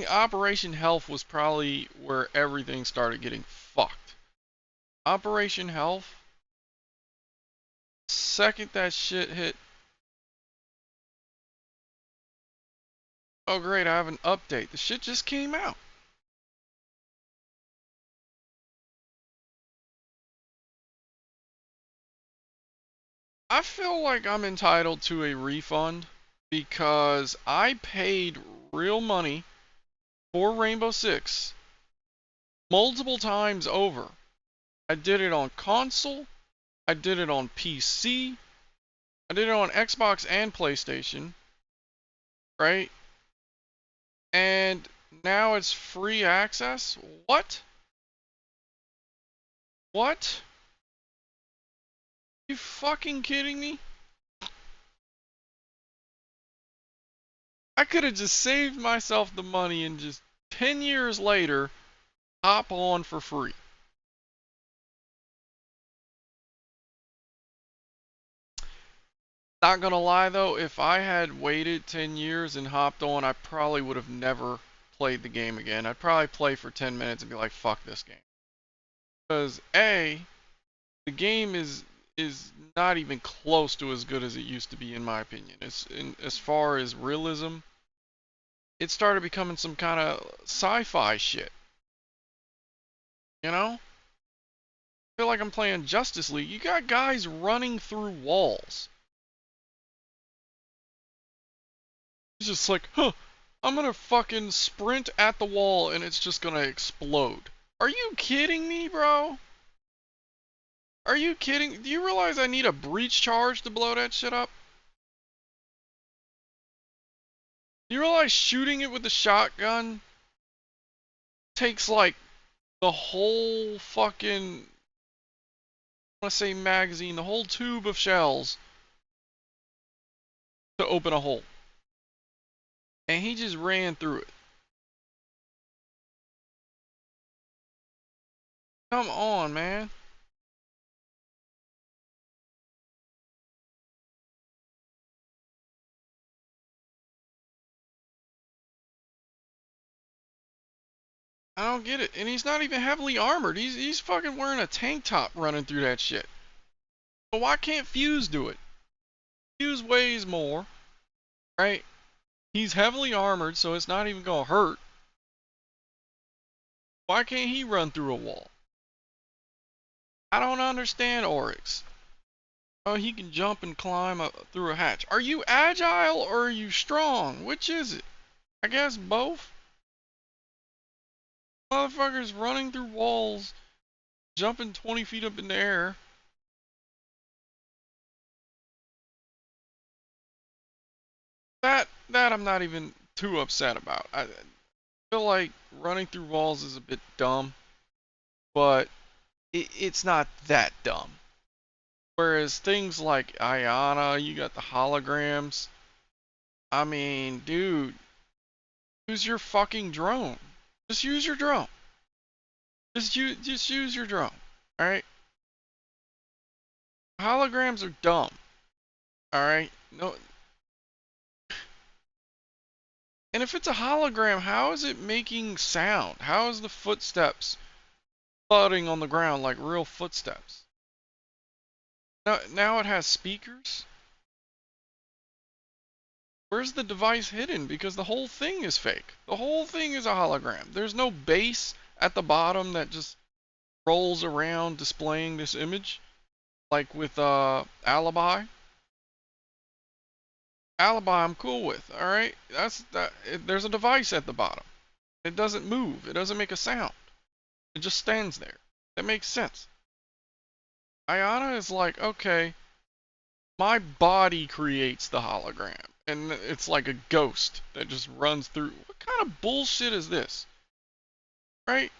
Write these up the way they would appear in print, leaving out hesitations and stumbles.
think Operation Health was probably where everything started getting fucked. Operation Health, second that shit hit. Oh great, I have an update. The shit just came out. I feel like I'm entitled to a refund because I paid real money for Rainbow Six multiple times over. I did it on console, I did it on PC, I did it on Xbox and PlayStation, right? And now it's free access? What? What? You fucking kidding me? I could have just saved myself the money and just 10 years later hop on for free. Not gonna lie though, if I had waited 10 years and hopped on, I probably would have never played the game again. I'd probably play for 10 minutes and be like, fuck this game. Because A, the game is not even close to as good as it used to be in my opinion. As far as realism, it started becoming some kind of sci-fi shit. You know? I feel like I'm playing Justice League. You got guys running through walls. It's just like, huh, I'm gonna fucking sprint at the wall and it's just gonna explode. Are you kidding me, bro? Are you kidding? Do you realize I need a breach charge to blow that shit up? Do you realize shooting it with the shotgun takes like the whole fucking, I want to say magazine, the whole tube of shells to open a hole? And he just ran through it. Come on, man. I don't get it. And he's not even heavily armored. He's fucking wearing a tank top running through that shit. But why can't Fuse do it? Fuse weighs more, right? He's heavily armored, so it's not even gonna hurt. Why can't he run through a wall? I don't understand Oryx. Oh, he can jump and climb through a hatch. Are you agile or are you strong? Which is it? I guess both. Motherfuckers running through walls, jumping 20 feet up in the air. That I'm not even too upset about. I feel like running through walls is a bit dumb, but it's not that dumb. Whereas things like Ayana, you got the holograms. I mean, dude, use your fucking drone. Just use your drone. Just use your drone. Alright? Holograms are dumb. Alright? No. And if it's a hologram, how is it making sound? How is the footsteps thudding on the ground like real footsteps? Now it has speakers? Where's the device hidden? Because the whole thing is fake. The whole thing is a hologram. There's no base at the bottom that just rolls around displaying this image. Like with Alibi. Alibi I'm cool with, alright? There's a device at the bottom. It doesn't move. It doesn't make a sound. It just stands there. That makes sense. Ayana is like, okay, my body creates the hologram. And it's like a ghost that just runs through. What kind of bullshit is this? Right?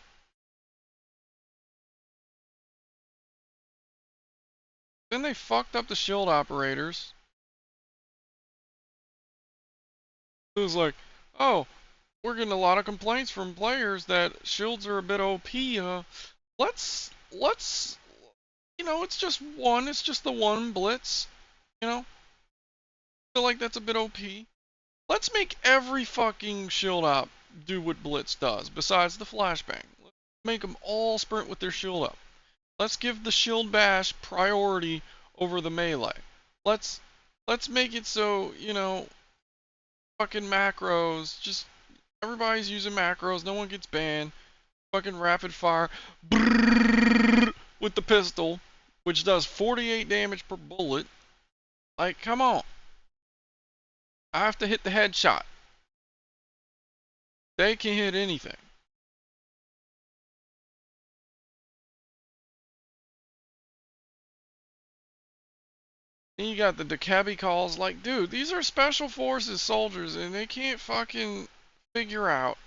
Then they fucked up the shield operators. It was like, oh, we're getting a lot of complaints from players that shields are a bit OP. Let's, it's just the one blitz. I feel like that's a bit OP. Let's make every fucking shield op do what Blitz does, besides the flashbang. Let's make them all sprint with their shield up. Let's give the shield bash priority over the melee. Let's make it so, you know, fucking macros, just everybody's using macros, no one gets banned. Fucking rapid fire with the pistol, which does 48 damage per bullet. Like, come on. I have to hit the headshot. They can hit anything. Then you got the Dekebi calls. Like, dude, these are special forces soldiers and they can't fucking figure out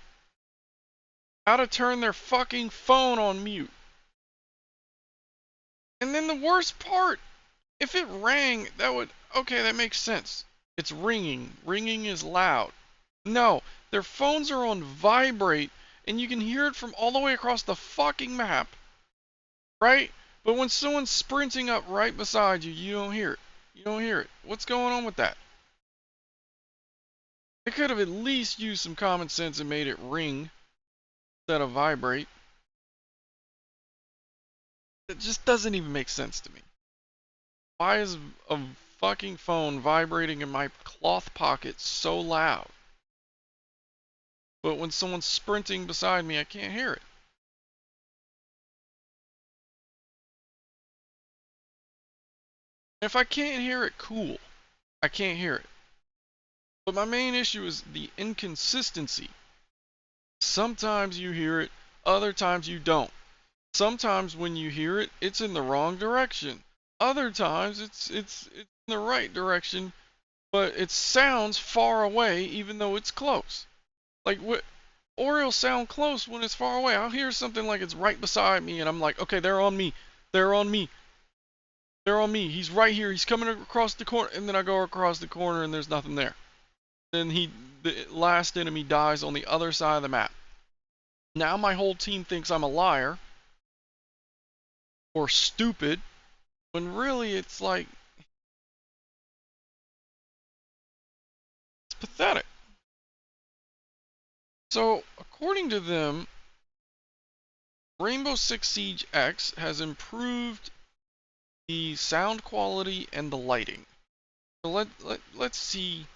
how to turn their fucking phone on mute. And then the worst part, if it rang, that would, okay, that makes sense. It's ringing. Ringing is loud. No, their phones are on vibrate and you can hear it from all the way across the fucking map. Right? But when someone's sprinting up right beside you, you don't hear it. You don't hear it. What's going on with that? They could have at least used some common sense and made it ring instead of vibrate. It just doesn't even make sense to me. Why is a fucking phone vibrating in my cloth pocket so loud? But when someone's sprinting beside me, I can't hear it. If I can't hear it, cool. I can't hear it. But my main issue is the inconsistency. Sometimes you hear it, other times you don't. Sometimes when you hear it, it's in the wrong direction. Other times it's in the right direction, but it sounds far away even though it's close. Like what, or it'll sound close when it's far away. I'll hear something like it's right beside me and I'm like, okay, they're on me. They're on me. They're on me. He's right here. He's coming across the corner, and then I go across the corner and there's nothing there. Then the last enemy dies on the other side of the map. Now my whole team thinks I'm a liar or stupid, when really it's like, it's pathetic. So, according to them, Rainbow Six Siege X has improved the sound quality and the lighting. So let's see.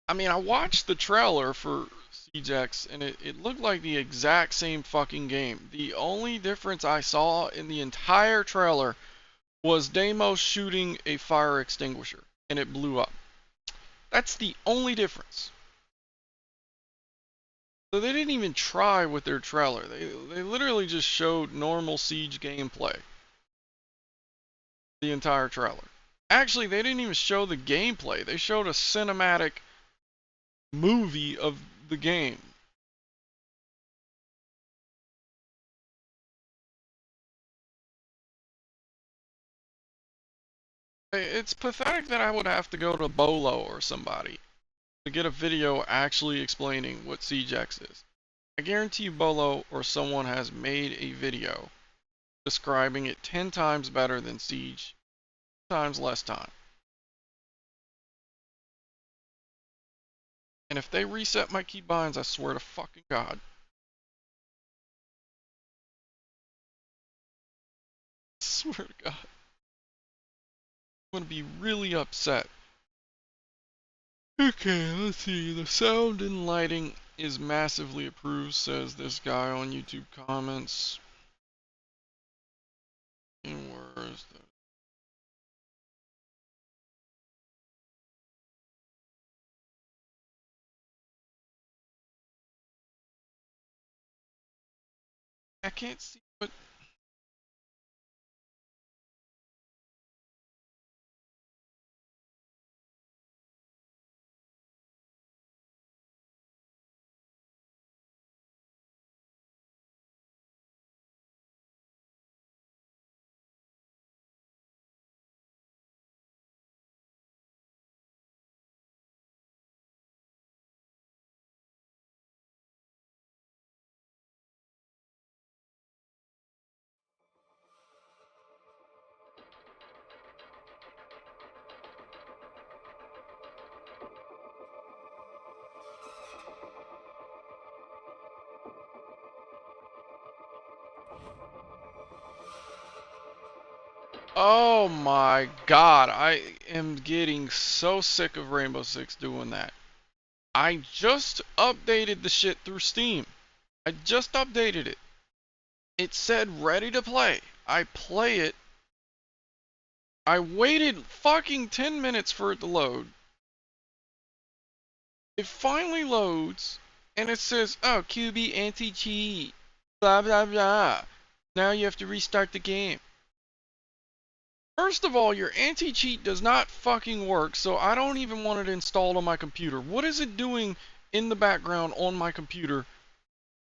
I mean, I watched the trailer for Siege X and it looked like the exact same fucking game. The only difference I saw in the entire trailer was Deimos shooting a fire extinguisher and it blew up. That's the only difference. So they didn't even try with their trailer. They literally just showed normal Siege gameplay. The entire trailer. Actually, they didn't even show the gameplay. They showed a cinematic movie of the game. It's pathetic that I would have to go to Bolo or somebody to get a video actually explaining what Siege X is. I guarantee you Bolo or someone has made a video describing it 10 times better than Siege, times less time. And if they reset my keybinds, I swear to fucking God. I swear to God. I'm gonna be really upset. Okay, let's see. The sound and lighting is massively approved, says this guy on YouTube comments. And where's the... I can't see what... Oh my god, I am getting so sick of Rainbow Six doing that. I just updated the shit through Steam. I just updated it. It said ready to play. I play it. I waited fucking 10 minutes for it to load. It finally loads, and it says, oh, QB anti-cheat. Blah, blah, blah. Now you have to restart the game. First of all, your anti-cheat does not fucking work, so I don't even want it installed on my computer. What is it doing in the background on my computer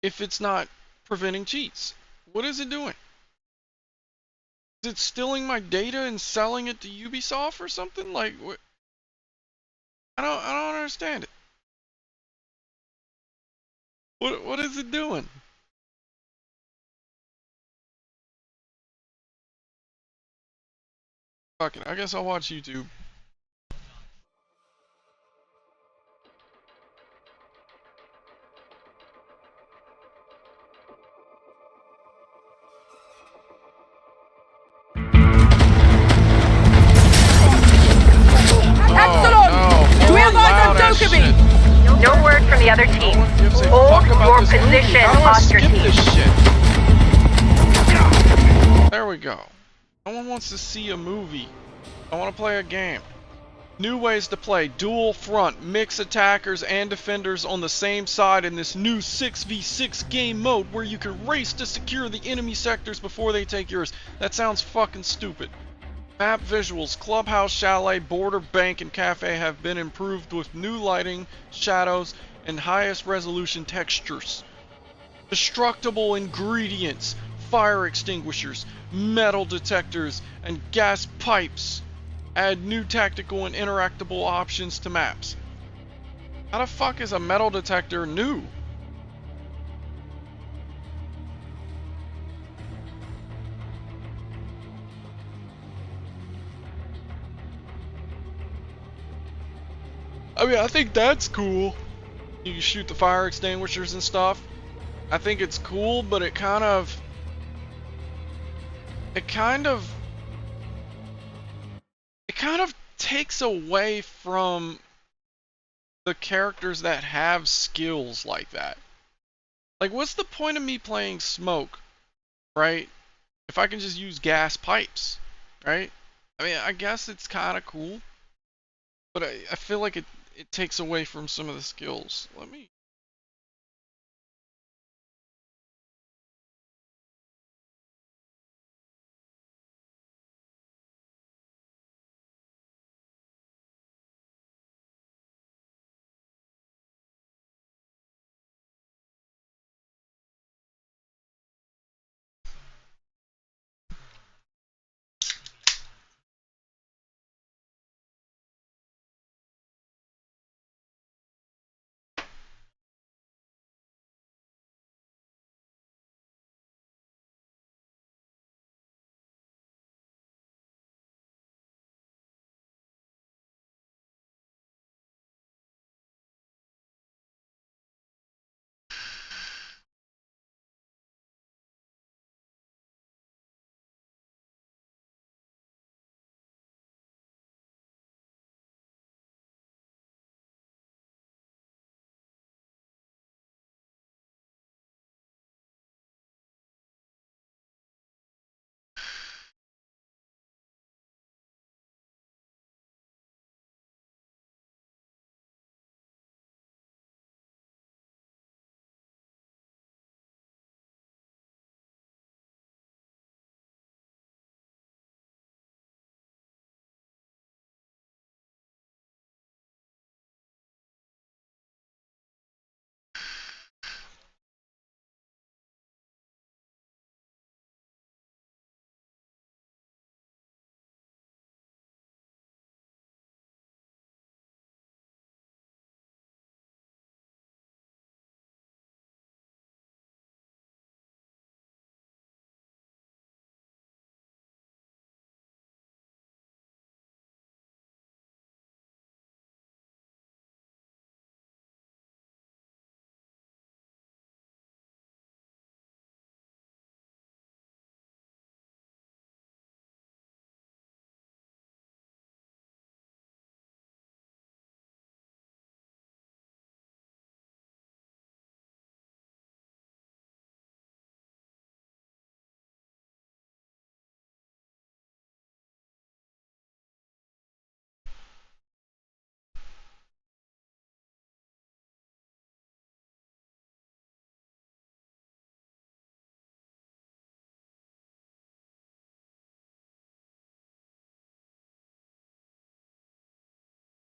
if it's not preventing cheats? What is it doing? Is it stealing my data and selling it to Ubisoft or something? Like, what? I don't understand it. What is it doing? Fuck it, I guess I'll watch YouTube. Epsilon! No, Do we have eyes on loud-ass Dokkaebi? shit. No word from the other team. No one gives a Hold fuck about your this movie. position, How do I Oscar skip team. this shit? There we go. No one wants to see a movie. I want to play a game. New ways to play. Dual front. Mix attackers and defenders on the same side in this new 6v6 game mode where you can race to secure the enemy sectors before they take yours. That sounds fucking stupid. Map visuals. Clubhouse, chalet, border, bank, and cafe have been improved with new lighting, shadows, and highest resolution textures. Destructible ingredients. Fire extinguishers, metal detectors, and gas pipes. Add new tactical and interactable options to maps. How the fuck is a metal detector new? I mean, I think that's cool. You can shoot the fire extinguishers and stuff. I think it's cool, but it kind of takes away from the characters that have skills like that. Like, what's the point of me playing Smoke, right? If I can just use gas pipes, right? I mean, I guess it's kind of cool, but I feel like it takes away from some of the skills. Let me...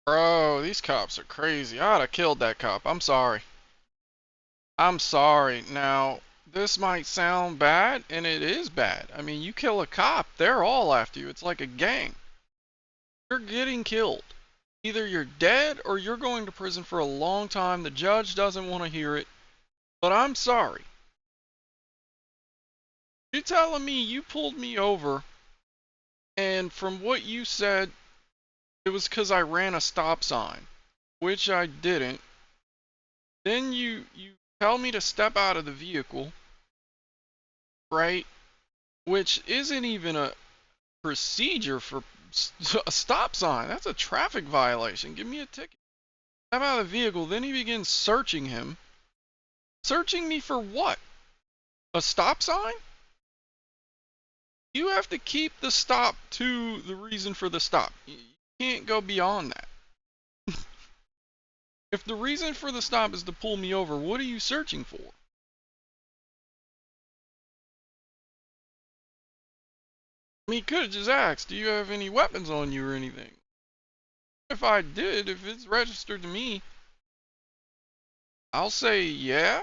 Bro, these cops are crazy. I'd have killed that cop. I'm sorry. I'm sorry. Now, this might sound bad, and it is bad. I mean, you kill a cop, they're all after you. It's like a gang. You're getting killed. Either you're dead or you're going to prison for a long time. The judge doesn't want to hear it. But I'm sorry. You're telling me you pulled me over, and from what you said, it was because I ran a stop sign, which I didn't. Then you tell me to step out of the vehicle, right? Which isn't even a procedure for a stop sign. That's a traffic violation. Give me a ticket. Step out of the vehicle. Then he begins searching him. Searching me for what? A stop sign? You have to keep the stop to the reason for the stop. You can't go beyond that. If the reason for the stop is to pull me over, what are you searching for? I mean, you could have just asked, do you have any weapons on you or anything? If I did, if it's registered to me, I'll say yeah.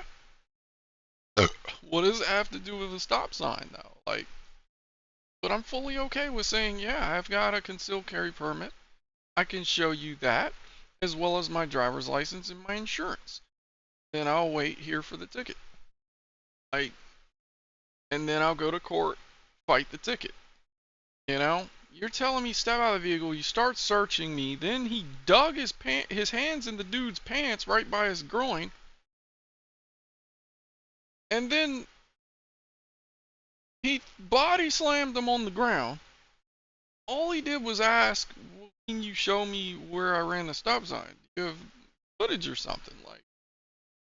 What does it have to do with a stop sign, though? Like, but I'm fully okay with saying, yeah, I've got a concealed carry permit. I can show you that, as well as my driver's license and my insurance. Then I'll wait here for the ticket. Like, and then I'll go to court, fight the ticket. You know? You're telling me step out of the vehicle, you start searching me, then he dug his hands in the dude's pants right by his groin, and then he body slammed him on the ground. All he did was ask, can you show me where I ran the stop sign? Do you have footage or something? Like,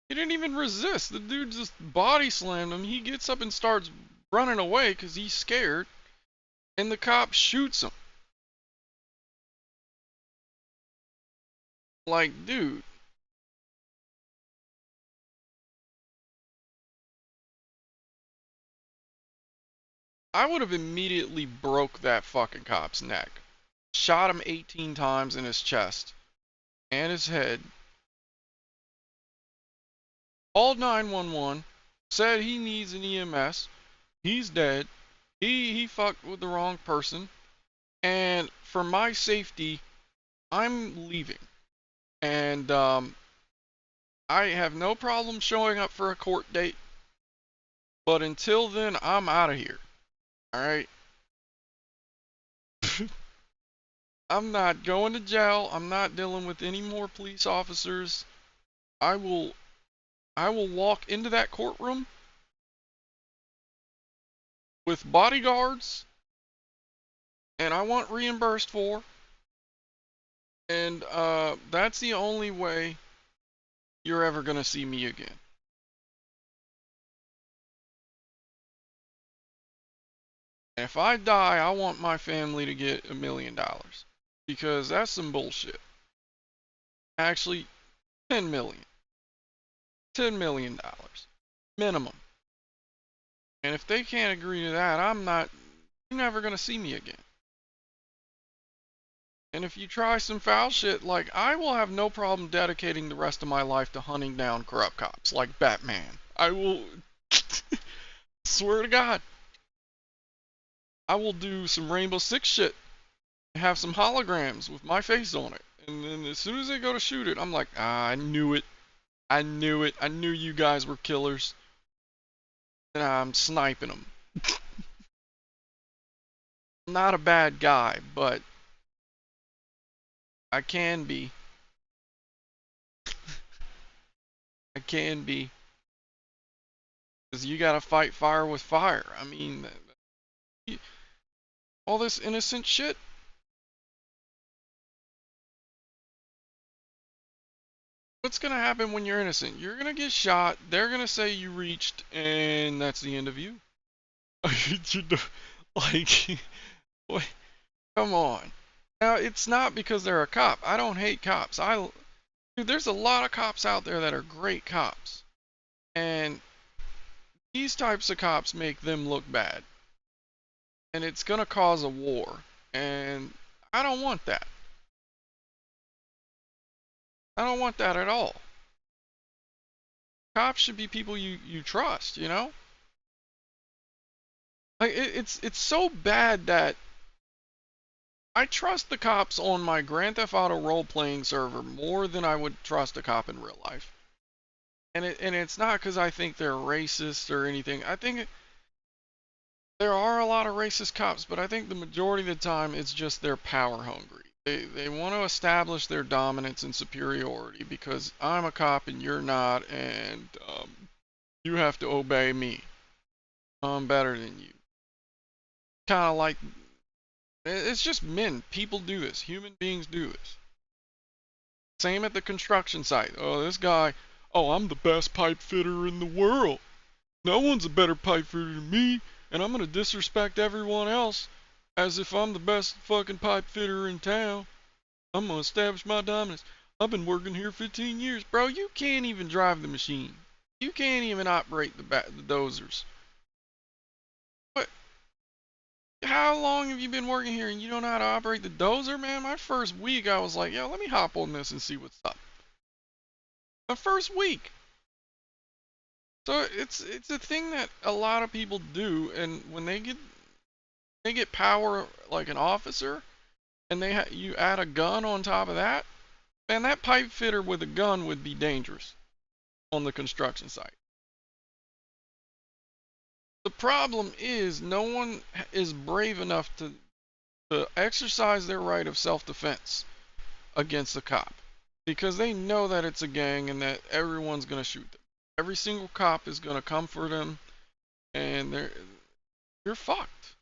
he didn't even resist. The dude just body slammed him. He gets up and starts running away because he's scared, and the cop shoots him. Like, dude, I would have immediately broke that fucking cop's neck. Shot him 18 times in his chest and his head. Called 911. Said he needs an EMS. He's dead. He fucked with the wrong person. And for my safety, I'm leaving. And I have no problem showing up for a court date. But until then, I'm out of here. Alright? I'm not going to jail. I'm not dealing with any more police officers. I will walk into that courtroom with bodyguards, and I want reimbursed for. And that's the only way you're ever gonna see me again. And if I die, I want my family to get $1 million, because that's some bullshit. Actually, 10 million. $10 million minimum. And if they can't agree to that, you're never gonna see me again. And if you try some foul shit, like, I will have no problem dedicating the rest of my life to hunting down corrupt cops, like Batman. I will, swear to God, I will do some Rainbow Six shit, have some holograms with my face on it. And then as soon as they go to shoot it, I'm like, I knew it. I knew it. I knew you guys were killers. And I'm sniping them. I'm not a bad guy, but I can be. I can be. Because you gotta fight fire with fire. I mean, all this innocent shit. What's gonna happen when you're innocent? You're gonna get shot, they're gonna say you reached, and that's the end of you. Like, what? Come on. Now, it's not because they're a cop. I don't hate cops. Dude, there's a lot of cops out there that are great cops. And these types of cops make them look bad. And it's gonna cause a war. And I don't want that. I don't want that at all. Cops should be people you trust, you know? Like it's so bad that I trust the cops on my Grand Theft Auto role-playing server more than I would trust a cop in real life. And it's not because I think they're racist or anything. I think there are a lot of racist cops, but I think the majority of the time it's just they're power hungry. They want to establish their dominance and superiority because I'm a cop and you're not, and you have to obey me. I'm better than you. Kind of like it's just men. People do this. Human beings do this. Same at the construction site. Oh, this guy. Oh, I'm the best pipe fitter in the world. No one's a better pipe fitter than me, and I'm gonna disrespect everyone else as if I'm the best fucking pipe fitter in town. I'm gonna establish my dominance. I've been working here 15 years. Bro, you can't even drive the machine. You can't even operate the dozers. What? How long have you been working here and you don't know how to operate the dozer, man? My first week I was like, yo, let me hop on this and see what's up. My first week. So it's a thing that a lot of people do, and when they get power like an officer, and you add a gun on top of that, man, that pipe fitter with a gun would be dangerous on the construction site. The problem is no one is brave enough to exercise their right of self-defense against a cop because they know that it's a gang and that everyone's gonna shoot them. Every single cop is gonna come for them, and you're fucked.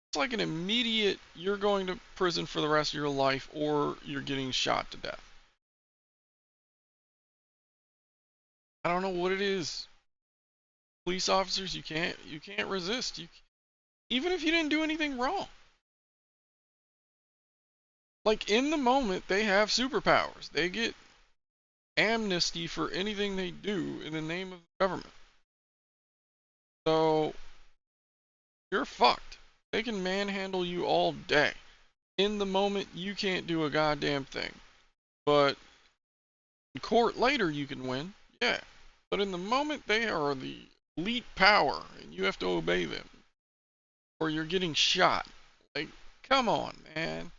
It's like an immediate, you're going to prison for the rest of your life or you're getting shot to death. I don't know what it is. Police officers, you can't resist. Even if you didn't do anything wrong. Like in the moment, they have superpowers. They get amnesty for anything they do in the name of the government. So you're fucked. They can manhandle you all day. In the moment, you can't do a goddamn thing. But in court later, you can win. Yeah. But in the moment, they are the elite power, and you have to obey them. Or you're getting shot. Like, come on, man.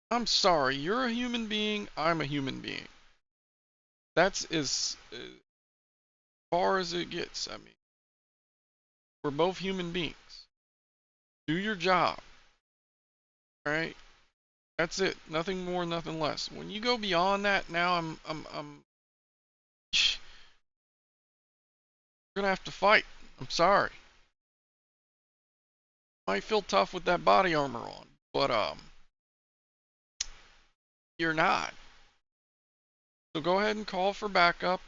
I'm sorry. You're a human being. I'm a human being. That's as far as it gets. I mean, we're both human beings. Do your job. Alright? That's it. Nothing more, nothing less. When you go beyond that, now I'm gonna have to fight. I'm sorry. Might feel tough with that body armor on, but you're not. So go ahead and call for backup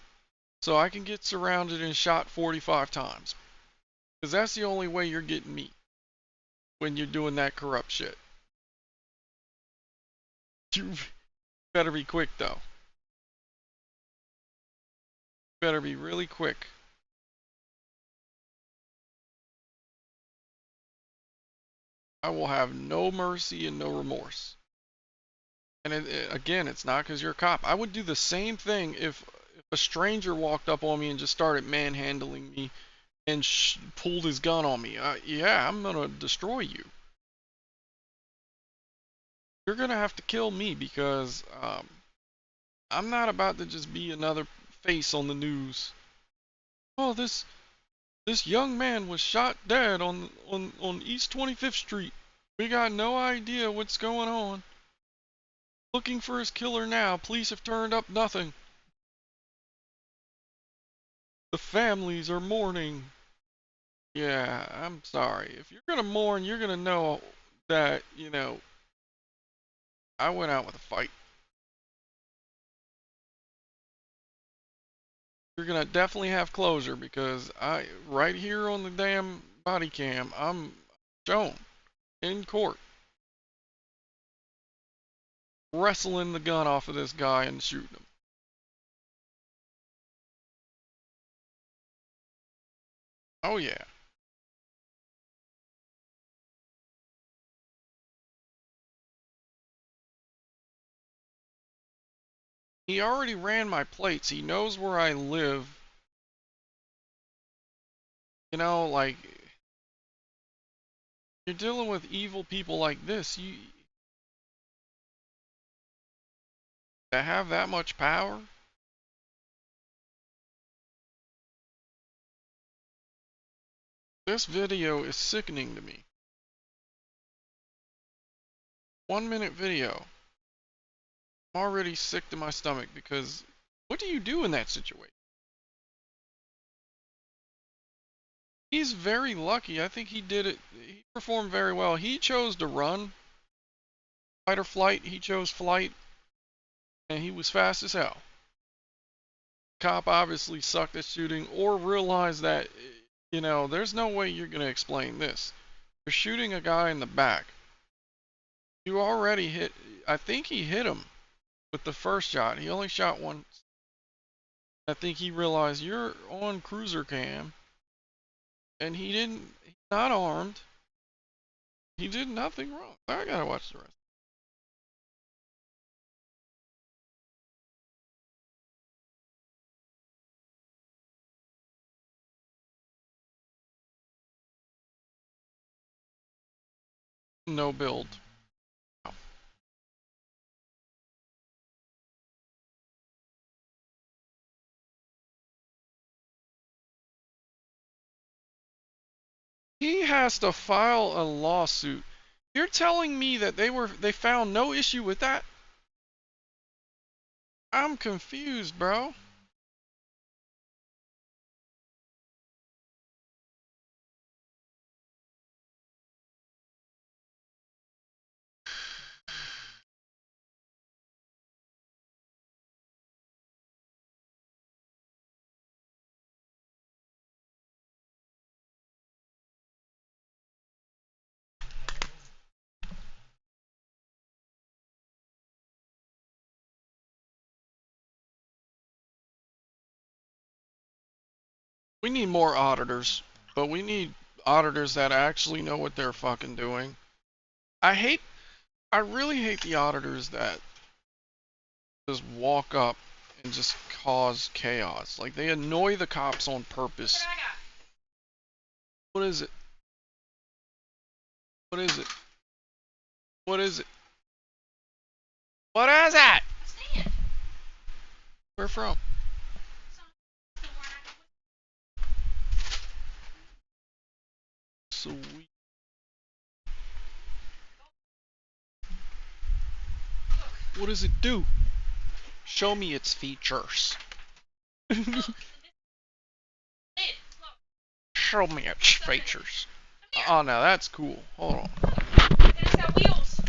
so I can get surrounded and shot 45 times. Because that's the only way you're getting me when you're doing that corrupt shit. You better be quick though. Better be really quick. I will have no mercy and no remorse. And again, it's not because you're a cop. I would do the same thing if a stranger walked up on me and just started manhandling me and pulled his gun on me. Yeah, I'm gonna destroy you. You're gonna have to kill me because I'm not about to just be another face on the news. Oh, this young man was shot dead on East 25th Street. We got no idea what's going on. Looking for his killer now. Police have turned up nothing. The families are mourning. Yeah, I'm sorry. If you're gonna mourn, you're gonna know that, I went out with a fight. You're gonna definitely have closure because right here on the damn body cam, I'm shown in court wrestling the gun off of this guy and shooting him. Oh yeah. He already ran my plates. He knows where I live. You know, like, you're dealing with evil people like this. You that have that much power. This video is sickening to me. 1 minute video. I'm already sick to my stomach because what do you do in that situation? He's very lucky. I think he did it. He performed very well. He chose to run. Fight or flight. He chose flight. And he was fast as hell. Cop obviously sucked at shooting or realized that, you know, there's no way you're going to explain this. You're shooting a guy in the back. You already hit. I think he hit him with the first shot. He only shot once. I think he realized you're on cruiser cam. And he didn't. He's not armed. He did nothing wrong. I gotta watch the rest. No build. He has to file a lawsuit. You're telling me that they found no issue with that? I'm confused, bro. We need more auditors, but we need auditors that actually know what they're fucking doing. I really hate the auditors that just walk up and just cause chaos. Like, they annoy the cops on purpose. What is it? What is it? What is it? What is it? Where from? Sweet. What does it do? Show me its features. Show me its features. Oh, now that's cool. Hold on. It's got wheels.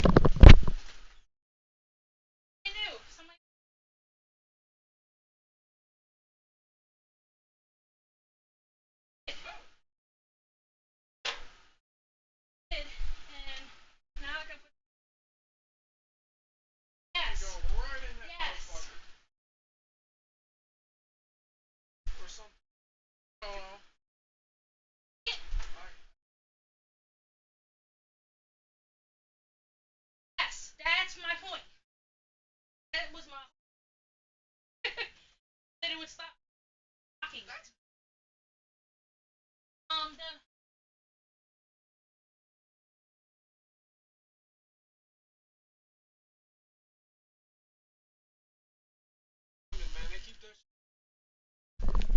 Yes. Yes. Yes, that's my point. That was my that it would stop talking. The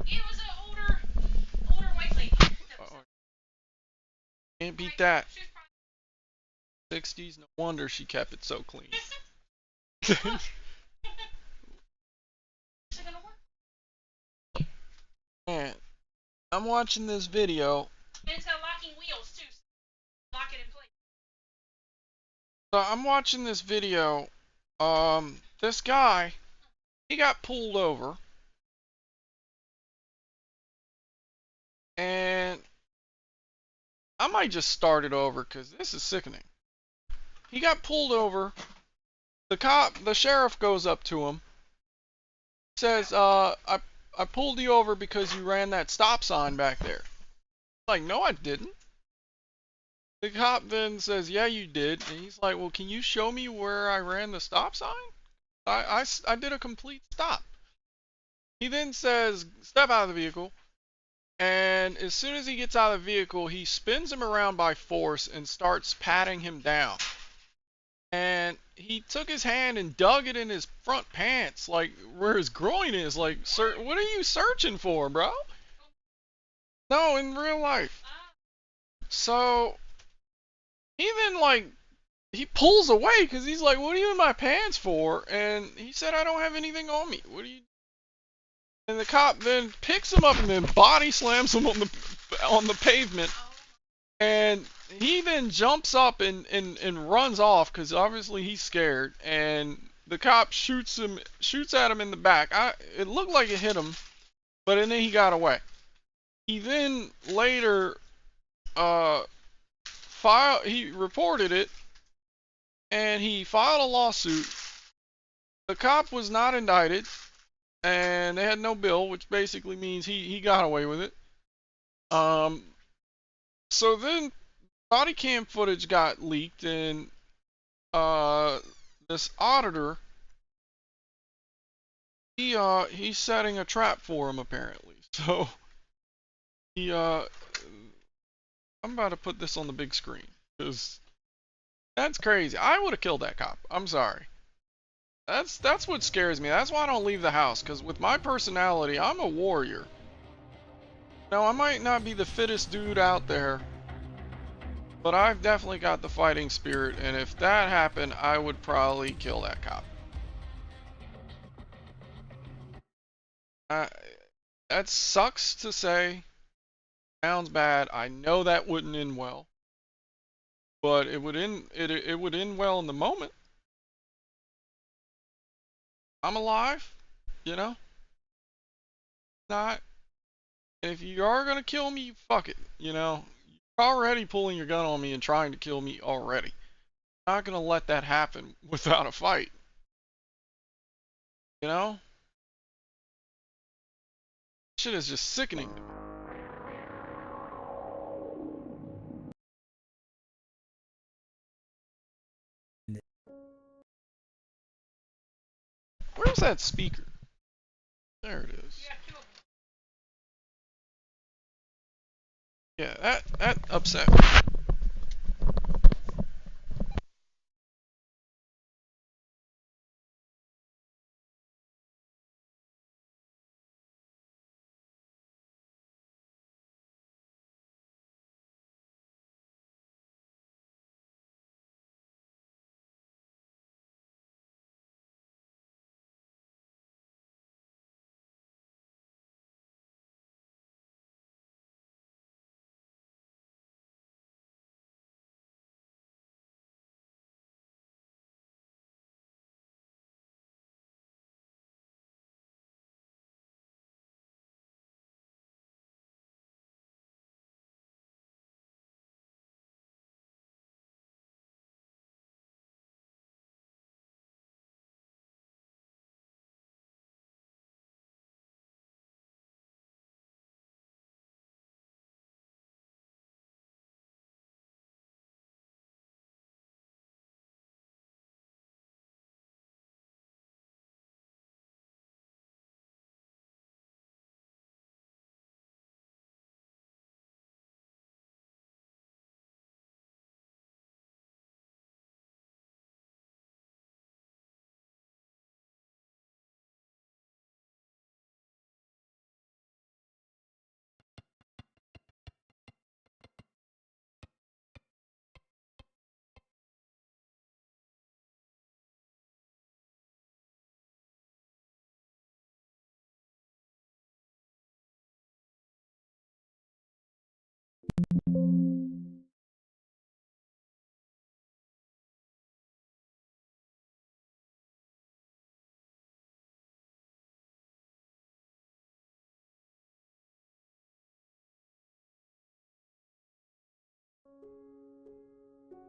it was an older white lady. Can't beat that. 60s, no wonder she kept it so clean. Man, I'm watching this video. And it's got locking wheels too. So lock it in place. So I'm watching this video. This guy, he got pulled over. And I might just start it over because this is sickening. He got pulled over. The sheriff goes up to him. Says, I pulled you over because you ran that stop sign back there. Like, no, I didn't. The cop then says, yeah, you did. And he's like, well, can you show me where I ran the stop sign? I did a complete stop. He then says, step out of the vehicle. And as soon as he gets out of the vehicle, he spins him around by force and starts patting him down. And he took his hand and dug it in his front pants, like where his groin is. Like, sir, what are you searching for, bro? No, in real life. So he then he pulls away because he's like, "What are you in my pants for?" And he said, "I don't have anything on me. What are you?" And the cop then picks him up and then body slams him on the pavement. And he then jumps up and runs off because obviously he's scared. And the cop shoots at him in the back. It looked like it hit him, but then he got away. He then later he reported it and he filed a lawsuit. The cop was not indicted and they had no bill, which basically means he got away with it. So then body cam footage got leaked and this auditor he's setting a trap for him apparently. So I'm about to put this on the big screen because that's crazy. I would have killed that cop. I'm sorry. That's what scares me. That's why I don't leave the house, because with my personality, I'm a warrior. Now, I might not be the fittest dude out there, but I've definitely got the fighting spirit, and if that happened, I would probably kill that cop. That sucks to say. Sounds bad. I know that wouldn't end well, but it would end well in the moment. I'm alive, you know? Not. And if you are gonna kill me, fuck it, you know? You're already pulling your gun on me and trying to kill me already. I'm not gonna let that happen without a fight. You know? Shit is just sickening to me. Where's that speaker? There it is. Yeah, that upset me.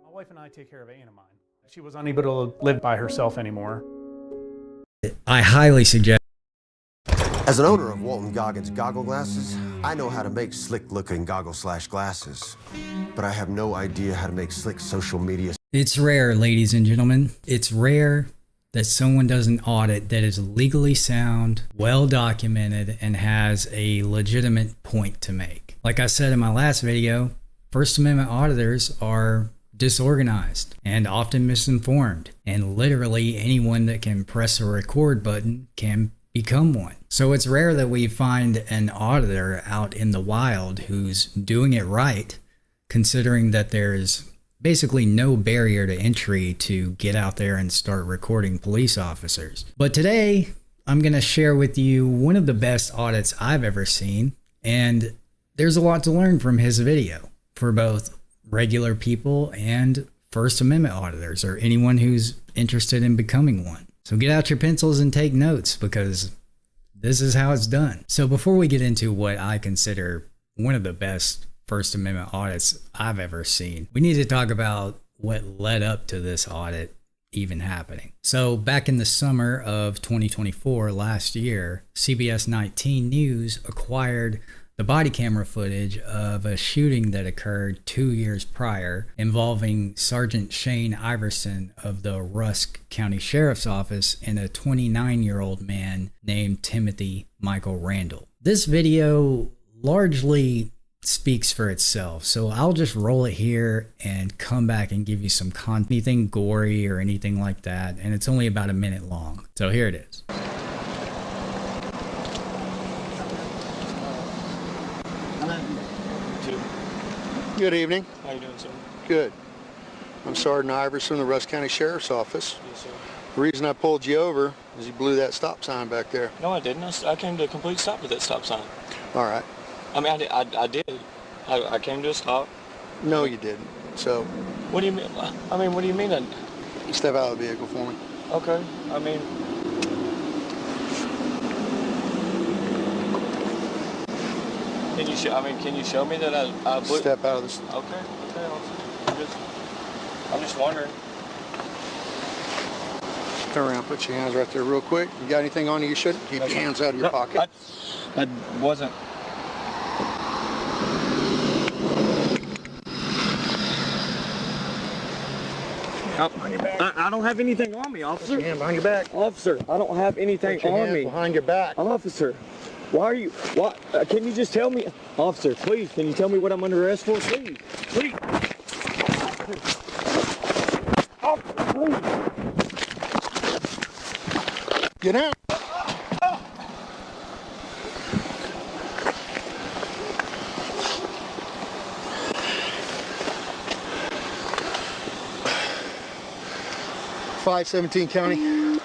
My wife and I take care of Anna mine. She was unable to live by herself anymore. I highly suggest. As an owner of Walton Goggins goggle glasses, I know how to make slick-looking goggle/glasses. But I have no idea how to make slick social media. It's rare, ladies and gentlemen. It's rare that someone does an audit that is legally sound, well documented, and has a legitimate point to make. Like I said in my last video, First Amendment auditors are disorganized and often misinformed, and literally anyone that can press a record button can become one. So it's rare that we find an auditor out in the wild who's doing it right, considering that there's basically no barrier to entry to get out there and start recording police officers. But today, I'm going to share with you one of the best audits I've ever seen, and there's a lot to learn from his video for both regular people and First Amendment auditors or anyone who's interested in becoming one. So get out your pencils and take notes, because this is how it's done. So before we get into what I consider one of the best First Amendment audits I've ever seen, we need to talk about what led up to this audit even happening. So back in the summer of 2024, last year, CBS 19 News acquired the body camera footage of a shooting that occurred 2 years prior involving Sergeant Shane Iverson of the Rusk County Sheriff's Office and a 29-year-old man named Timothy Michael Randall. This video largely speaks for itself, so I'll just roll it here and come back and give you some content, anything gory or anything like that, and it's only about a minute long. So here it is. Good evening. How you doing, sir? Good. I'm Sergeant Iverson from the Rusk County Sheriff's Office. Yes, sir. The reason I pulled you over is you blew that stop sign back there. No, I didn't. I came to a complete stop at that stop sign. All right. I mean, I did. I came to a stop. No, you didn't. So, What do you mean? I mean, what do you mean? step out of the vehicle for me. Okay. I mean, can you show me that I blew? Step out of the... Okay. I'm just wondering. Turn around, put your hands right there real quick. You got anything on you shouldn't? Keep your hands out of your pocket. I wasn't. I don't have anything on me, officer. Put your hand behind your back. Officer, I don't have anything Put your on hands me. behind your back. Officer, why are you? What? Can you just tell me, officer? Please, can you tell me what I'm under arrest for? Please, please. Officer, please. Get out. 517 County. County.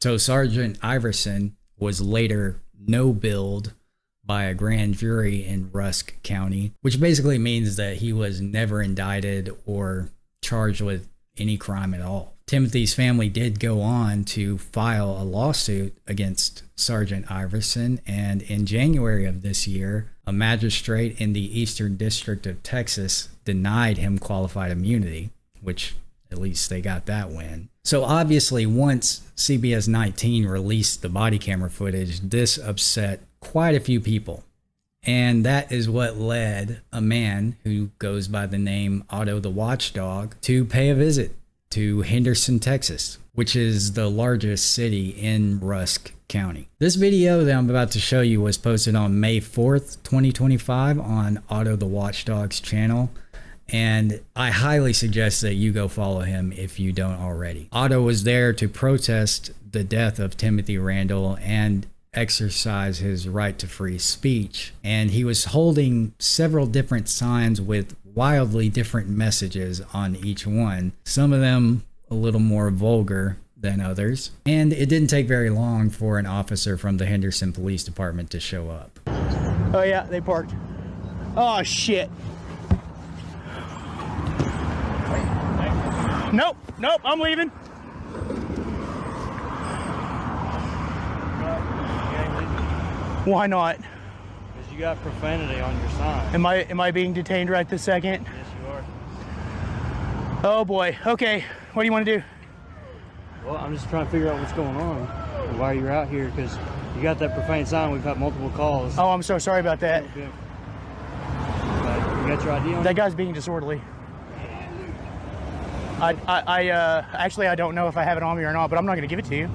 So Sergeant Iverson was later no-billed by a grand jury in Rusk County, which basically means that he was never indicted or charged with any crime at all. Timothy's family did go on to file a lawsuit against Sergeant Iverson, and in January of this year, a magistrate in the Eastern District of Texas denied him qualified immunity, which at least they got that win. So obviously, once CBS 19 released the body camera footage, this upset quite a few people. And that is what led a man who goes by the name Otto the Watchdog to pay a visit to Henderson, Texas, which is the largest city in Rusk County. This video that I'm about to show you was posted on May 4th, 2025 on Otto the Watchdog's channel, and I highly suggest that you go follow him if you don't already. Otto was there to protest the death of Timothy Randall and exercise his right to free speech, and he was holding several different signs with wildly different messages on each one, some of them a little more vulgar than others. And it didn't take very long for an officer from the Henderson Police Department to show up. Oh yeah, they parked. Oh shit. Nope, nope, I'm leaving. Why not? Because you got profanity on your sign. Am I being detained right this second? Yes, you are. Oh boy. Okay. What do you want to do? Well, I'm just trying to figure out what's going on. While you're out here, because you got that profane sign, we've had multiple calls. Oh, I'm so sorry about that. Okay. You got your ID on? That guy's being disorderly. Actually, I don't know if I have it on me or not, but I'm not going to give it to you.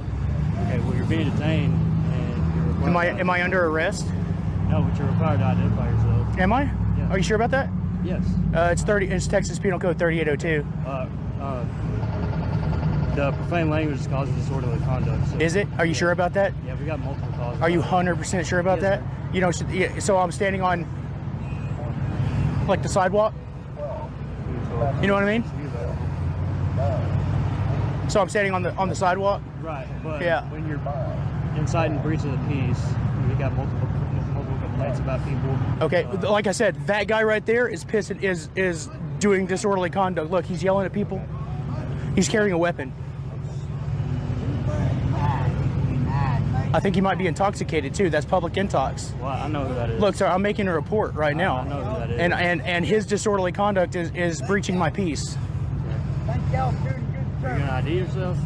Okay, well, you're being detained, and you're required. Am I under arrest? No, but you're required to identify yourself. Am I? Yes. Are you sure about that? Yes. It's Texas Penal Code 3802. The profane language causes disorderly conduct. So, Is it? Are you sure about that? Yeah, we got multiple calls. Are you 100% sure about Yes, that? You know, so I'm standing on like the sidewalk. You know what I mean? So I'm standing on the sidewalk. Right, but Yeah. when you're inciting breach of the peace, we got multiple complaints about people. Okay, like I said, that guy right there is doing disorderly conduct. Look, he's yelling at people. He's carrying a weapon. I think he might be intoxicated too. That's public intox. Well, I know who that is. Look, sir, I'm making a report right now. I know who that is. And his disorderly conduct is breaching my peace. You're gonna ID yourself?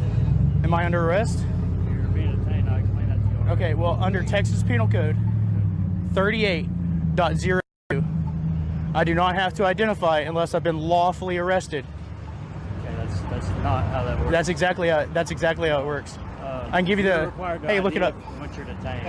Am I under arrest? You're being detained. I'll explain that to you. Okay, well, under Texas Penal Code 38.02, I do not have to identify unless I've been lawfully arrested. Okay, that's not how that works. That's exactly how it works. I can give you You're the. required to Hey, look ID it up. once you're detained.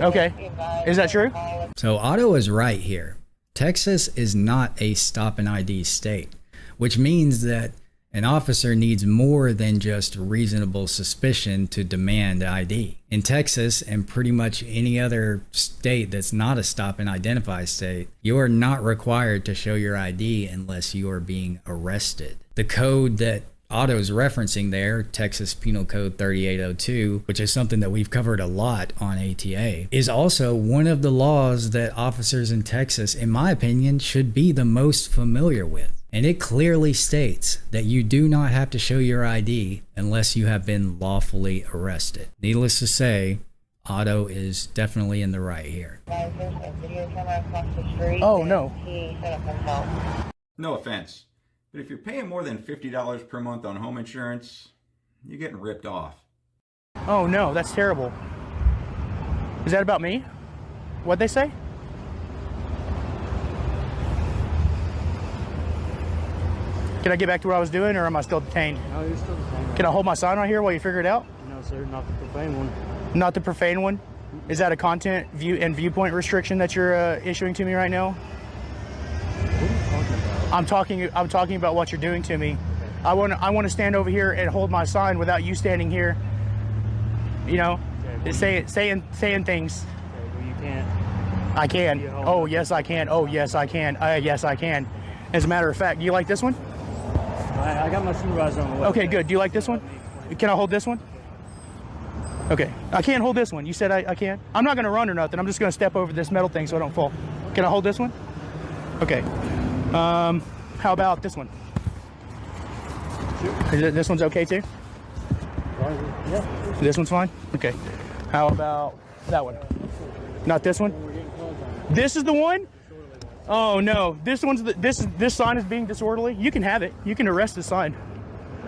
Okay, is that true? So Otto is right here. Texas is not a stop and ID state, which means that an officer needs more than just reasonable suspicion to demand ID. In Texas and pretty much any other state that's not a stop and identify state, you are not required to show your ID unless you are being arrested. The code that Otto's referencing there, Texas Penal Code 3802, which is something that we've covered a lot on ATA, is also one of the laws that officers in Texas, in my opinion, should be the most familiar with. And it clearly states that you do not have to show your ID unless you have been lawfully arrested. Needless to say, Otto is definitely in the right here. Oh, no. No offense, but if you're paying more than $50 per month on home insurance, you're getting ripped off. Oh, no, that's terrible. Is that about me? What'd they say? Can I get back to what I was doing, or am I still detained? No, you're still detained. Can I hold my sign right here while you figure it out? No, sir, not the profane one. Not the profane one? Is that a content viewpoint restriction that you're issuing to me right now? I'm talking about what you're doing to me. I want to stand over here and hold my sign without you standing here. You know, saying things. Okay, well, you can't. I can. Oh yes, I can. Oh yes, I can. Yes, I can. As a matter of fact, do you like this one? I got my supervisor on the way. Okay, good. Do you like this one? Can I hold this one? Okay. I can't hold this one. You said I can? I'm not going to run or nothing. I'm just going to step over this metal thing so I don't fall. Can I hold this one? Okay. How about this one? This one's okay too? Yeah. This one's fine? Okay. How about that one? Not this one? This is the one? Oh no, this sign is being disorderly. You can have it. You can arrest the sign.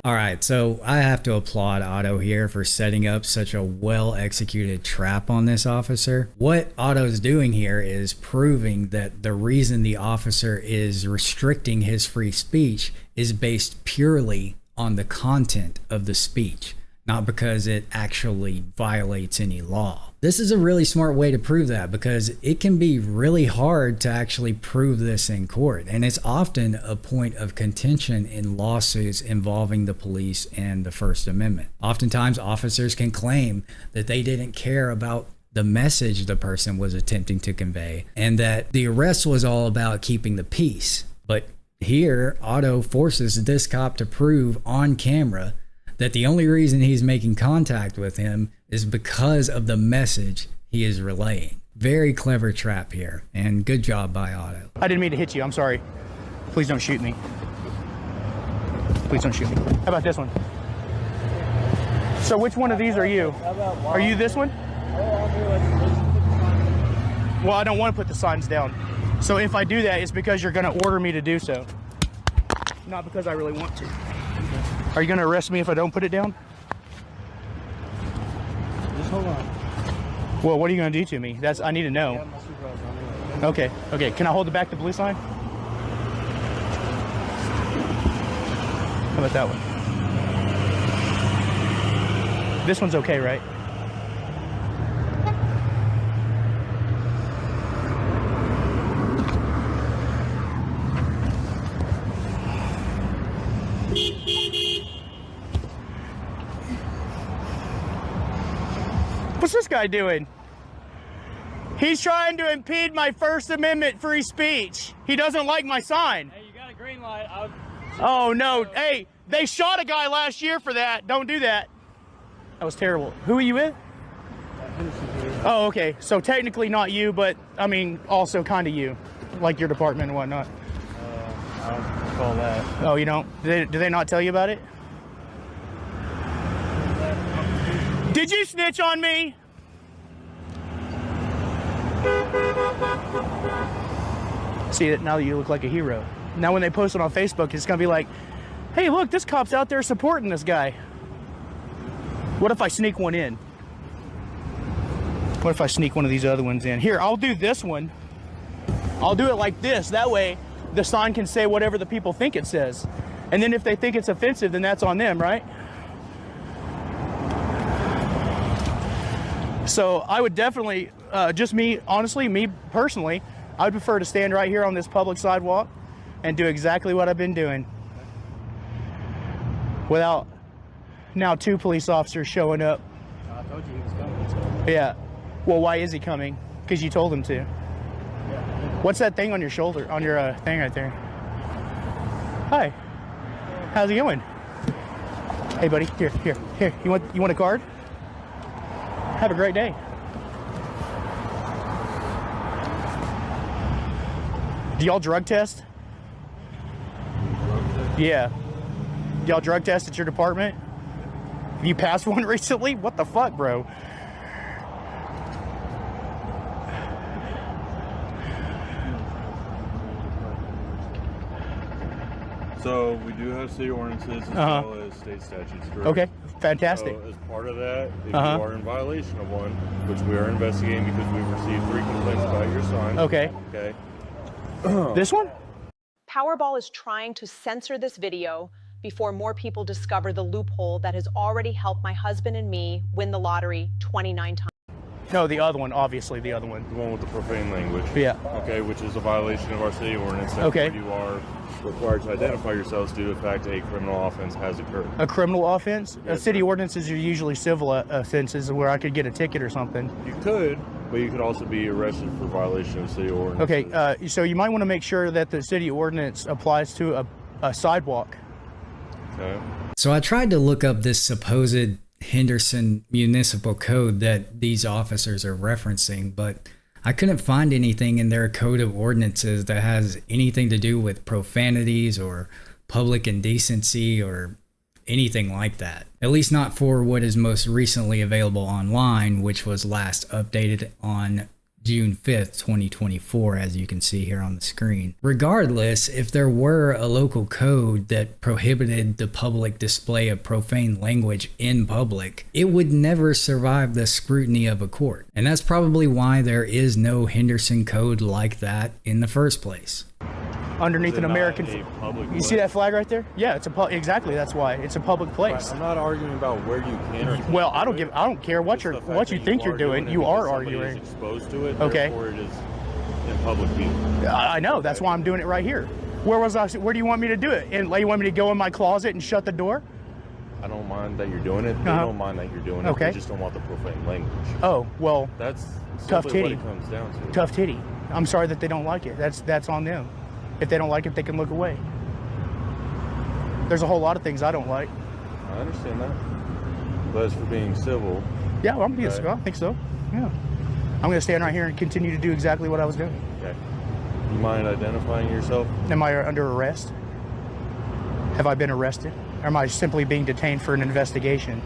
All right, so I have to applaud Otto here for setting up such a well-executed trap on this officer. What Otto's doing here is proving that the reason the officer is restricting his free speech is based purely on the content of the speech, not because it actually violates any law. This is a really smart way to prove that, because it can be really hard to actually prove this in court. And it's often a point of contention in lawsuits involving the police and the First Amendment. Oftentimes, officers can claim that they didn't care about the message the person was attempting to convey, and that the arrest was all about keeping the peace. But here, Otto forces this cop to prove on camera that the only reason he's making contact with him is because of the message he is relaying. Very clever trap here, and good job by Otto. I didn't mean to hit you. I'm sorry. Please don't shoot me. Please don't shoot me. How about this one? So which one of these are you? Are you this one? Well, I don't want to put the signs down. So if I do that, it's because you're going to order me to do so. Not because I really want to. Are you going to arrest me if I don't put it down? Well, what are you going to do to me? I need to know. Yeah, my supervisor on me. Okay, okay. Can I hold it back the blue sign? How about that one? This one's okay, right? What's this guy doing? He's trying to impede my First Amendment free speech. He doesn't like my sign. Hey, you got a green light. Oh, no. Hey, they shot a guy last year for that. Don't do that. That was terrible. Who are you with? Oh, okay. So technically not you, but, I mean, also kind of you. Like your department and whatnot. I don't call that. Oh, you don't? Do they not tell you about it? Did you snitch on me? See it now that you look like a hero. Now when they post it on Facebook, it's gonna be like, hey, look, this cop's out there supporting this guy. What if I sneak one in? What if I sneak one of these other ones in? Here, I'll do this one. I'll do it like this. That way, the sign can say whatever the people think it says. And then if they think it's offensive, then that's on them, right? So I would definitely, just me, honestly, me personally, I would prefer to stand right here on this public sidewalk and do exactly what I've been doing without now 2 police officers showing up. I told you he was coming. So. Yeah. Well, why is he coming? Because you told him to. Yeah. What's that thing on your shoulder, on your thing right there? Hi. How's it going? Hey, buddy. Here. You want a card? Have a great day. Do y'all drug test? Yeah. Do y'all drug test at your department? Have you passed one recently? What the fuck, bro? So we do have city ordinances as well as state statutes, correct? Okay, fantastic. So as part of that, if you are in violation of one, which we are investigating because we've received 3 complaints about your sign. Okay. Okay. This one? Powerball is trying to censor this video before more people discover the loophole that has already helped my husband and me win the lottery 29 times. No, the other one, obviously the other one. The one with the profane language. Yeah. Okay, which is a violation of our city ordinance. Okay. You are required to identify yourselves due to the fact a criminal offense has occurred. A criminal offense? Yes, city sir. ordinances are usually civil offenses where I could get a ticket or something. You could, but you could also be arrested for violation of city ordinance. Okay, so you might want to make sure that the city ordinance applies to a sidewalk. Okay. So I tried to look up this supposed Henderson municipal code that these officers are referencing, but I couldn't find anything in their code of ordinances that has anything to do with profanities or public indecency or anything like that. At least not for what is most recently available online, which was last updated on June 5th, 2024, as you can see here on the screen. Regardless, if there were a local code that prohibited the public display of profane language in public, it would never survive the scrutiny of a court. And that's probably why there is no Henderson code like that in the first place. Underneath an American You see that flag right there? Yeah, it's exactly, that's why. It's a public place. Right, I'm not arguing about where you can or can't. Well, I don't care what you think you're doing. You are arguing. Exposed to it, okay. Therefore it is in public view. I know, that's why I'm doing it right here. Where do you want me to do it? And you want me to go in my closet and shut the door? I don't mind that you're doing it. They don't mind that you're doing it. Okay. They just don't want the profane language. Oh, well, that's tough simply titty. what it comes down to. Tough titty. I'm sorry that they don't like it. That's on them. If they don't like it, they can look away. There's a whole lot of things I don't like. I understand that. But as for being civil... Yeah, well, I think so. Yeah. I'm going to stand right here and continue to do exactly what I was doing. Okay. You mind identifying yourself? Am I under arrest? Have I been arrested? Or am I simply being detained for an investigation?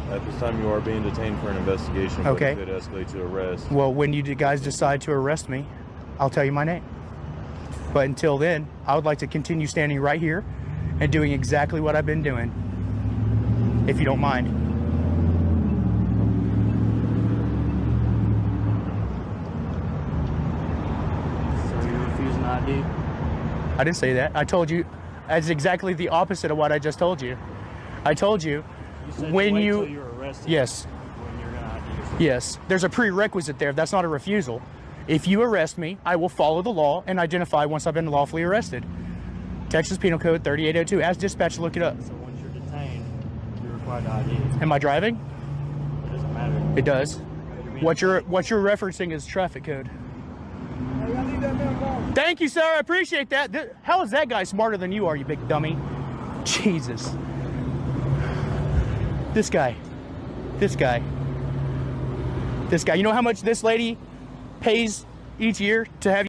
At this time, you are being detained for an investigation. Okay. But if it escalates to arrest... Well, when you guys decide to arrest me, I'll tell you my name. But until then, I would like to continue standing right here and doing exactly what I've been doing, if you don't mind. I didn't say that. I told you, that's exactly the opposite of what I just told you. I told you, You said when wait you, till you're arrested. yes, When you're gonna ID yourself. yes, there's a prerequisite there. That's not a refusal. If you arrest me, I will follow the law and identify once I've been lawfully arrested. Texas Penal Code 3802. Ask dispatch to look it up. So once you're detained, you're required to ID. Am I driving? It doesn't matter. It does. What you're referencing is traffic code. Thank you, sir. I appreciate that. How is that guy smarter than you are, you big dummy? Jesus. This guy. This guy. This guy. You know how much this lady pays each year to have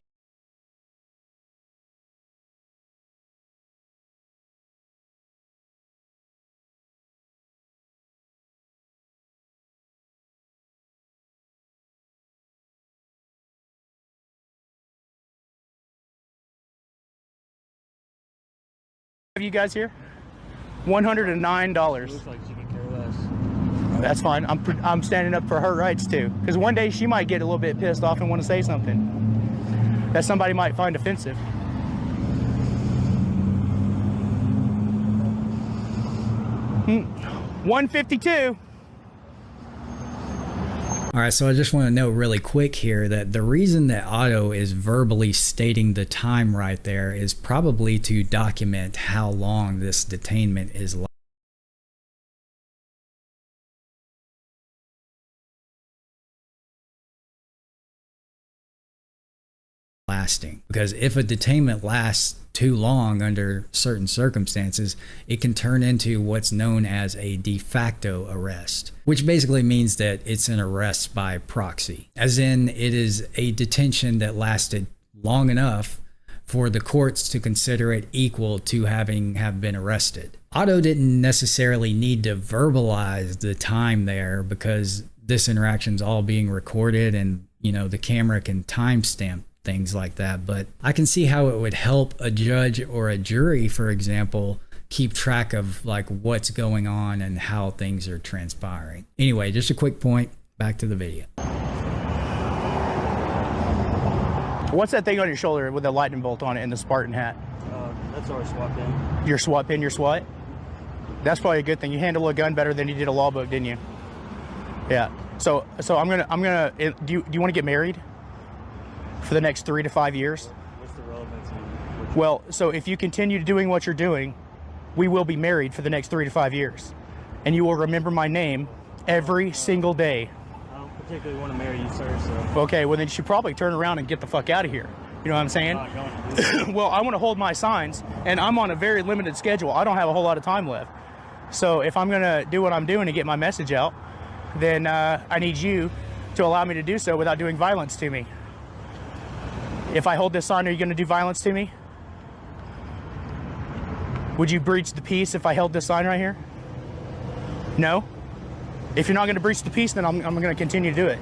you guys here? $109. Looks like she can care less. That's fine. I'm standing up for her rights too, because one day she might get a little bit pissed off and want to say something that somebody might find offensive. Hmm. 152. All right, so I just want to note really quick here that the reason that Otto is verbally stating the time right there is probably to document how long this detainment is lasting. Because if a detainment lasts too long under certain circumstances, it can turn into what's known as a de facto arrest, which basically means that it's an arrest by proxy, as in it is a detention that lasted long enough for the courts to consider it equal to have been arrested. Otto didn't necessarily need to verbalize the time there because this interaction's all being recorded and, you know, the camera can timestamp things like that. But I can see how it would help a judge or a jury, for example, keep track of like what's going on and how things are transpiring. Anyway, just a quick point, back to the video. What's that thing on your shoulder with the lightning bolt on it and the Spartan hat? That's our SWAT pin. Your SWAT pin, your SWAT? That's probably a good thing. You handle a gun better than you did a law book, didn't you? Yeah. So I'm gonna. Do you want to get married for the next 3 to 5 years? What's the relevancy? Well, so if you continue doing what you're doing, we will be married for the next 3 to 5 years, and you will remember my name every single day. I don't particularly want to marry you, sir. So. Okay. Well, then you should probably turn around and get the fuck out of here. You know what I'm saying? I'm not going to. Well, I want to hold my signs, and I'm on a very limited schedule. I don't have a whole lot of time left. So if I'm going to do what I'm doing to get my message out, then I need you to allow me to do so without doing violence to me. If I hold this sign, are you going to do violence to me? Would you breach the peace if I held this sign right here? No? If you're not going to breach the peace, then I'm going to continue to do it.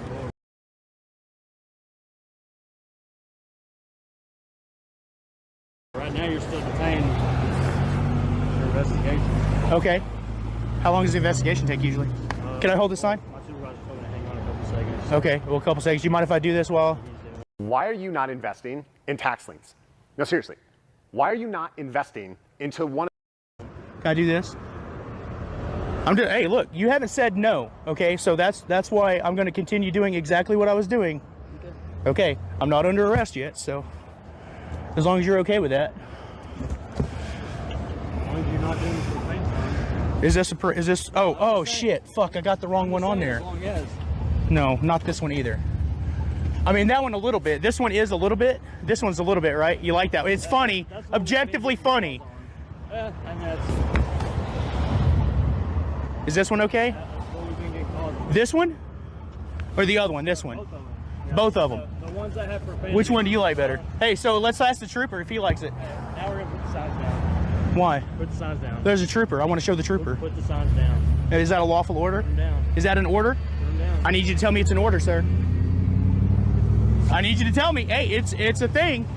Right now, you're still detained for investigation. Okay. How long does the investigation take usually? Can I hold the sign? My supervisor's going to hang on a couple seconds. Okay, well, a couple seconds. Do you mind if I do this while? Why are you not investing in tax liens? No, seriously. Why are you not investing into one? Can I do this? Hey, look, you haven't said no, okay? So that's why I'm going to continue doing exactly what I was doing. Okay, I'm not under arrest yet, so as long as you're okay with that. As long as you're not doing it for the paint time. Is this, oh, shit, fuck, I got the wrong one on there. As long as. No, not this one either. I mean, that one a little bit. This one is a little bit. This one's a little bit, right? You like that? It's funny, objectively funny. Yeah, and that's. Is this one okay? That's what we can get caught. This one? Or the other one? This one? Both of them. Yeah, Both of them. The ones I have for paint. Which one do you like better? Hey, so let's ask the trooper if he likes it. Now we're going to put the signs down. Why? Put the signs down. There's a trooper. I want to show the trooper. Put the signs down. Is that a lawful order? Put them down. Is that an order? Put them down. I need you to tell me it's an order, sir. I need you to tell me, hey, it's a thing.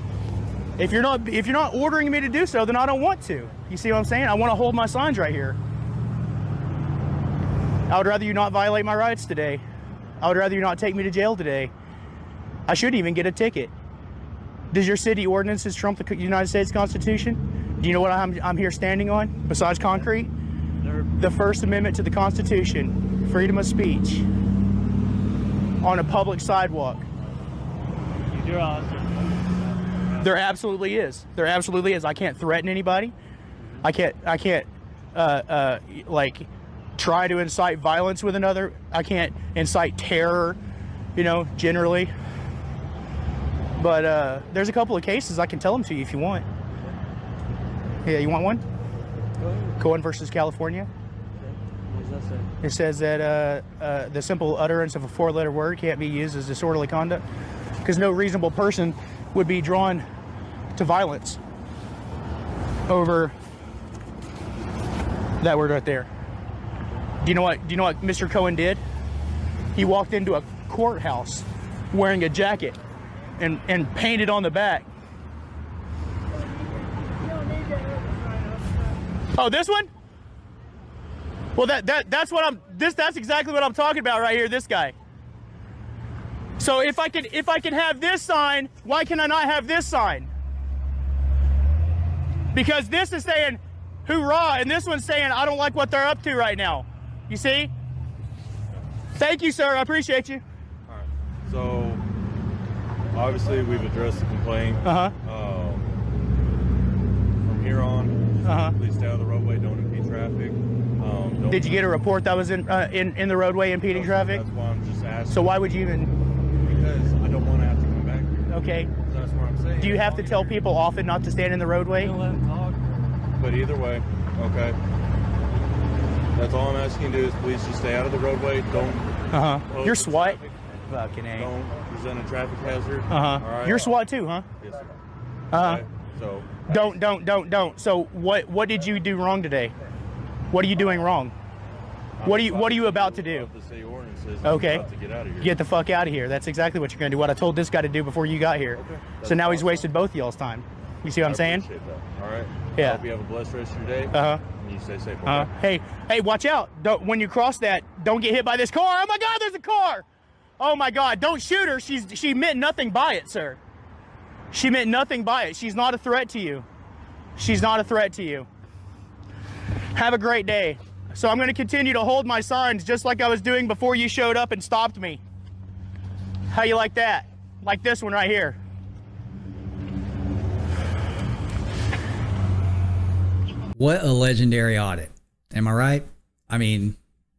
If you're not ordering me to do so, then I don't want to. You see what I'm saying? I want to hold my signs right here. I would rather you not violate my rights today. I would rather you not take me to jail today. I should even get a ticket. Does your city ordinances trump the United States Constitution? Do you know what I'm here standing on besides concrete? The First Amendment to the Constitution, freedom of speech on a public sidewalk. There absolutely is. There absolutely is. I can't threaten anybody. I can't like try to incite violence with another. I can't incite terror, you know, generally. But there's a couple of cases I can tell them to you if you want. Yeah, you want one? Cohen versus California. What does that say? It says that the simple utterance of a four-letter word can't be used as disorderly conduct because no reasonable person would be drawn to violence over that word right there. Do you know what Mr. Cohen did? He walked into a courthouse wearing a jacket and painted on the back. Oh, this one? Well, that's exactly what I'm talking about right here. This guy. So if I can have this sign, why can I not have this sign? Because this is saying hoorah, and this one's saying I don't like what they're up to right now. You see? Thank you, sir. I appreciate you. All right. So obviously we've addressed the complaint. From here on, please stay out of the roadway. Don't impede traffic. Did you get a report that was in the roadway impeding traffic? That's why I'm just asking. So why would you even? Because I don't want to have to come back here. Okay. So that's what I'm saying. Do you have to tell people often not to stand in the roadway? Don't let him talk. But either way, okay. That's all I'm asking you to do is please just stay out of the roadway. Don't. You're SWAT. Fucking A. Don't present a traffic hazard. All right. You're SWAT too, huh? Yes, sir. Okay. So. Don't. So what did you do wrong today? What are you doing wrong? What are you about to do? Okay. Get the fuck out of here. That's exactly what you're gonna do. What I told this guy to do before you got here. Okay. So now he's wasted both y'all's time. You see what I'm saying? Appreciate that. All right. Yeah. I hope you have a blessed rest of your day. And you stay safe. Okay? Hey, watch out! When you cross that, don't get hit by this car. Oh my God, there's a car! Oh my God, don't shoot her. She meant nothing by it, sir. She meant nothing by it. She's not a threat to you. She's not a threat to you. Have a great day. So I'm going to continue to hold my signs just like I was doing before you showed up and stopped me. How you like that? Like this one right here. What a legendary audit. Am I right? I mean,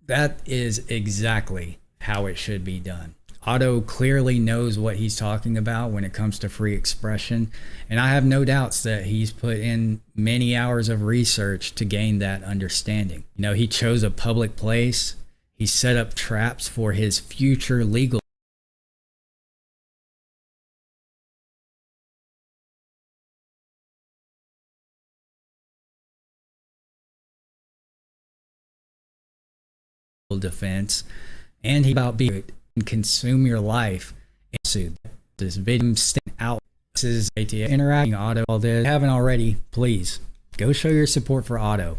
that is exactly how it should be done. Otto clearly knows what he's talking about when it comes to free expression, and I have no doubts that he's put in many hours of research to gain that understanding. You know, he chose a public place. He set up traps for his future legal defense, and he about being and consume your life. And this video stand out. This is ATA interacting Otto. All this haven't already, please go show your support for Otto.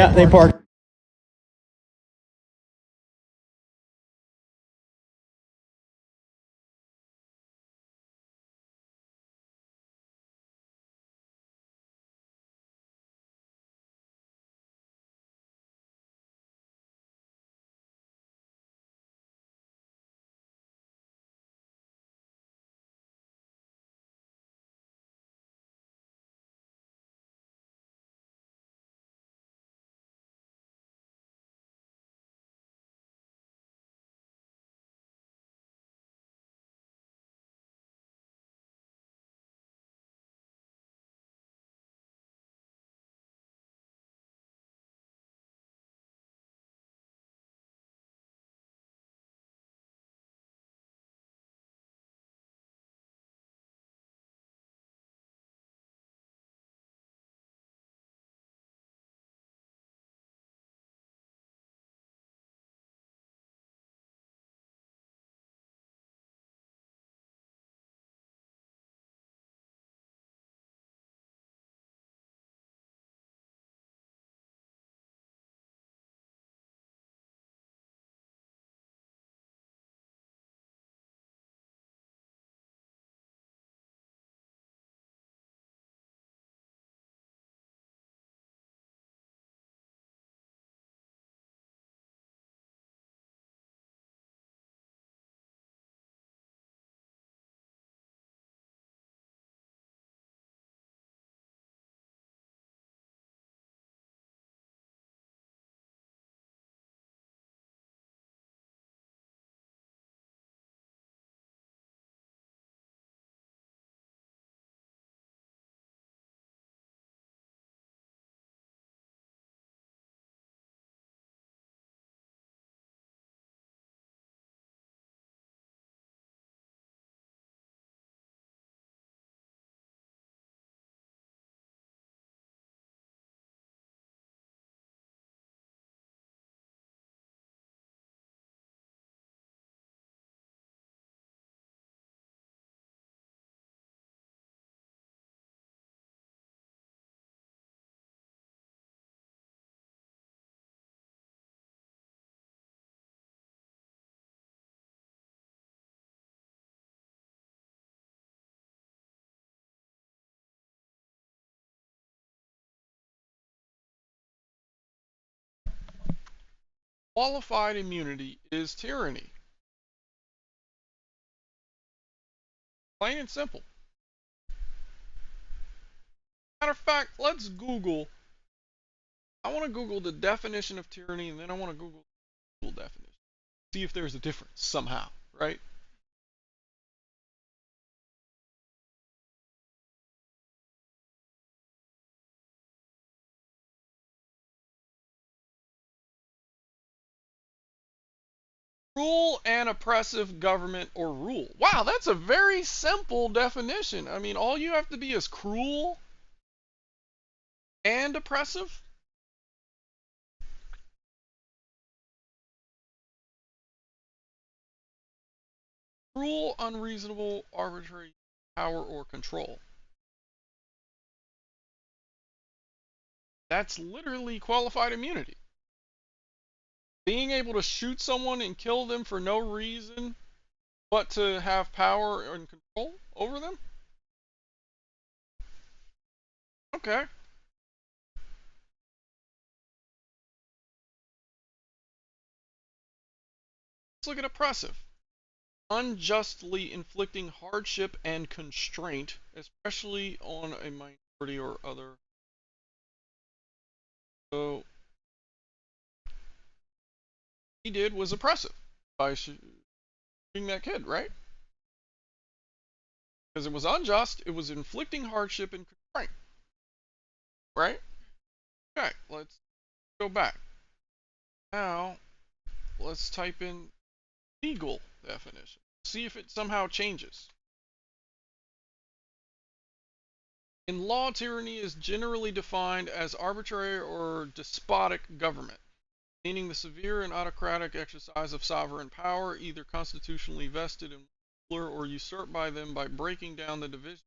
Yeah, they parked. Qualified immunity is tyranny. Plain and simple. Matter of fact, let's Google. I want to Google the definition of tyranny, and then I want to Google the Google definition. See if there's a difference somehow, right? Cruel and oppressive government or rule. Wow, that's a very simple definition. I mean, all you have to be is cruel and oppressive. Cruel, unreasonable, arbitrary power or control. That's literally qualified immunity. Being able to shoot someone and kill them for no reason but to have power and control over them? Okay. Let's look at oppressive. Unjustly inflicting hardship and constraint, especially on a minority or other. So, he did was oppressive by shooting that kid, right? Because it was unjust, it was inflicting hardship and constraint, right? Okay, let's go back. Now, let's type in legal definition. See if it somehow changes. In law, tyranny is generally defined as arbitrary or despotic government, meaning the severe and autocratic exercise of sovereign power, either constitutionally vested in ruler or usurped by them by breaking down the division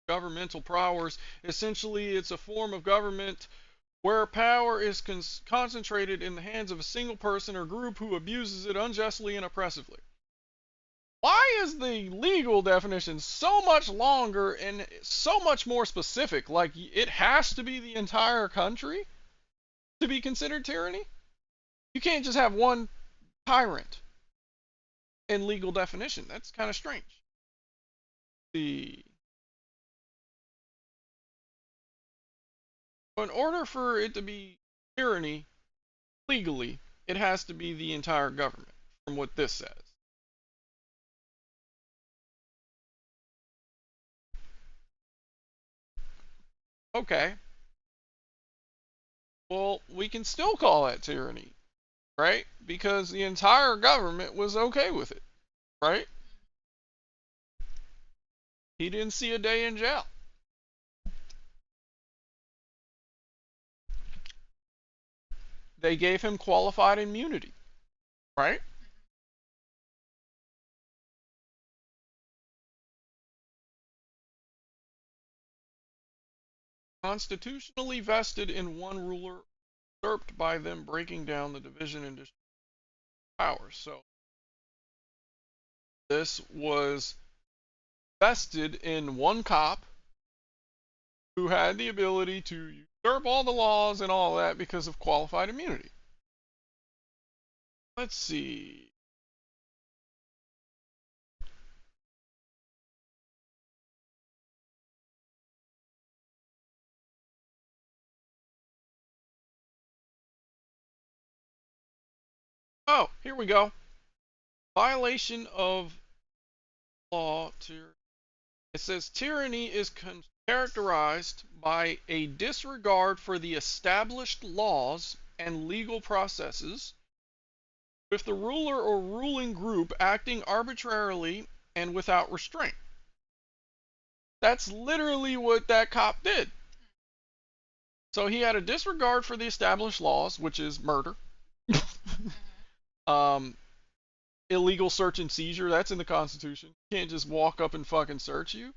of governmental powers. Essentially, it's a form of government where power is concentrated in the hands of a single person or group who abuses it unjustly and oppressively. Why is the legal definition so much longer and so much more specific? Like, it has to be the entire country to be considered tyranny? You can't just have one tyrant in legal definition. That's kind of strange. In order for it to be tyranny legally, it has to be the entire government, from what this says. Okay. Well, we can still call that tyranny, right? Because the entire government was okay with it, right? He didn't see a day in jail. They gave him qualified immunity, right? Constitutionally vested in one ruler, usurped by them breaking down the division and distribution of power. So this was vested in one cop who had the ability to usurp all the laws and all that because of qualified immunity. Let's see. Oh, here we go. Violation of law. It says tyranny is characterized by a disregard for the established laws and legal processes, with the ruler or ruling group acting arbitrarily and without restraint. That's literally what that cop did. So he had a disregard for the established laws, which is murder. Illegal search and seizure, that's in the Constitution. You can't just walk up and fucking search you.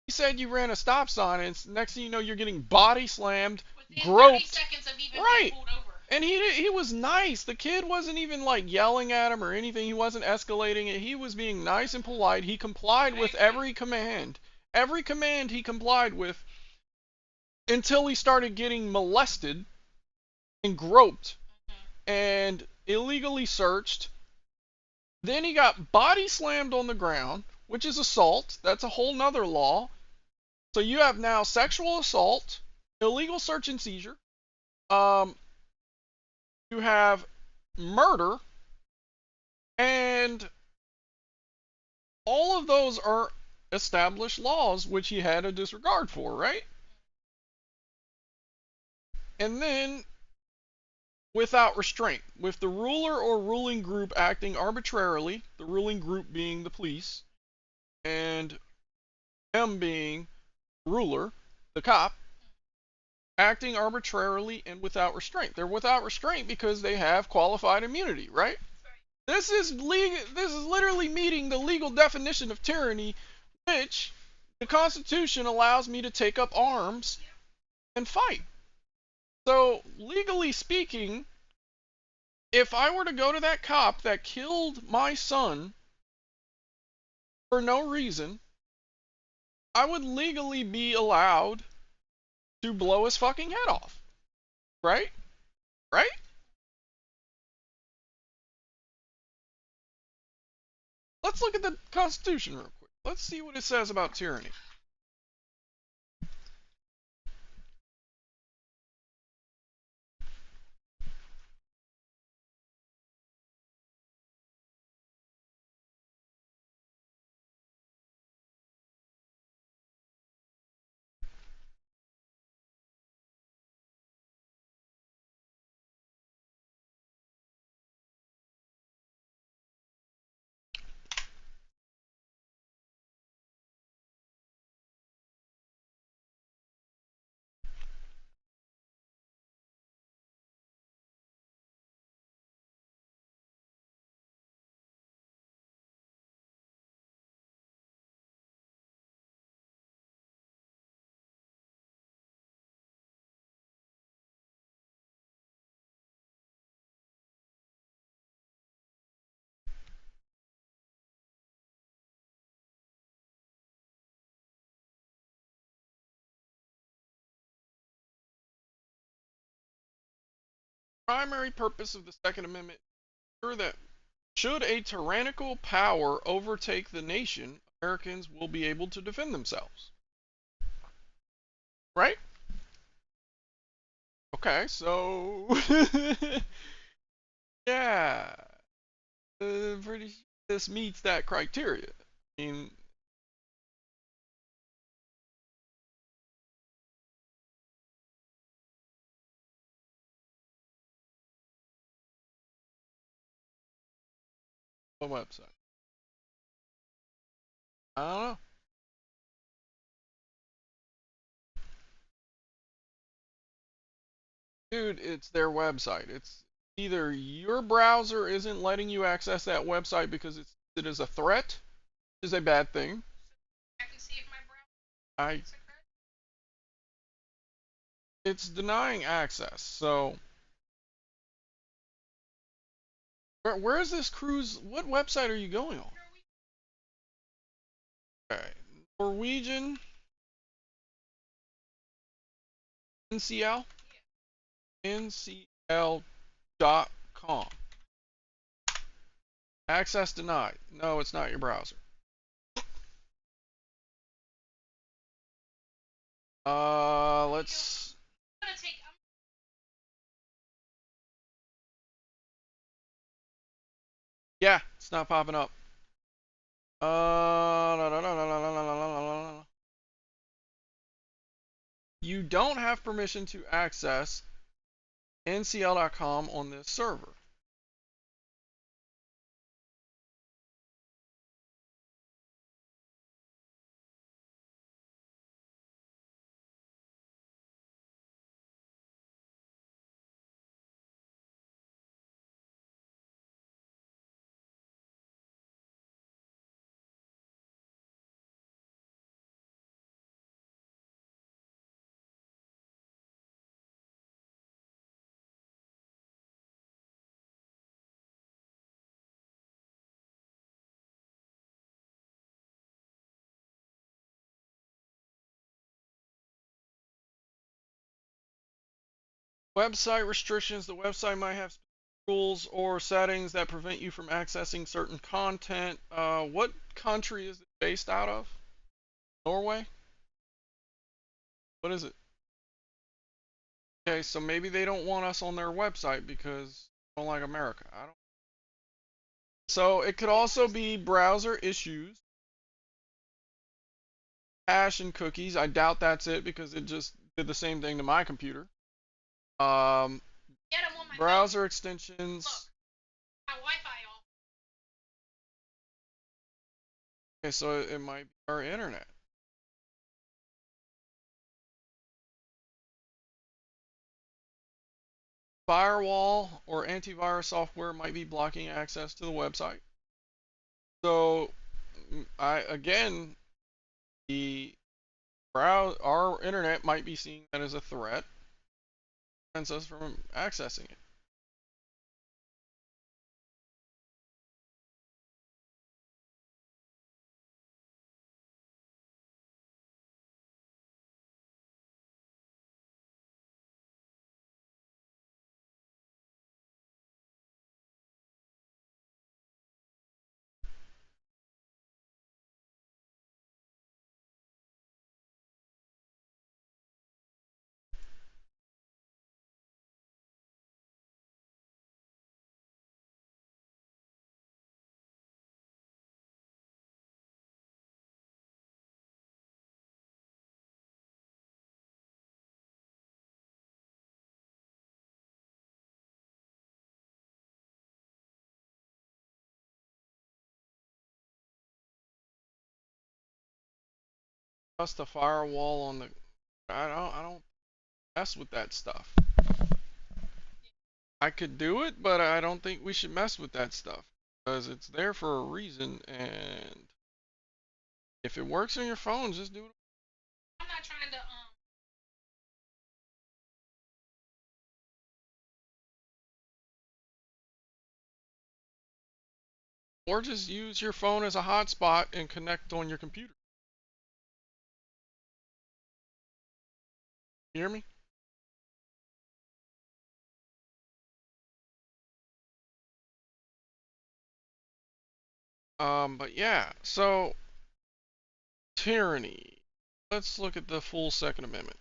He said you ran a stop sign, and next thing you know, you're getting body slammed, groped. 30 seconds of even right. Being pulled over. And he was nice. The kid wasn't even like yelling at him or anything. He wasn't escalating it. He was being nice and polite. He complied with every command. Every command he complied with until he started getting molested and groped and illegally searched. Then he got body slammed on the ground, which is assault. That's a whole nother law. So you have now sexual assault, illegal search and seizure. You have murder, and all of those are established laws which he had a disregard for, right? And then without restraint, with the ruler or ruling group acting arbitrarily, the ruling group being the police, and him being ruler, the cop, acting arbitrarily and without restraint. They're without restraint because they have qualified immunity, right? This is literally meeting the legal definition of tyranny, which the Constitution allows me to take up arms and fight. So, legally speaking, if I were to go to that cop that killed my son for no reason, I would legally be allowed to blow his fucking head off. Right? Right? Let's look at the Constitution real quick. Let's see what it says about tyranny. primary purpose of the Second Amendment is to ensure that should a tyrannical power overtake the nation, Americans will be able to defend themselves. Right? Okay, so yeah, pretty sure this meets that criteria. I mean, what website? I don't know. Dude, it's their website. It's either your browser isn't letting you access that website because it is a threat, which is a bad thing. I can see if my browser I it's denying access. So where is this cruise? What website are you going on? Okay, Norwegian NCL NCL.com. Access denied. No, it's not your browser. Let's. I'm gonna take. Yeah, it's not popping up. You don't have permission to access ncl.com on this server. Website restrictions. The website might have rules or settings that prevent you from accessing certain content. What country is it based out of? Norway? What is it? Okay, so maybe they don't want us on their website because they don't like America. I don't. So it could also be browser issues, hash and cookies. I doubt that's it because it just did the same thing to my computer. Browser extensions. Look, my Wi-Fi off. Okay, so it might be our internet. Firewall or antivirus software might be blocking access to the website. So, again, our internet might be seeing that as a threat, prevents us from accessing it. Trust the firewall on the. I don't mess with that stuff. I could do it, but I don't think we should mess with that stuff because it's there for a reason, and if it works on your phone, just do it. I'm not trying to Or just use your phone as a hotspot and connect on your computer. You hear me? But yeah, so tyranny. Let's look at the full Second Amendment.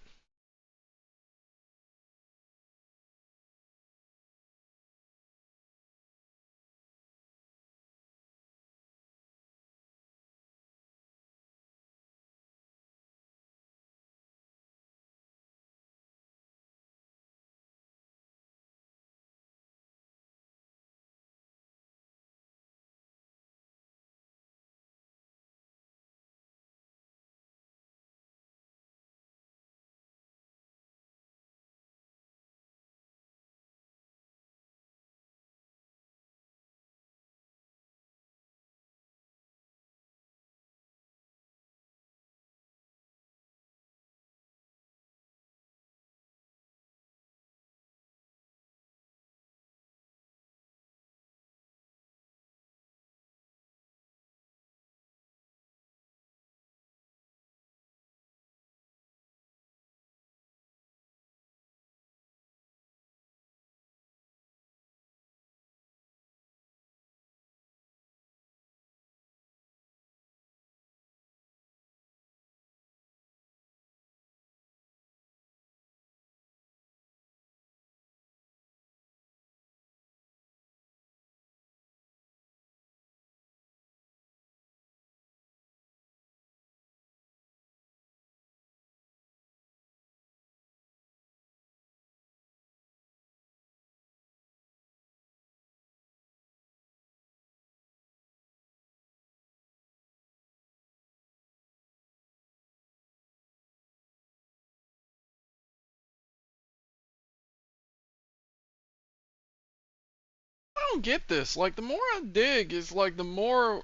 I don't get this. Like, the more I dig, is like the more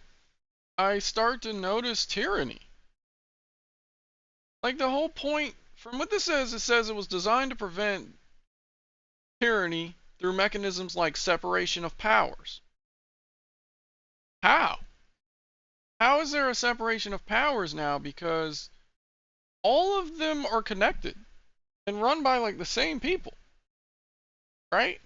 I start to notice tyranny. Like, the whole point, from what this says, it says it was designed to prevent tyranny through mechanisms like separation of powers. How? How is there a separation of powers now? Because all of them are connected and run by like the same people, right?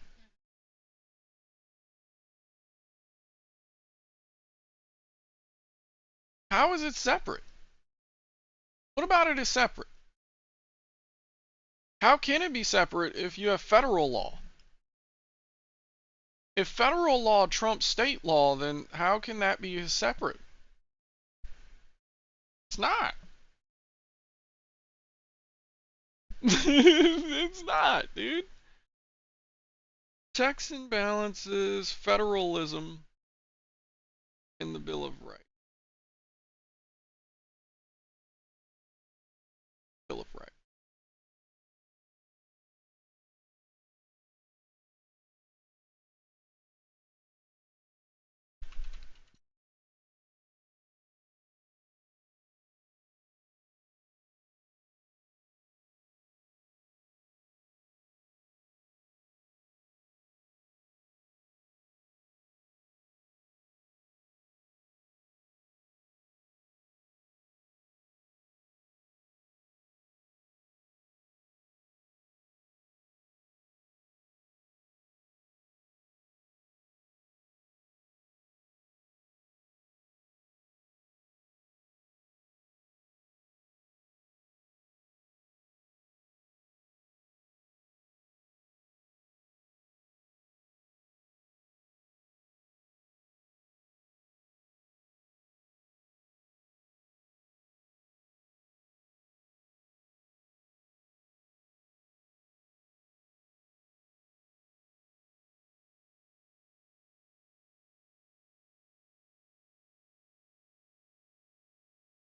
How is it separate? What about it is separate? How can it be separate if you have federal law? If federal law trumps state law, then how can that be separate? It's not. It's not, dude. Checks and balances, federalism in the Bill of Rights. Bill of Rights.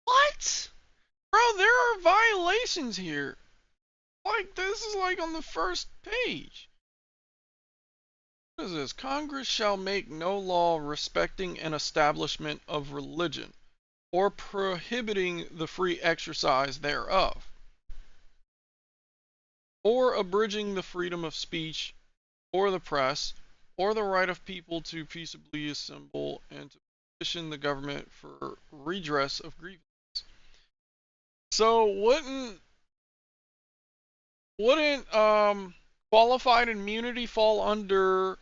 What? Bro, there are violations here. Like, this is like on the first page. What is this? Congress shall make no law respecting an establishment of religion or prohibiting the free exercise thereof, or abridging the freedom of speech or the press, or the right of people to peaceably assemble and to petition the government for redress of grievances. So wouldn't qualified immunity fall under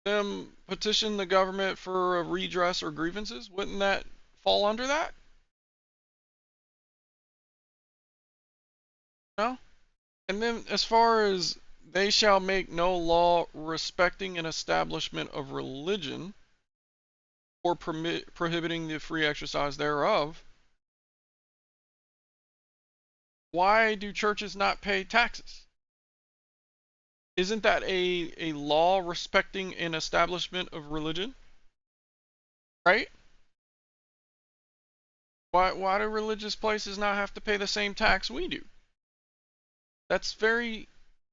them petition the government for a redress or grievances? Wouldn't that fall under that? No? And then as far as they shall make no law respecting an establishment of religion or prohibiting the free exercise thereof, why do churches not pay taxes? Isn't that a law respecting an establishment of religion? Right? Why do religious places not have to pay the same tax we do? That's very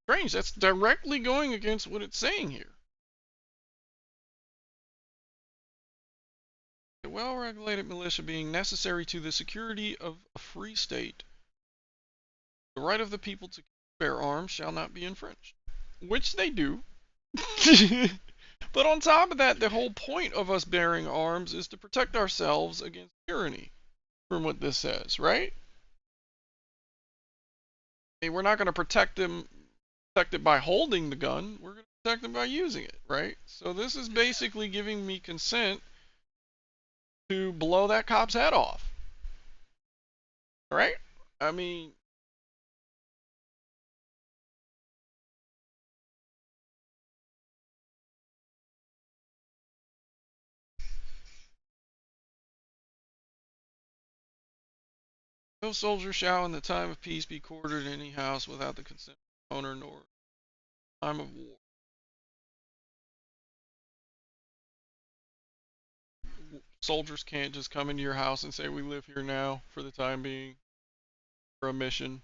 strange. That's directly going against what it's saying here. A well-regulated militia being necessary to the security of a free state, the right of the people to bear arms shall not be infringed. Which they do. But on top of that, the whole point of us bearing arms is to protect ourselves against tyranny, from what this says, right? Hey, we're not going to protect it by holding the gun. We're going to protect them by using it, right? So this is basically giving me consent to blow that cop's head off, right? I mean, no soldier shall in the time of peace be quartered in any house without the consent of the owner nor time of war. Soldiers can't just come into your house and say, we live here now for the time being for a mission.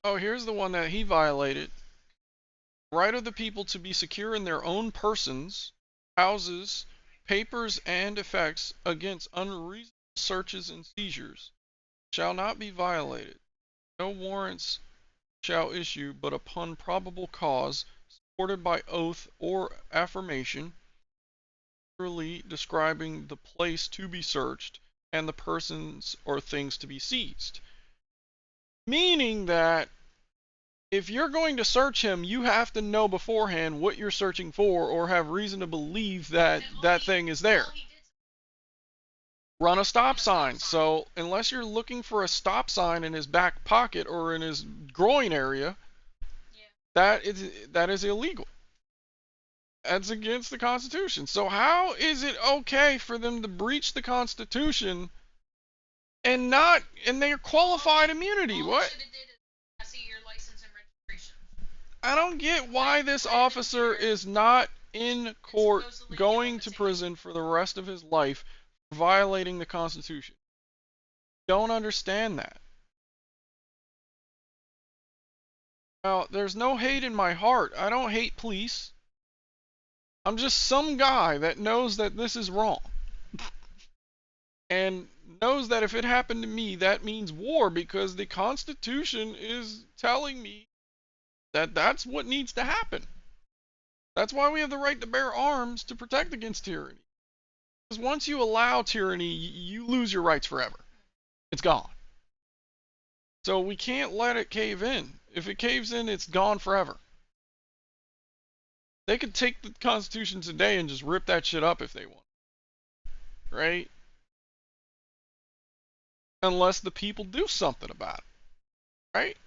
Oh, here's the one that he violated. Right of the people to be secure in their own persons, houses, papers, and effects against unreasonable searches and seizures shall not be violated. No warrants shall issue but upon probable cause, supported by oath or affirmation, clearly describing the place to be searched and the persons or things to be seized. Meaning that if you're going to search him, you have to know beforehand what you're searching for or have reason to believe that that thing is there. Run a stop sign. So unless you're looking for a stop sign in his back pocket or in his groin area, that is illegal. That's against the Constitution. So how is it okay for them to breach the Constitution and they're qualified immunity? What? I don't get why this officer is not in court going to prison for the rest of his life for violating the Constitution. Don't understand that. Now, there's no hate in my heart. I don't hate police. I'm just some guy that knows that this is wrong. And knows that if it happened to me, that means war, because the Constitution is telling me that that's what needs to happen. That's why we have the right to bear arms, to protect against tyranny. Because once you allow tyranny, you lose your rights forever. It's gone. So we can't let it cave in. If it caves in, it's gone forever. They could take the Constitution today and just rip that shit up if they want. Right? Unless the people do something about it. Right?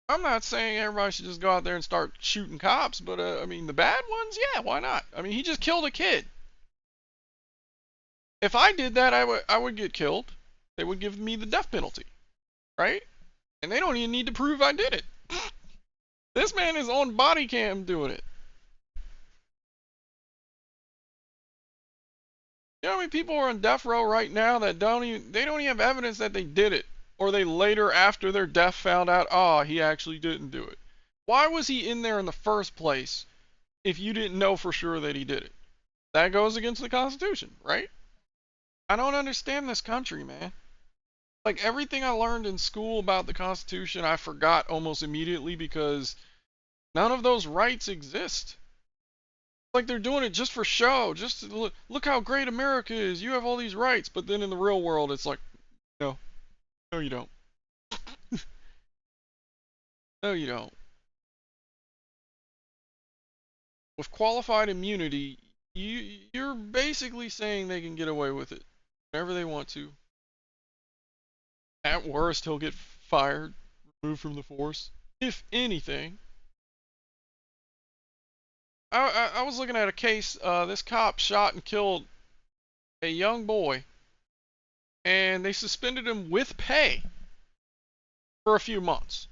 I'm not saying everybody should just go out there and start shooting cops, but I mean, the bad ones, yeah, why not? I mean, he just killed a kid. If I did that, I would get killed. They would give me the death penalty, right? And they don't even need to prove I did it. This man is on body cam doing it. You know how many people are on death row right now that don't even have evidence that they did it? Or they later, after their death, found out, oh, he actually didn't do it. Why was he in there in the first place if you didn't know for sure that he did it? That goes against the Constitution, right? I don't understand this country, man. Like, everything I learned in school about the Constitution, I forgot almost immediately because none of those rights exist. Like, they're doing it just for show. Just to look how great America is. You have all these rights. But then in the real world, it's like, no. No, you don't. No, you don't. With qualified immunity, you're basically saying they can get away with it whenever they want to. At worst, he'll get fired, removed from the force, if anything. I was looking at a case. This cop shot and killed a young boy, and they suspended him with pay for a few months.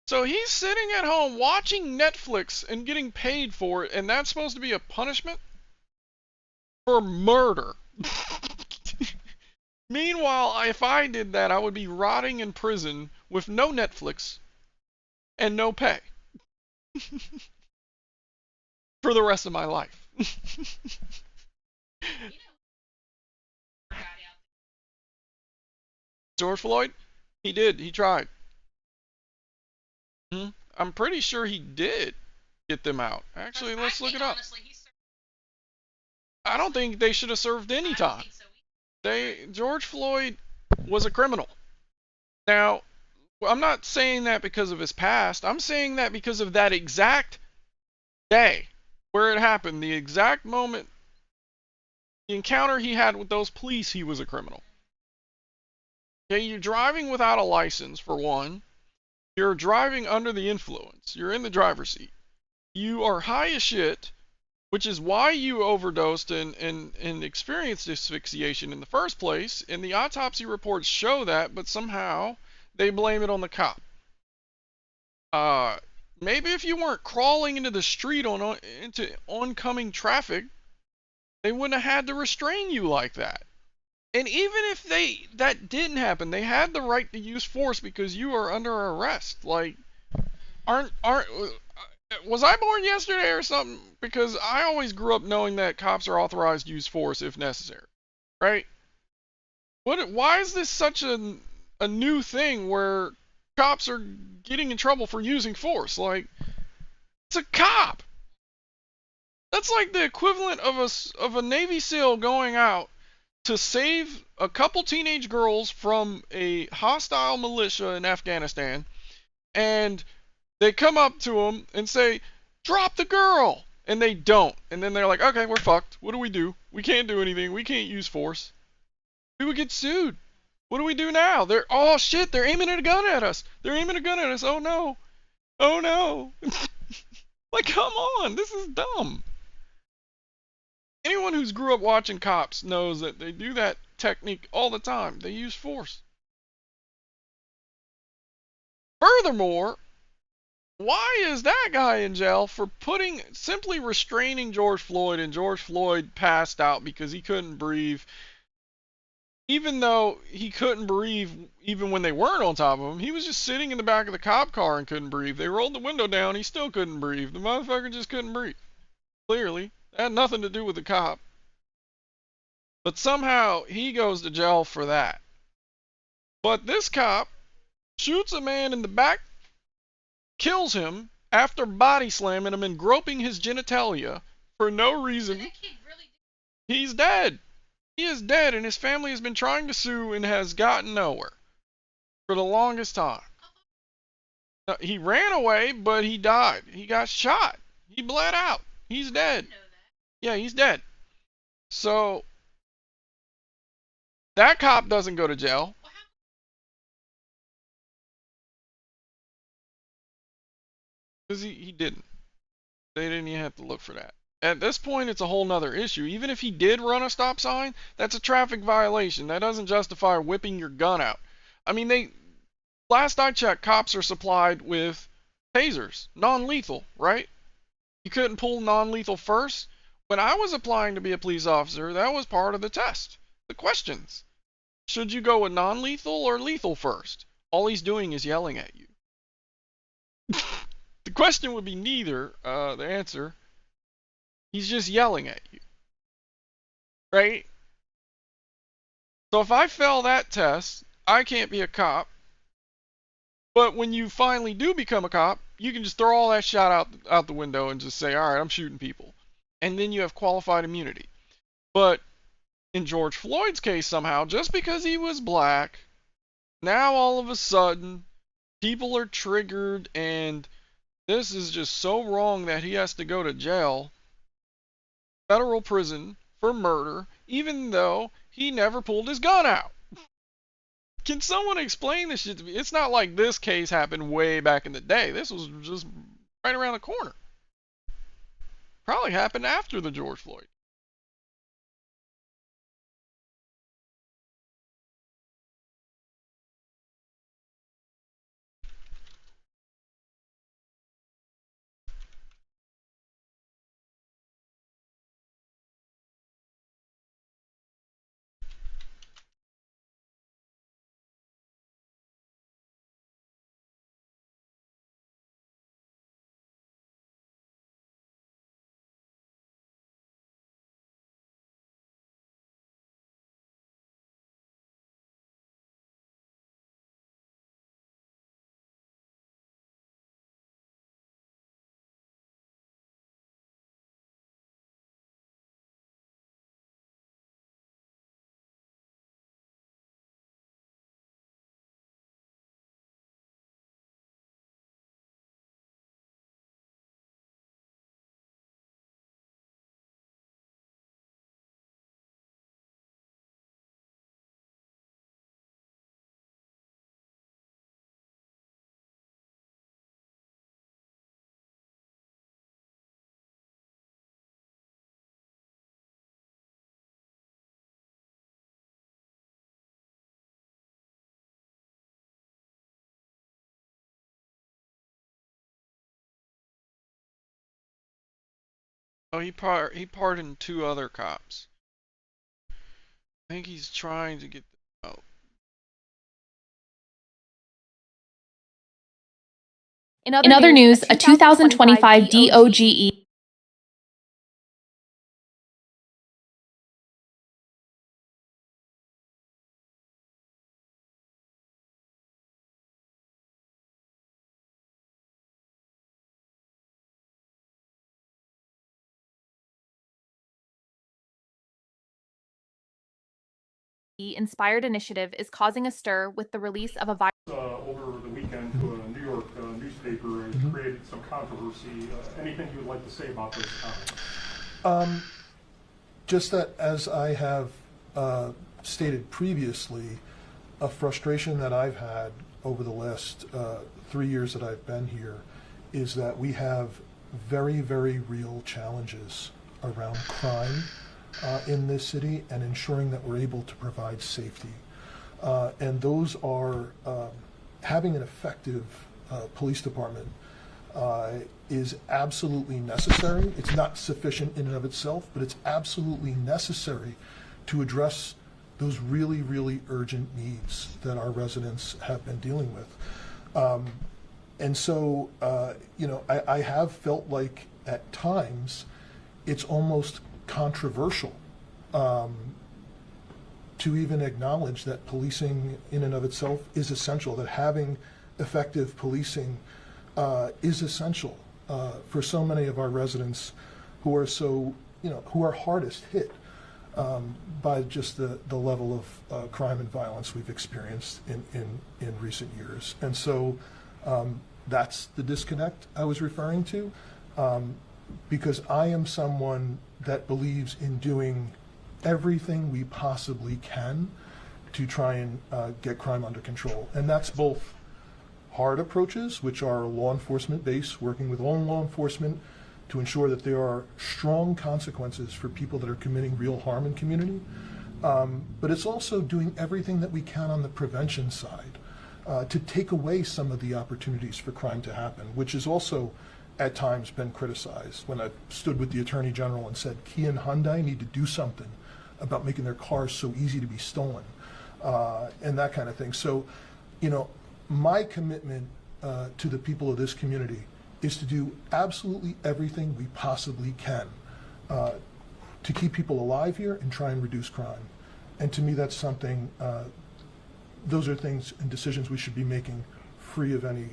So he's sitting at home watching Netflix and getting paid for it, and that's supposed to be a punishment for murder. Meanwhile, if I did that, I would be rotting in prison with no Netflix and no pay for the rest of my life. George Floyd? He did. He tried. I'm pretty sure he did get them out. Actually, let's look it up. I don't think they should have served any time. George Floyd was a criminal. Now, I'm not saying that because of his past. I'm saying that because of that exact day where it happened, the exact moment, the encounter he had with those police, he was a criminal. Okay, you're driving without a license, for one. You're driving under the influence. You're in the driver's seat. You are high as shit, which is why you overdosed and experienced asphyxiation in the first place. And the autopsy reports show that, but somehow they blame it on the cop. Maybe if you weren't crawling into the street into oncoming traffic, they wouldn't have had to restrain you like that. And even if that didn't happen, they had the right to use force because you are under arrest. Like, was I born yesterday or something? Because I always grew up knowing that cops are authorized to use force if necessary, right? Why is this such a new thing where cops are getting in trouble for using force? Like, it's a cop. That's like the equivalent of a Navy SEAL going out to save a couple teenage girls from a hostile militia in Afghanistan, and they come up to them and say, "Drop the girl," and they don't. And then they're like, "Okay, we're fucked. What do we do? We can't do anything. We can't use force. We would get sued. What do we do now? Oh shit, they're aiming a gun at us. They're aiming a gun at us. Oh no. Oh no." Like, come on, this is dumb. Anyone who's grew up watching cops knows that they do that technique all the time. They use force. Furthermore, why is that guy in jail for simply restraining George Floyd, and George Floyd passed out because he couldn't breathe, even though he couldn't breathe even when they weren't on top of him? He was just sitting in the back of the cop car and couldn't breathe. They rolled the window down, he still couldn't breathe. The motherfucker just couldn't breathe. Clearly. It had nothing to do with the cop. But somehow he goes to jail for that. But this cop shoots a man in the back, kills him after body slamming him and groping his genitalia for no reason. He's dead. He is dead, and his family has been trying to sue and has gotten nowhere for the longest time. He ran away, but he died. He got shot. He bled out. He's dead. Yeah, he's dead. So that cop doesn't go to jail. Because he didn't. They didn't even have to look for that. At this point, it's a whole nother issue. Even if he did run a stop sign, that's a traffic violation. That doesn't justify whipping your gun out. I mean, last I checked, cops are supplied with tasers, non-lethal, right? You couldn't pull non-lethal first. When I was applying to be a police officer, that was part of the test. The questions. Should you go with non-lethal or lethal first? All he's doing is yelling at you. The question would be neither. The answer. He's just yelling at you. Right? So if I fail that test, I can't be a cop. But when you finally do become a cop, you can just throw all that shit out the window and just say, all right, I'm shooting people. And then you have qualified immunity. But in George Floyd's case, somehow, just because he was black, now all of a sudden, people are triggered, and this is just so wrong that he has to go to jail, federal prison, for murder, even though he never pulled his gun out. Can someone explain this shit to me? It's not like this case happened way back in the day. This was just right around the corner. Probably happened after the George Floyd. Oh, he pardoned 2 other cops. I think he's trying to get them out. In other news, a 2025 DOGE inspired initiative is causing a stir with the release of a virus. Over the weekend, to a New York newspaper has created some controversy. Anything you would like to say about those comments? Just that, as I have stated previously, a frustration that I've had over the last 3 years that I've been here is that we have very, very real challenges around crime in this city and ensuring that we're able to provide safety. And those are having an effective police department is absolutely necessary. It's not sufficient in and of itself, but it's absolutely necessary to address those really, really urgent needs that our residents have been dealing with. And so, you know, I have felt like at times it's almost controversial to even acknowledge that policing in and of itself is essential, that having effective policing is essential for so many of our residents who are so, you know, who are hardest hit by just the level of crime and violence we've experienced in recent years. And so that's the disconnect I was referring to, because I am someone that believes in doing everything we possibly can to try and get crime under control. And that's both hard approaches, which are law enforcement based, working with all law enforcement to ensure that there are strong consequences for people that are committing real harm in community. But it's also doing everything that we can on the prevention side to take away some of the opportunities for crime to happen, which has also at times been criticized. When I stood with the Attorney General and said, Kia and Hyundai need to do something about making their cars so easy to be stolen, and that kind of thing. So, you know, my commitment to the people of this community is to do absolutely everything we possibly can to keep people alive here and try and reduce crime. And to me, that's something, those are things and decisions we should be making free of any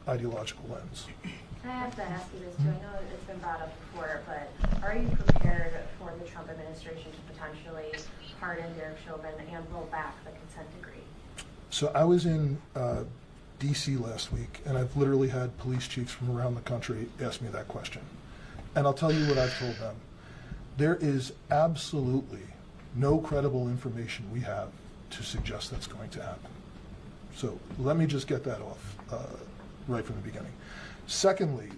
ideological lens. I have to ask you this too. I know it's been brought up before, but are you prepared for the Trump administration to potentially pardon Derek Chauvin and roll back the consent decree? So I was in DC last week, and I've literally had police chiefs from around the country ask me that question. And I'll tell you what I've told them. There is absolutely no credible information we have to suggest that's going to happen. So let me just get that off right from the beginning. Secondly,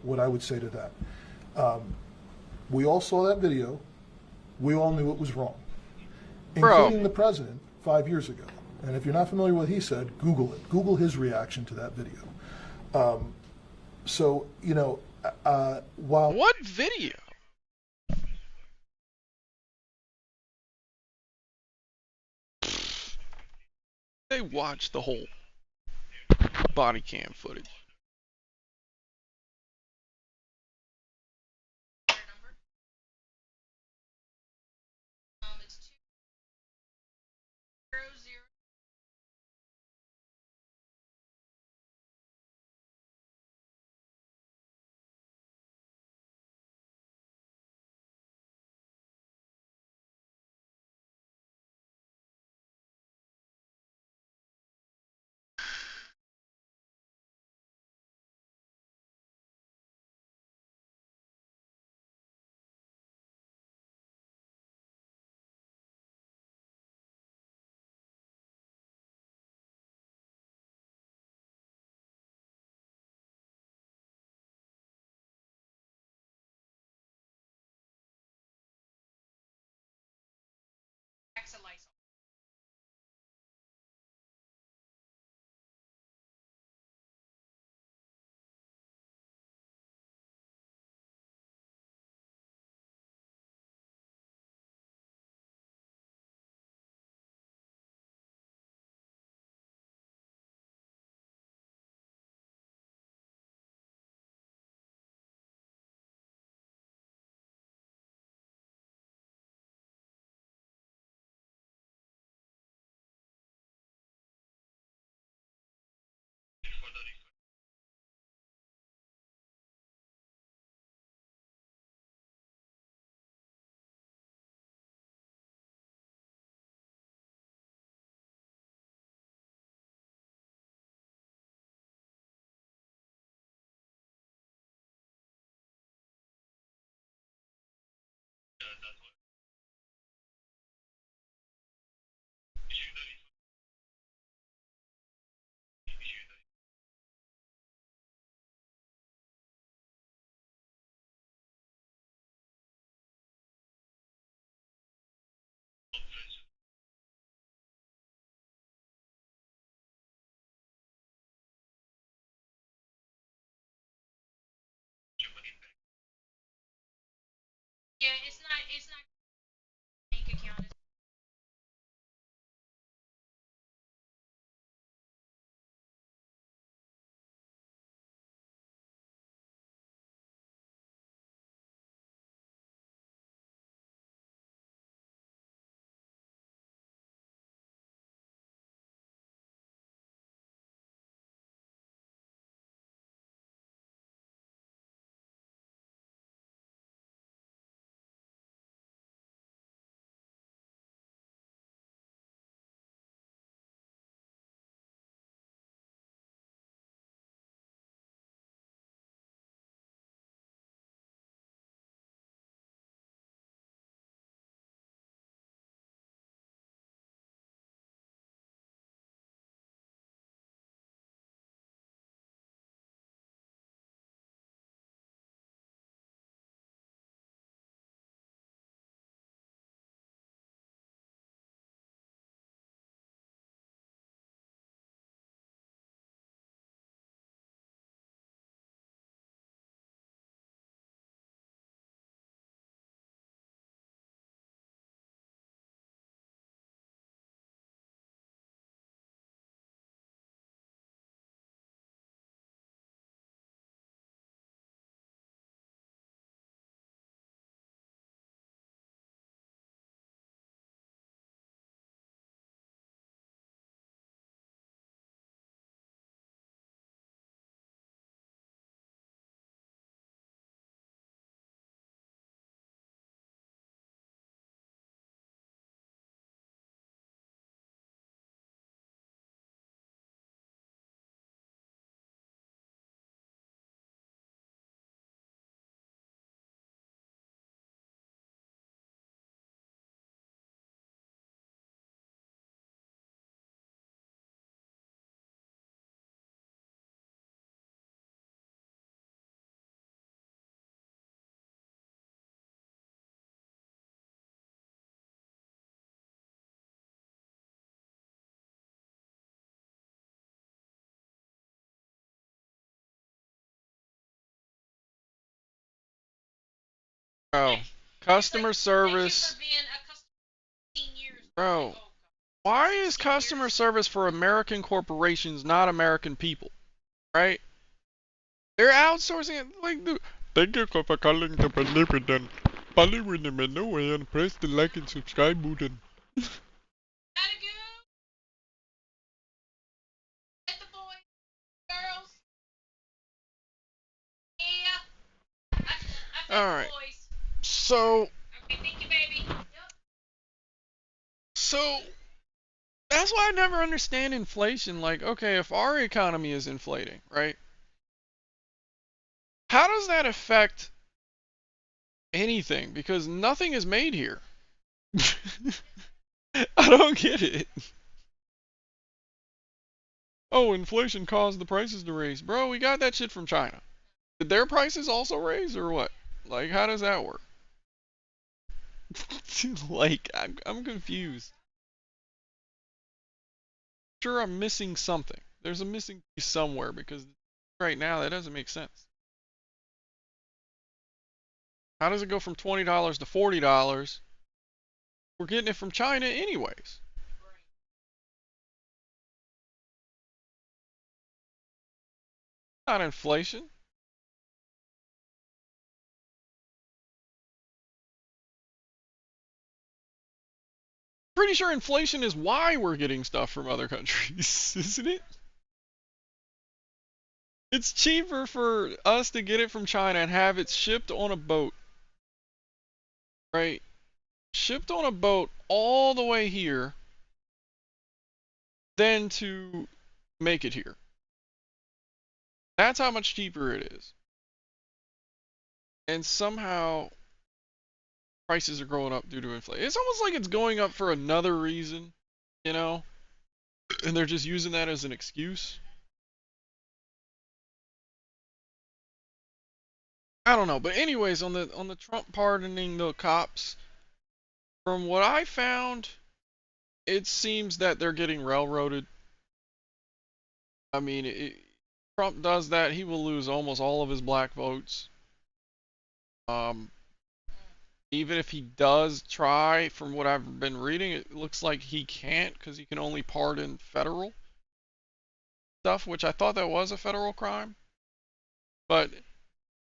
what I would say to that, we all saw that video. We all knew it was wrong, including the president 5 years ago. And if you're not familiar with what he said, Google it. Google his reaction to that video. So, you know, while... What video? They watched the whole body cam footage. It's 200. Yeah, it's not bank account. Bro, customer service. Bro, why is customer service for American corporations not American people? Right? They're outsourcing it. Like, dude, thank you for calling the Bolivian. Bollywood in menu and press the like and subscribe button. Alright. So that's why I never understand inflation. Like, okay, if our economy is inflating, right? How does that affect anything? Because nothing is made here. I don't get it. Oh, inflation caused the prices to raise. Bro, we got that shit from China. Did their prices also raise or what? Like, how does that work? Like, I'm confused. Sure, I'm missing something. There's a missing piece somewhere because right now that doesn't make sense. How does it go from $20 to $40? We're getting it from China anyways. Not inflation. Pretty sure inflation is why we're getting stuff from other countries, isn't it? It's cheaper for us to get it from China and have it shipped on a boat. Right? Shipped on a boat all the way here than to make it here. That's how much cheaper it is. And somehow prices are growing up due to inflation. It's almost like it's going up for another reason, you know? And they're just using that as an excuse. I don't know, but anyways, on the Trump pardoning the cops, from what I found, it seems that they're getting railroaded. I mean, Trump does that, he will lose almost all of his black votes. Even if he does try, from what I've been reading, it looks like he can't because he can only pardon federal stuff, which I thought that was a federal crime. But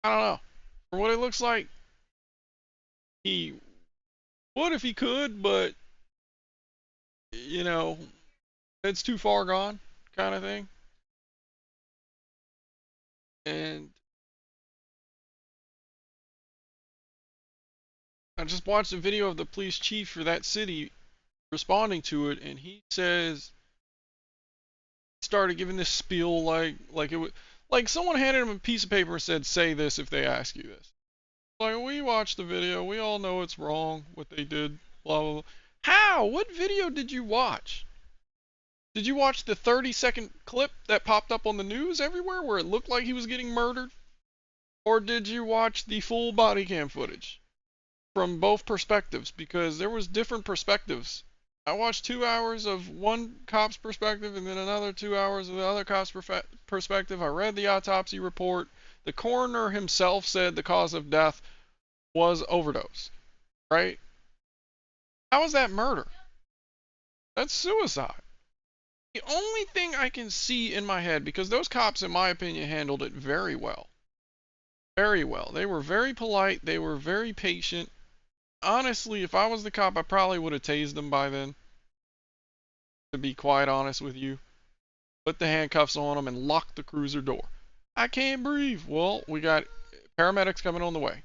I don't know. From what it looks like, he would if he could, but you know, it's too far gone, kind of thing. And I just watched a video of the police chief for that city responding to it, and he says, started giving this spiel like it was like someone handed him a piece of paper and said, say this if they ask you this. Like, we watched the video, we all know it's wrong what they did, blah blah blah. How? What video did you watch? Did you watch the 30-second clip that popped up on the news everywhere where it looked like he was getting murdered? Or did you watch the full body cam footage from both perspectives? Because there was different perspectives. I watched 2 hours of one cop's perspective and then another 2 hours of the other cop's perspective. I read the autopsy report. The coroner himself said the cause of death was overdose. Right? How is that murder? That's suicide. The only thing I can see in my head, because those cops, in my opinion, handled it very well. Very well. They were very polite. They were very patient. Honestly, if I was the cop, I probably would have tased them by then. To be quite honest with you. Put the handcuffs on them and lock the cruiser door. I can't breathe. Well, we got paramedics coming on the way.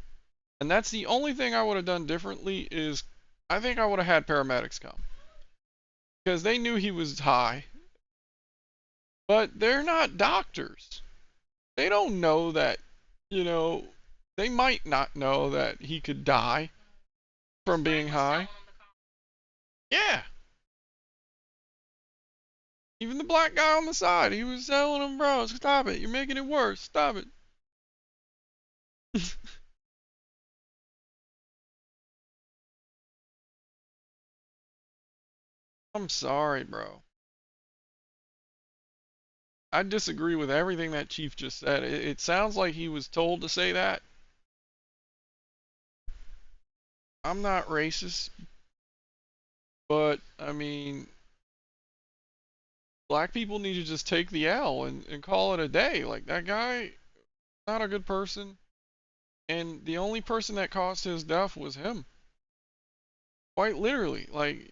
And that's the only thing I would have done differently is I think I would have had paramedics come. Because they knew he was high. But they're not doctors. They don't know that, you know, they might not know that he could die from being high. Yeah. Even the black guy on the side, he was telling him, bro, stop it. You're making it worse. Stop it. I'm sorry, bro. I disagree with everything that chief just said. It sounds like he was told to say that. I'm not racist, but I mean, black people need to just take the L and call it a day. Like, that guy, not a good person. And the only person that caused his death was him. Quite literally. Like,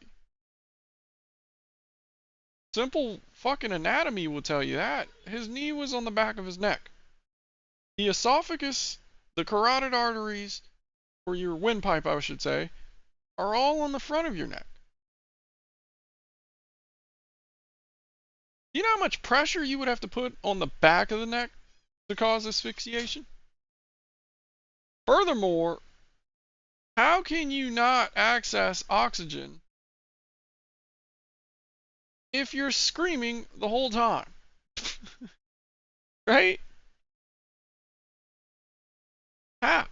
simple fucking anatomy will tell you that. His knee was on the back of his neck. The esophagus, the carotid arteries, or your windpipe, I should say, are all on the front of your neck. You know how much pressure you would have to put on the back of the neck to cause asphyxiation? Furthermore, how can you not access oxygen if you're screaming the whole time? Right? How?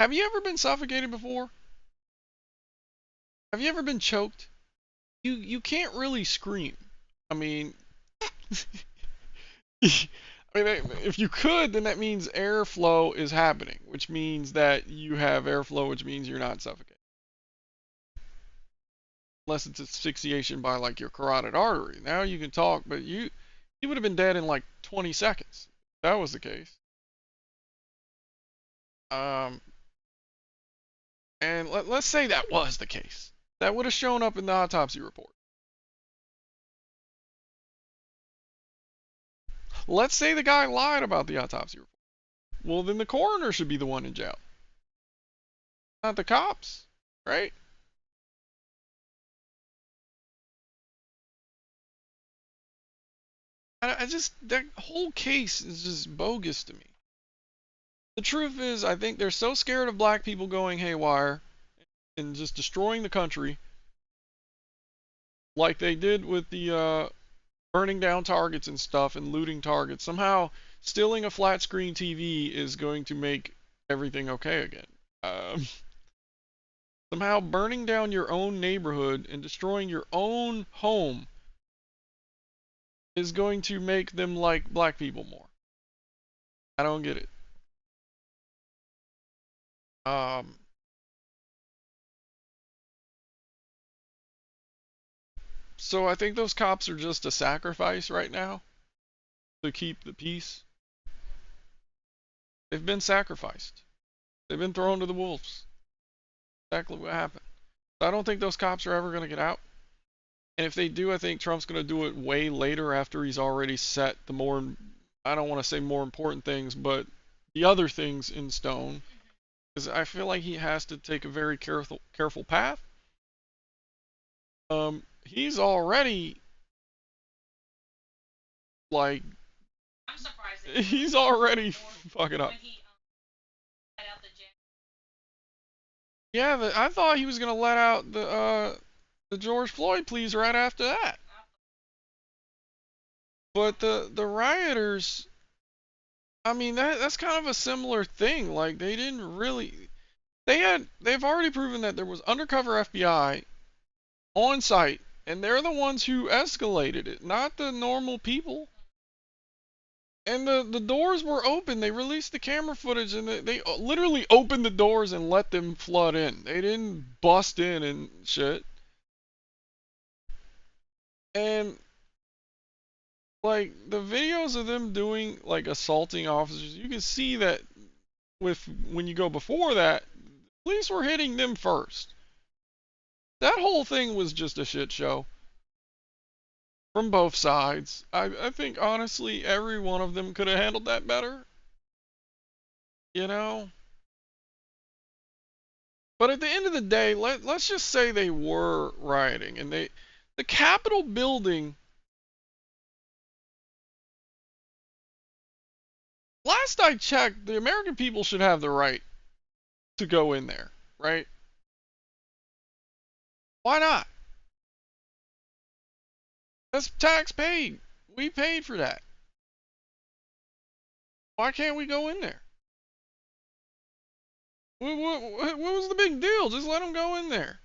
Have you ever been suffocated before? Have you ever been choked? You can't really scream. I mean, if you could, then that means airflow is happening, which means that you have airflow, which means you're not suffocating. Unless it's asphyxiation by like your carotid artery. Now you can talk, but you would have been dead in like 20 seconds. If that was the case. And let's say that was the case. That would have shown up in the autopsy report. Let's say the guy lied about the autopsy report. Well, then the coroner should be the one in jail. Not the cops, right? That whole case is just bogus to me. The truth is, I think they're so scared of black people going haywire and just destroying the country, like they did with the burning down targets and stuff and looting targets. Somehow, stealing a flat screen TV is going to make everything okay again. Somehow, burning down your own neighborhood and destroying your own home is going to make them like black people more. I don't get it. So I think those cops are just a sacrifice right now to keep the peace. They've been sacrificed. They've been thrown to the wolves. Exactly what happened. I don't think those cops are ever going to get out. And if they do, I think Trump's going to do it way later after he's already set the more, I don't want to say more important things, but the other things in stone. Because I feel like he has to take a very careful path. He's already, like, I'm surprised he's already fucking up. Yeah, I thought he was gonna let out the George Floyd pleas right after that. But the rioters, I mean, that's kind of a similar thing. Like, they didn't really, they've already proven that there was undercover FBI on site, and they're the ones who escalated it, not the normal people. And the doors were open. They released the camera footage, and they literally opened the doors and let them flood in. They didn't bust in and shit. And like, the videos of them doing, like, assaulting officers, you can see that when you go before that, police were hitting them first. That whole thing was just a shit show. From both sides. I think, honestly, every one of them could have handled that better. You know? But at the end of the day, let's just say they were rioting, and the Capitol building, last I checked, the American people should have the right to go in there, right? Why not? That's tax paid. We paid for that. Why can't we go in there? What was the big deal? Just let them go in there.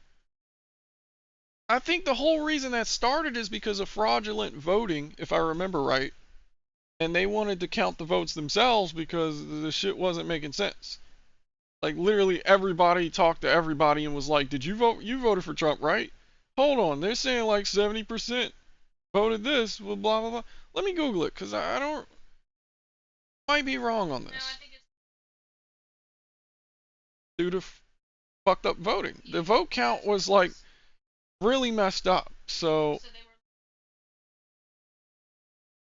I think the whole reason that started is because of fraudulent voting, if I remember right. And they wanted to count the votes themselves because the shit wasn't making sense. Like literally everybody talked to everybody and was like, "Did you vote? You voted for Trump, right? Hold on, they're saying like 70% voted this." Well, blah blah blah. Let me Google it because I don't might be wrong on this. Due to fucked up voting, the vote count was like really messed up. So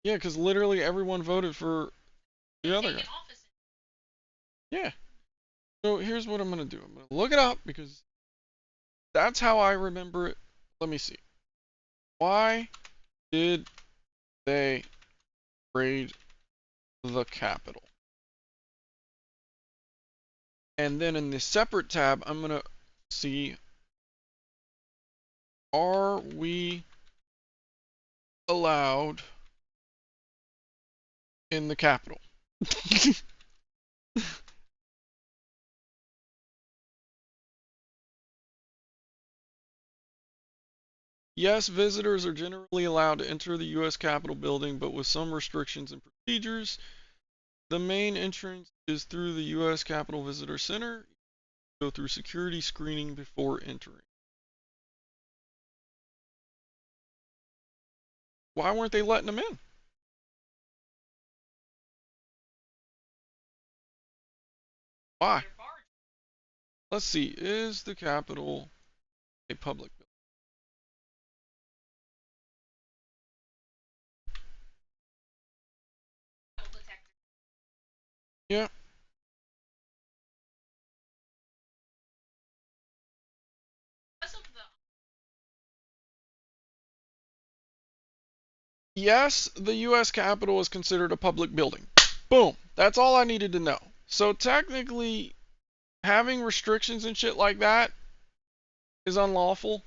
yeah, because literally everyone voted for the other guy. Yeah. So here's what I'm gonna do. I'm gonna look it up because that's how I remember it. Let me see. Why did they raid the Capitol? And then in the separate tab, I'm gonna see, are we allowed in the Capitol? Yes, visitors are generally allowed to enter the U.S. Capitol building, but with some restrictions and procedures. The main entrance is through the U.S. Capitol Visitor Center. Go through security screening before entering. Why weren't they letting them in? Why? Let's see. Is the Capitol a public building? Yeah. Yes, the U.S. Capitol is considered a public building. Boom. That's all I needed to know. So technically, having restrictions and shit like that is unlawful.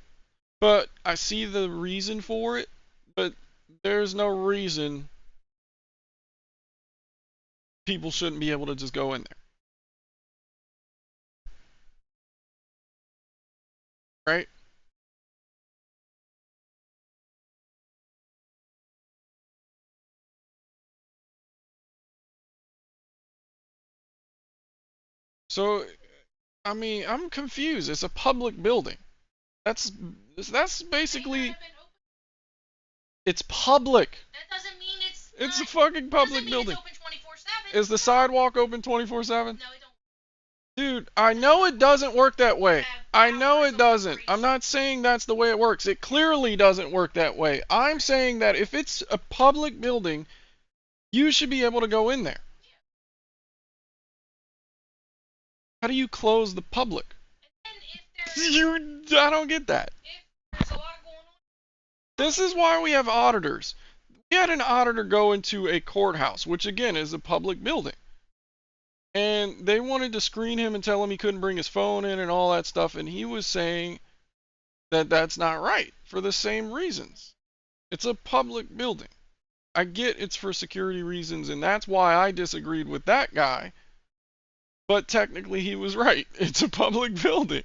But I see the reason for it. But there's no reason people shouldn't be able to just go in there. Right? So, I mean, I'm confused. It's a public building. That's basically. It's public. That doesn't mean It's a fucking public building. Is the sidewalk open 24/7? No, it don't. Dude, I know it doesn't work that way. I know it doesn't. I'm not saying that's the way it works. It clearly doesn't work that way. I'm saying that if it's a public building, you should be able to go in there. How do you close the public? I don't get that. This is why we have auditors. We had an auditor go into a courthouse, which again is a public building. And they wanted to screen him and tell him he couldn't bring his phone in and all that stuff. And he was saying that that's not right for the same reasons. It's a public building. I get it's for security reasons, and that's why I disagreed with that guy. But technically he was right. It's a public building.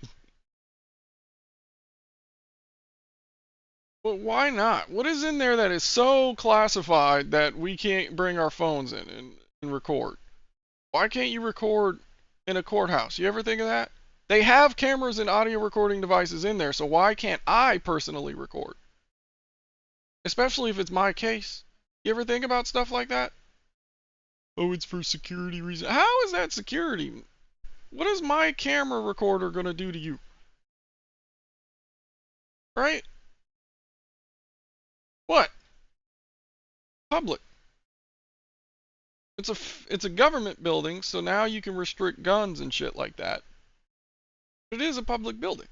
But why not? What is in there that is so classified that we can't bring our phones in and record? Why can't you record in a courthouse? You ever think of that? They have cameras and audio recording devices in there, so why can't I personally record? Especially if it's my case. You ever think about stuff like that? Oh, it's for security reasons. How is that security? What is my camera recorder going to do to you? Right? What? Public. It's a government building, so now you can restrict guns and shit like that. But it is a public building.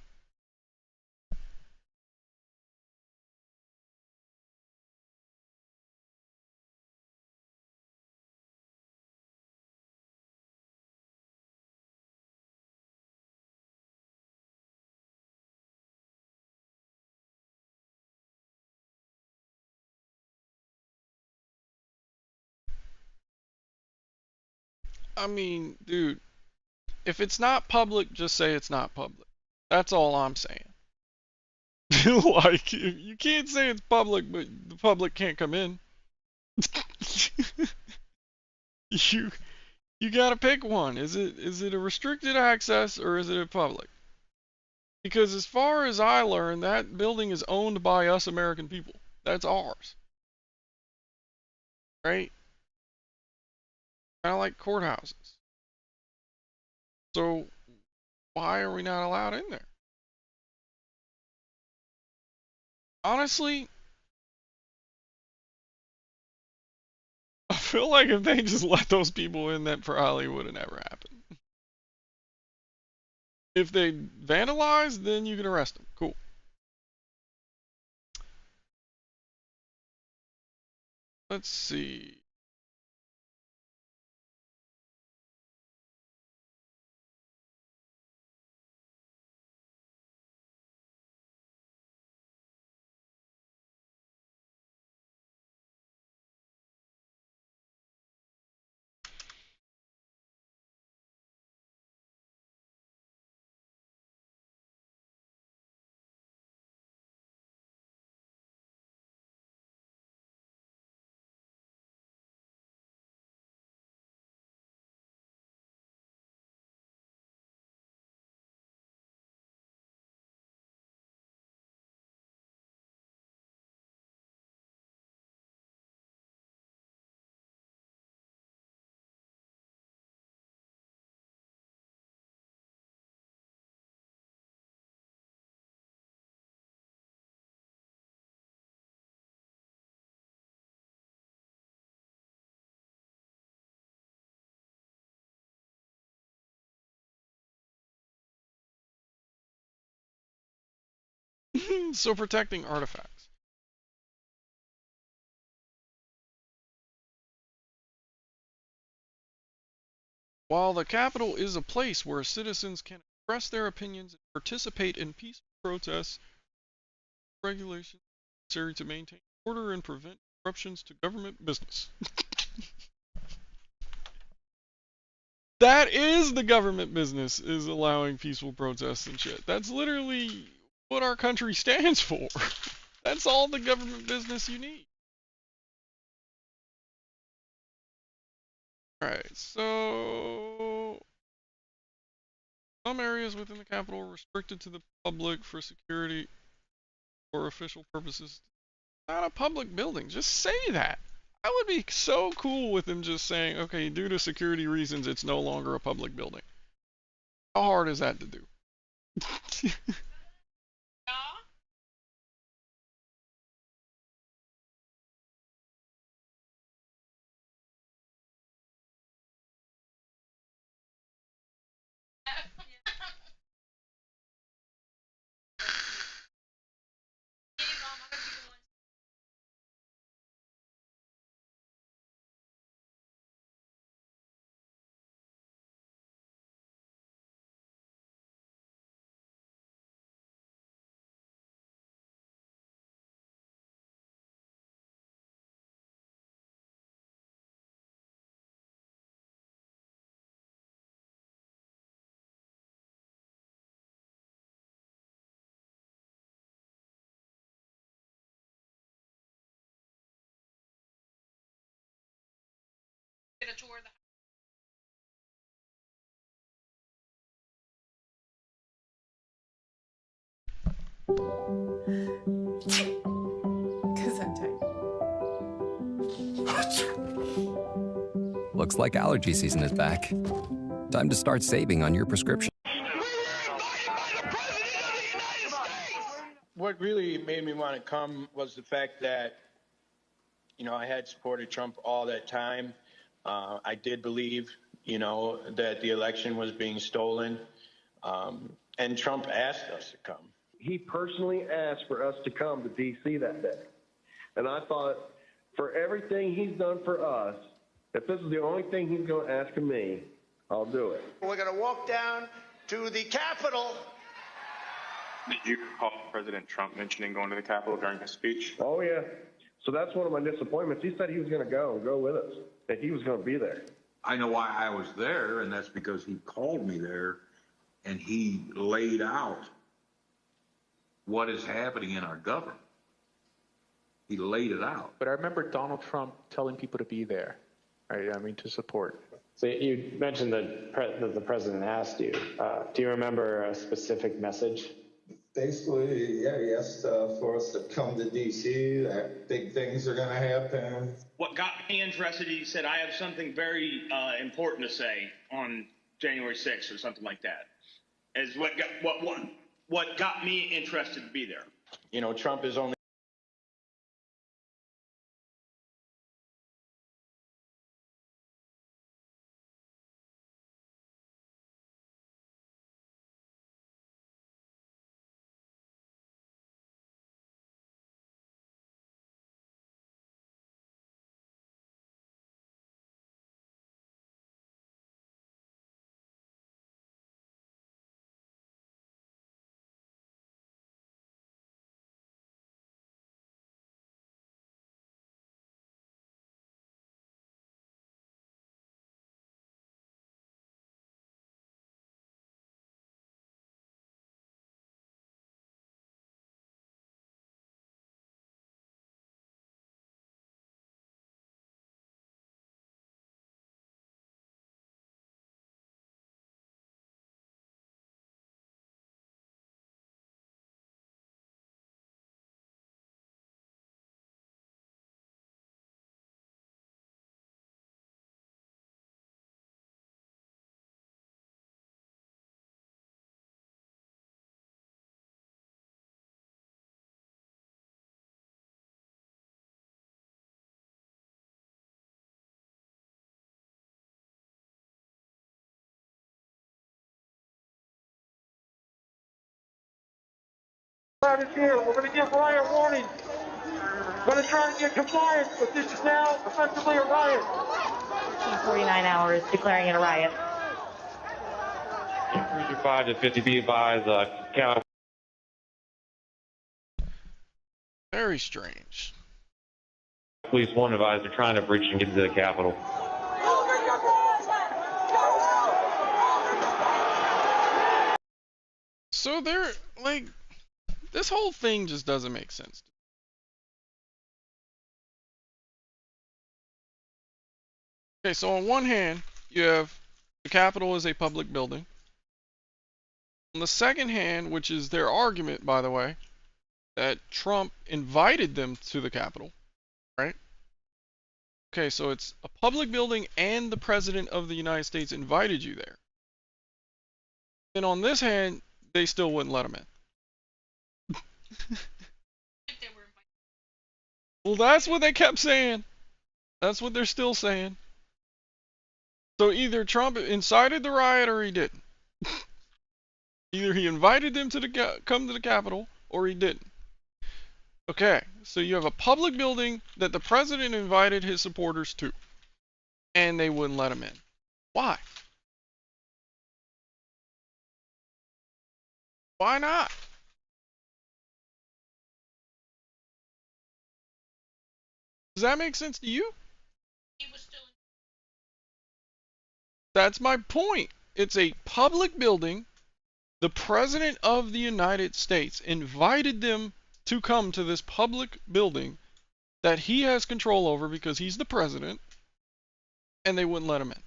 I mean, dude, if it's not public, just say it's not public. That's all I'm saying. Like, you can't say it's public, but the public can't come in. you You gotta pick one. Is it a restricted access or is it a public? Because as far as I learned, that building is owned by us American people. That's ours. Right? Kind of like courthouses. So why are we not allowed in there? Honestly, I feel like if they just let those people in, that probably would have never happened. If they vandalize, then you can arrest them. Cool. Let's see. So protecting artifacts. While the Capitol is a place where citizens can express their opinions and participate in peaceful protests, regulations necessary to maintain order and prevent disruptions to government business. That is the government business, is allowing peaceful protests and shit. That's literally what our country stands for. That's all the government business you need. Alright, so some areas within the Capitol are restricted to the public for security or official purposes. Not a public building. Just say that. I would be so cool with him just saying, okay, due to security reasons, it's no longer a public building. How hard is that to do? Get a tour of the Looks like allergy season is back. Time to start saving on your prescription. What really made me want to come was the fact that, you know, I had supported Trump all that time. I did believe, you know, that the election was being stolen. And Trump asked us to come. He personally asked for us to come to D.C. that day. And I thought, for everything he's done for us, if this is the only thing he's going to ask of me, I'll do it. We're going to walk down to the Capitol. Did you recall President Trump mentioning going to the Capitol during his speech? Oh, yeah. So that's one of my disappointments. He said he was going to go with us, that he was going to be there. I know why I was there, and that's because he called me there, and he laid out what is happening in our government. He laid it out. But I remember Donald Trump telling people to be there, right? I mean, to support. So you mentioned that the president asked you. Do you remember a specific message? Basically, yeah, he asked for us to come to D.C., that big things are going to happen. What got me interested, he said, I have something very important to say on January 6th or something like that, is what got me interested to be there. You know, Trump is only Here. We're going to give riot warning. We're going to try and get compliance, but this is now effectively a riot. 49 hours declaring it a riot. Cruiser 5 to 50 feet by the county. Very strange. Police 1 advised they're trying to breach and get into the Capitol. So they're like, this whole thing just doesn't make sense. Okay, so on one hand, you have the Capitol is a public building. On the second hand, which is their argument, by the way, that Trump invited them to the Capitol, right? Okay, so it's a public building and the President of the United States invited you there. And on this hand, they still wouldn't let him in. Well, that's what they kept saying. That's what they're still saying. So either Trump incited the riot or he didn't. Either he invited them to come to the Capitol or he didn't. Okay, so you have a public building that the president invited his supporters to, and they wouldn't let him in. Why? Why not? Does that make sense to you? That's my point. It's a public building. The President of the United States invited them to come to this public building that he has control over because he's the president, and they wouldn't let him in.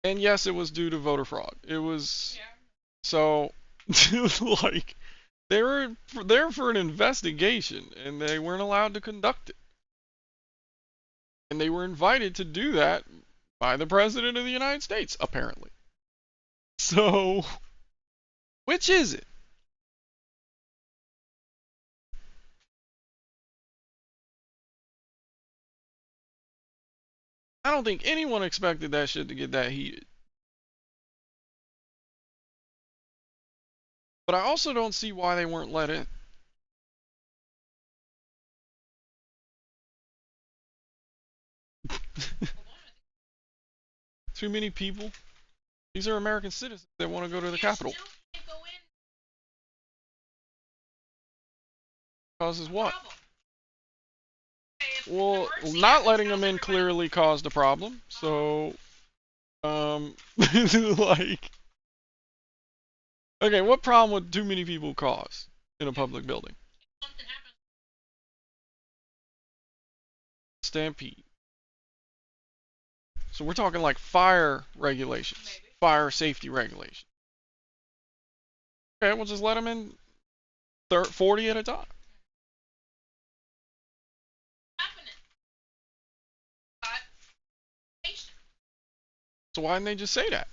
And yes, it was due to voter fraud. It was, so, like, they were there for an investigation, and they weren't allowed to conduct it. And they were invited to do that by the President of the United States, apparently. So, which is it? I don't think anyone expected that shit to get that heated. But I also don't see why they weren't let in. Too many people. These are American citizens that want to go to the Capitol. Causes what? Well, not letting them in clearly caused a problem. So, like, okay, what problem would too many people cause in a public building? stampede. So we're talking like fire regulations, fire safety regulations. Okay, we'll just let them in 40 at a time. So why didn't they just say that?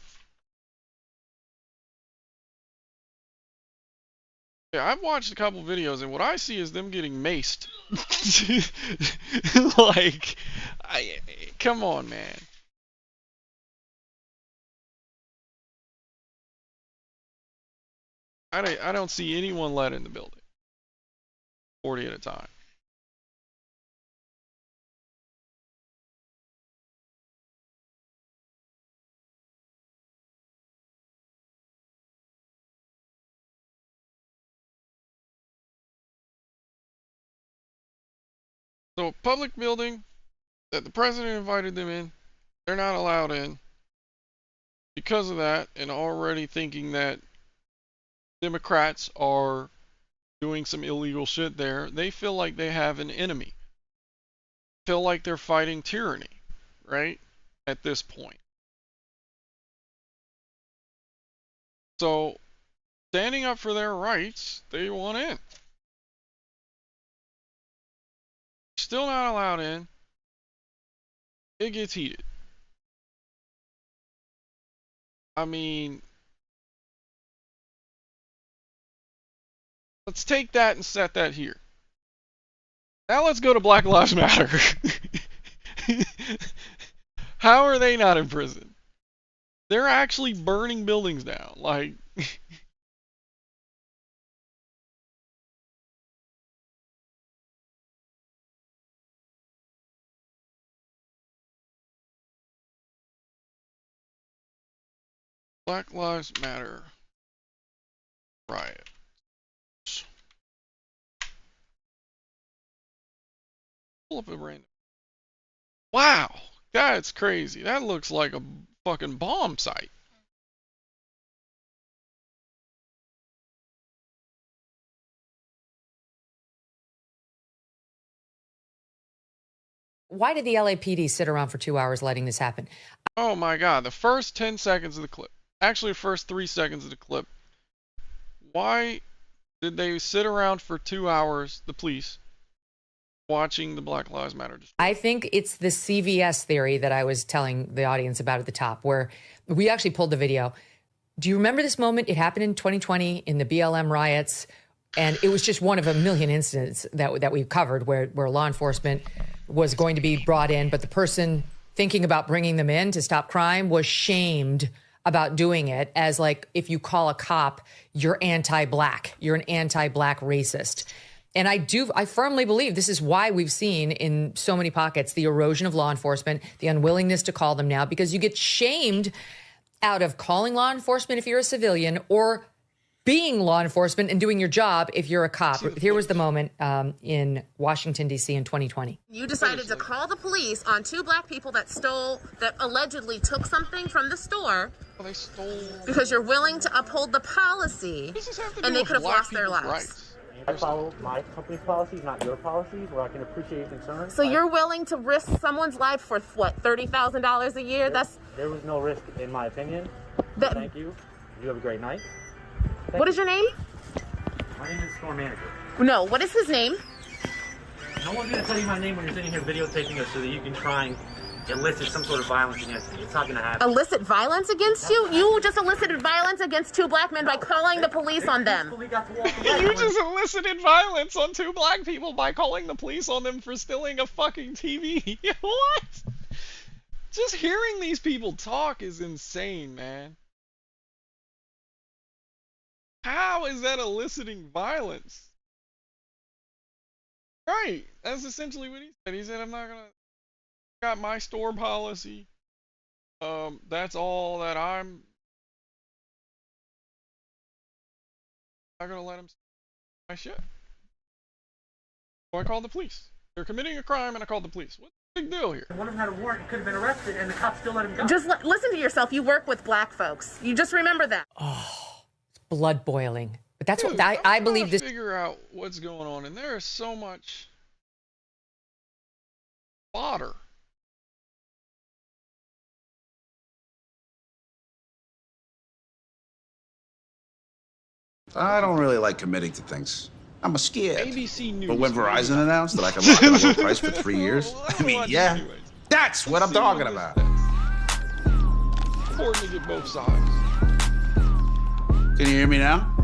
Yeah, I've watched a couple videos, and what I see is them getting maced. Like, come on, man. I don't see anyone let in the building. 40 at a time. So a public building that the president invited them in, they're not allowed in. Because of that, and already thinking that Democrats are doing some illegal shit there, they feel like they have an enemy. Feel like they're fighting tyranny, right? At this point. So, standing up for their rights, they want in. Still not allowed in. It gets heated. I mean, let's take that and set that here. Now let's go to Black Lives Matter. How are they not in prison? They're actually burning buildings down. Like, Black Lives Matter riot. Pull up a random. Wow, that's crazy. That looks like a fucking bomb site. Why did the LAPD sit around for 2 hours letting this happen? Oh my god, the first 10 seconds of the clip. Actually, the first 3 seconds of the clip. Why did they sit around for 2 hours, the police, watching the Black Lives Matter? I think it's the CVS theory that I was telling the audience about at the top, where we actually pulled the video. Do you remember this moment? It happened in 2020 in the BLM riots, and it was just one of a million incidents that we've covered where law enforcement was going to be brought in, but the person thinking about bringing them in to stop crime was shamed about doing it, as like, if you call a cop, you're anti-black, you're an anti-black racist. And I firmly believe this is why we've seen in so many pockets the erosion of law enforcement, the unwillingness to call them now, because you get shamed out of calling law enforcement if you're a civilian, or being law enforcement and doing your job if you're a cop. Here was the moment in Washington, D.C. in 2020. You decided to call the police on 2 black people that allegedly took something from the store. Oh, they stole. Because you're willing to uphold the policy, and they could have lost their lives. Rights? I follow my company's policies, not your policies, where I can appreciate your concerns. So you're willing to risk someone's life for what, $30,000 a year? There was no risk, in my opinion. Thank you. You have a great night. What is your name? My name is store manager. No, what is his name? No one's going to tell you my name when you're sitting here videotaping us so that you can try and elicit some sort of violence against me. It's not going to happen. Elicit violence against you? You just elicited violence against 2 black men by calling the police on them. You just elicited violence on 2 black people by calling the police on them for stealing a fucking TV. What? Just hearing these people talk is insane, man. How is that eliciting violence? Right. That's essentially what he said. He said, I'm not gonna... got my store policy. That's all that I'm not gonna let him my shit. So I called the police. They're committing a crime and I called the police. What's the big deal here? One of them had a warrant, could have been arrested, and the cops still let him go. Just listen to yourself. You work with black folks. You just remember that. Oh, it's blood boiling. But that's Dude, what I believe this. Figure out what's going on, and there is so much Fodder. I don't really like committing to things. I'm a scared. ABC News. But when Verizon announced that I could lock in a low price for 3 years, I mean, yeah, that's what I'm talking about. Important to get both sides. Can you hear me now?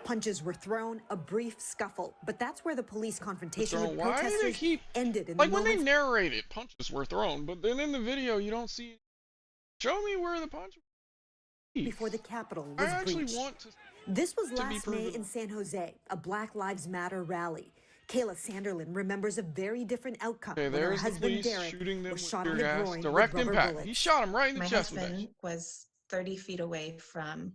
Punches were thrown, a brief scuffle, but that's where the police confrontation with Why do they protesters keep ended. In like the when they moments narrate it, punches were thrown, but then in the video you don't see. Show me where the punch. Before the Capitol was I actually breached. want to. This was be last May proven. in San Jose, a Black Lives Matter rally. Kayla Sanderlin remembers a very different outcome Okay, when her there's the husband police Derek shooting them was with shot tear in the gas. groin Direct with rubber impact. bullets. He shot him right in the My chest with that. husband was 30 feet away from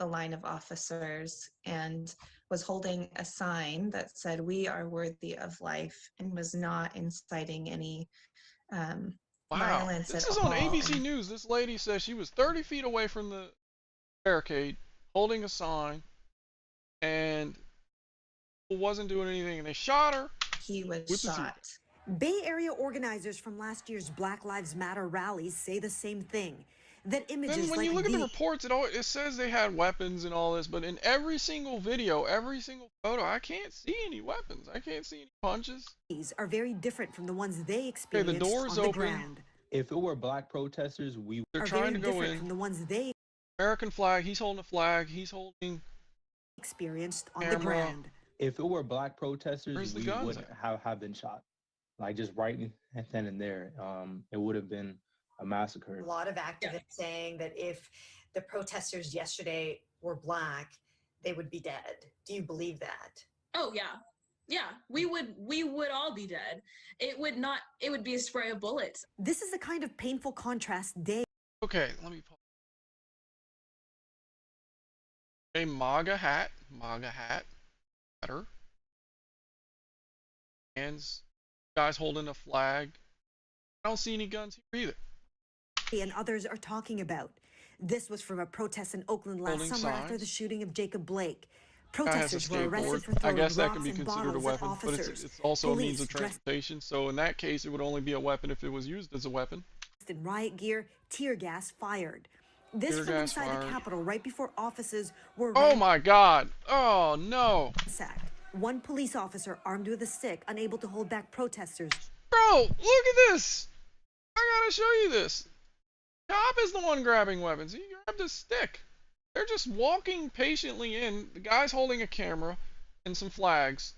the line of officers and was holding a sign that said, "We are worthy of life," and was not inciting any Wow, violence this at is on all. ABC News. This lady says she was 30 feet away from the barricade, holding a sign, and wasn't doing anything, and they shot her. He was with the tear shot. Bay Area organizers from last year's Black Lives Matter rallies say the same thing. That images Then when like you look at the these reports, it says they had weapons and all this, but in every single video, every single photo, I can't see any weapons. I can't see any punches. are very different from the ones they Okay, experienced the door's on the open. ground. If it were black protesters, we They're Are trying very to go different in. from the ones they American flag. He's holding a flag. He's holding experienced on camera. the ground. if it were black protesters, Where's the we guns wouldn't have been shot. Like just right then and there. It would have been a massacre. A lot of activists saying that if the protesters yesterday were black, they would be dead. Do you believe that? Oh yeah. Yeah, we would all be dead. It would be a spray of bullets. This is the kind of painful contrast day. Okay, let me pause. A MAGA hat, better. Hands, guys holding a flag. I don't see any guns here either. And others are talking about. This was from a protest in Oakland last Holding summer after signs. the shooting of Jacob Blake. Guy has a Protesters were arrested skateboard. for I throwing guess that rocks can be and considered a bottles at weapon, but officers. it's also a means Police of transportation. So in that case, it would only be a weapon if it was used as a weapon. dressed in riot gear, tear gas fired. This Tear from gas inside fired. the Capitol right before offices were Oh my God! Oh no! ransacked. One police officer armed with a stick, unable to hold back protesters. Bro, look at this! I gotta show you this. Cop is the one grabbing weapons. He grabbed a stick. They're just walking patiently in. The guy's holding a camera and some flags.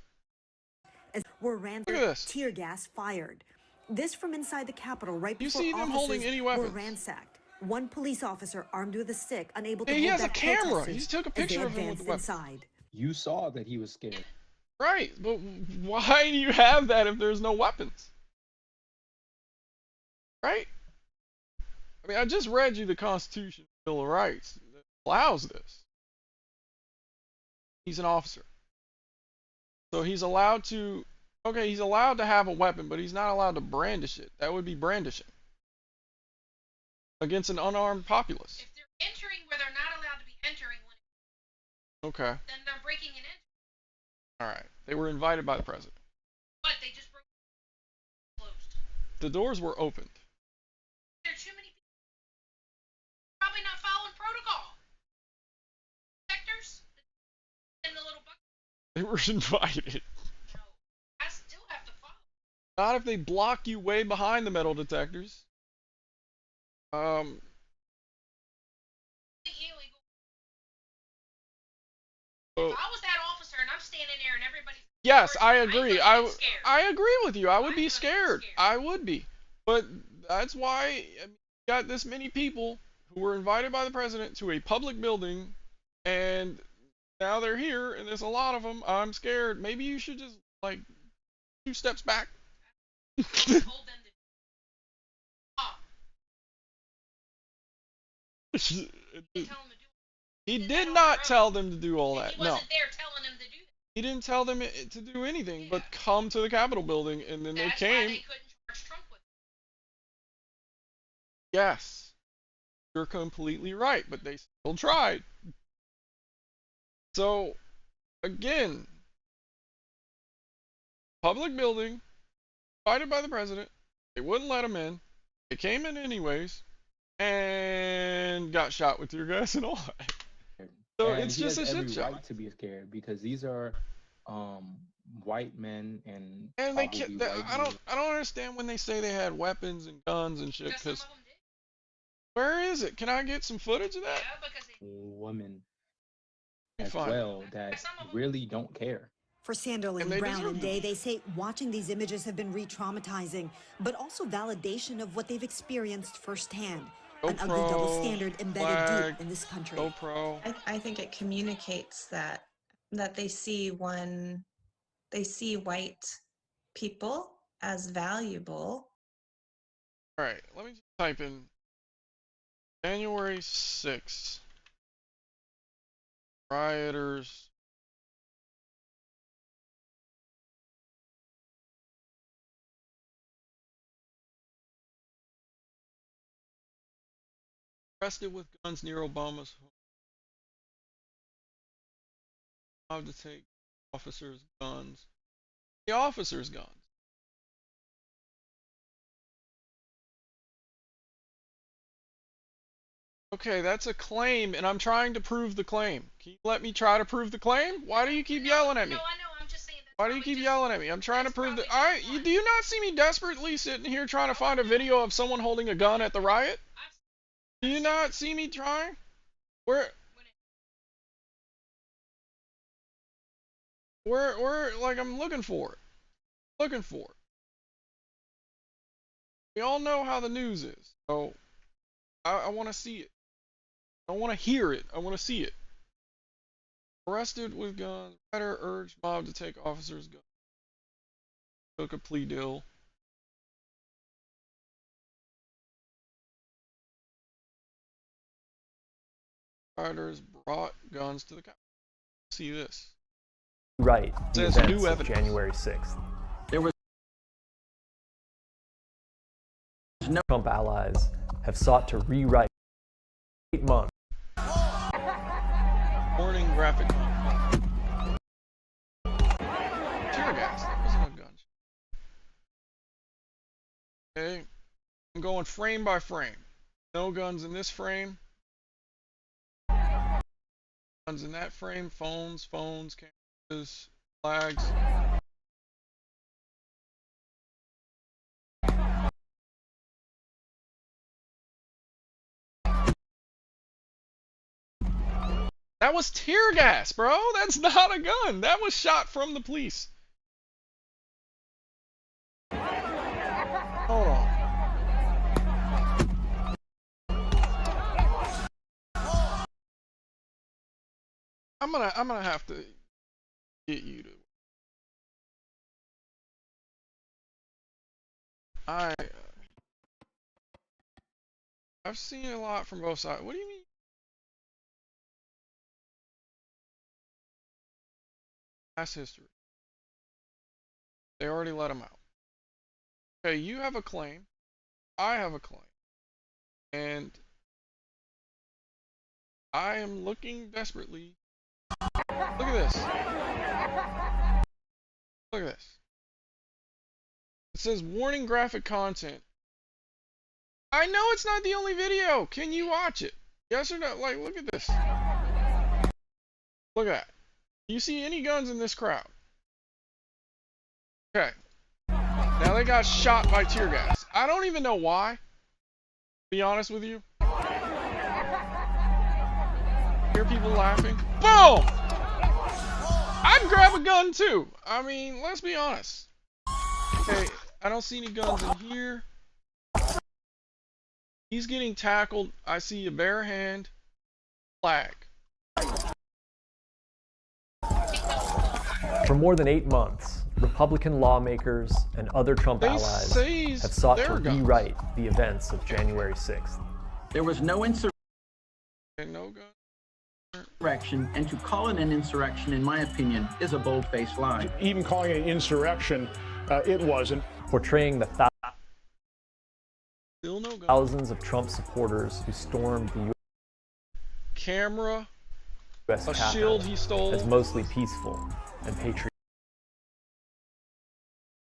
As were ran Look at this. tear gas fired. This from inside the Capitol right You before see them offices holding any were weapons? ransacked. One police officer armed with a stick, unable to Hey, he hold has a back camera. protesters He took a as they picture of him with the advanced weapon. inside. You saw that he was scared. Right, but why do you have that if there's no weapons? Right? I mean, I just read you the Constitution, Bill of Rights that allows this. He's an officer. So he's allowed to, okay, he's allowed to have a weapon, but he's not allowed to brandish it. That would be brandishing against an unarmed populace. If they're entering where they're not allowed to be entering, Okay. then they're breaking and entering. All right. They were invited by the president. But they just broke closed. The doors were opened. There are too many people. Probably not following protocol. Sectors in the little bucket. They were invited. I still have to follow. Not if they block you way behind the metal detectors. Illegal. Oh. If I was that officer and I'm standing there and everybody's Yes, I agree. scared. I agree with you. I would be scared. I would be. But that's why you got this many people who were invited by the president to a public building, and now they're here, and there's a lot of them. I'm scared. Maybe you should just like 2 steps back. Told them to He did not tell them to do all that. He No. wasn't there telling them to do that. He didn't tell them to do anything but come to the Capitol building, and then That's they came. why they couldn't charge Trump with it. Yes, you're completely right, but they still tried. So, again, public building, invited by the president. They wouldn't let them in. They came in anyways, and got shot with tear gas and all that. So And it's he just has a shit every show. right to be scared because these are white men and And they probably can't. white I don't understand when they say they had weapons and guns and shit. Because where is it? Can I get some footage of that? women Be as fine. well that really don't care. For Sanderlin, And they Brown, deserve and to. Day, they say watching these images have been re-traumatizing, but also validation of what they've experienced firsthand. An ugly double standard embedded deep in this country. GoPro. I think it communicates that they see white people as valuable. All right, let me just type in January 6th. Rioters. Arrested with guns near Obama's home. Allowed to take officers' guns. The officers' guns. Okay, that's a claim, and I'm trying to prove the claim. Can you let me try to prove the claim? Why do you keep yelling at me? No, I know. I'm just saying that. Why do you keep yelling at me? I'm trying to prove that. Do you not see me desperately sitting here trying to find a video of someone holding a gun at the riot? Do you not see me trying? Where, like, I'm looking for it. Looking for it. We all know how the news is, so I want to see it. I want to hear it. I want to see it. Arrested with guns. Writer urged mob to take officers' guns. Took a plea deal. Riders brought guns to the Capitol. See this. Right. The Says events new of evidence. January 6th. There was no Trump allies have sought to rewrite 8 months. Warning graphic content. Tear gas. That wasn't a gun. Okay. I'm going frame by frame. No guns in this frame. Guns in that frame. Phones, cameras, flags. That was tear gas, bro. That's not a gun. That was shot from the police. Hold on. I'm gonna have to get you to. I've seen a lot from both sides. What do you mean? Past history. They already let him out. Okay, you have a claim. I have a claim. And I am looking desperately. Look at this. Look at this. It says warning graphic content. I know it's not the only video. Can you watch it? Yes or no? Like, look at this. Look at that. Do you see any guns in this crowd? Okay. Now they got shot by tear gas. I don't even know why. To be honest with you. Hear people laughing. Boom! I'd grab a gun too. I mean, let's be honest. Okay, I don't see any guns in here. He's getting tackled. I see a bare hand. Flag. For more than 8 months, Republican lawmakers and other Trump allies have sought to rewrite the events of January 6th. There was no insurrection, No gun. and to call it an insurrection, in my opinion, is a bold-faced lie. Even calling it an insurrection, it wasn't. Portraying the Still no gun. thousands of Trump supporters who stormed the Camera. U.S. A Capitol shield he stole. as mostly peaceful and patriotic.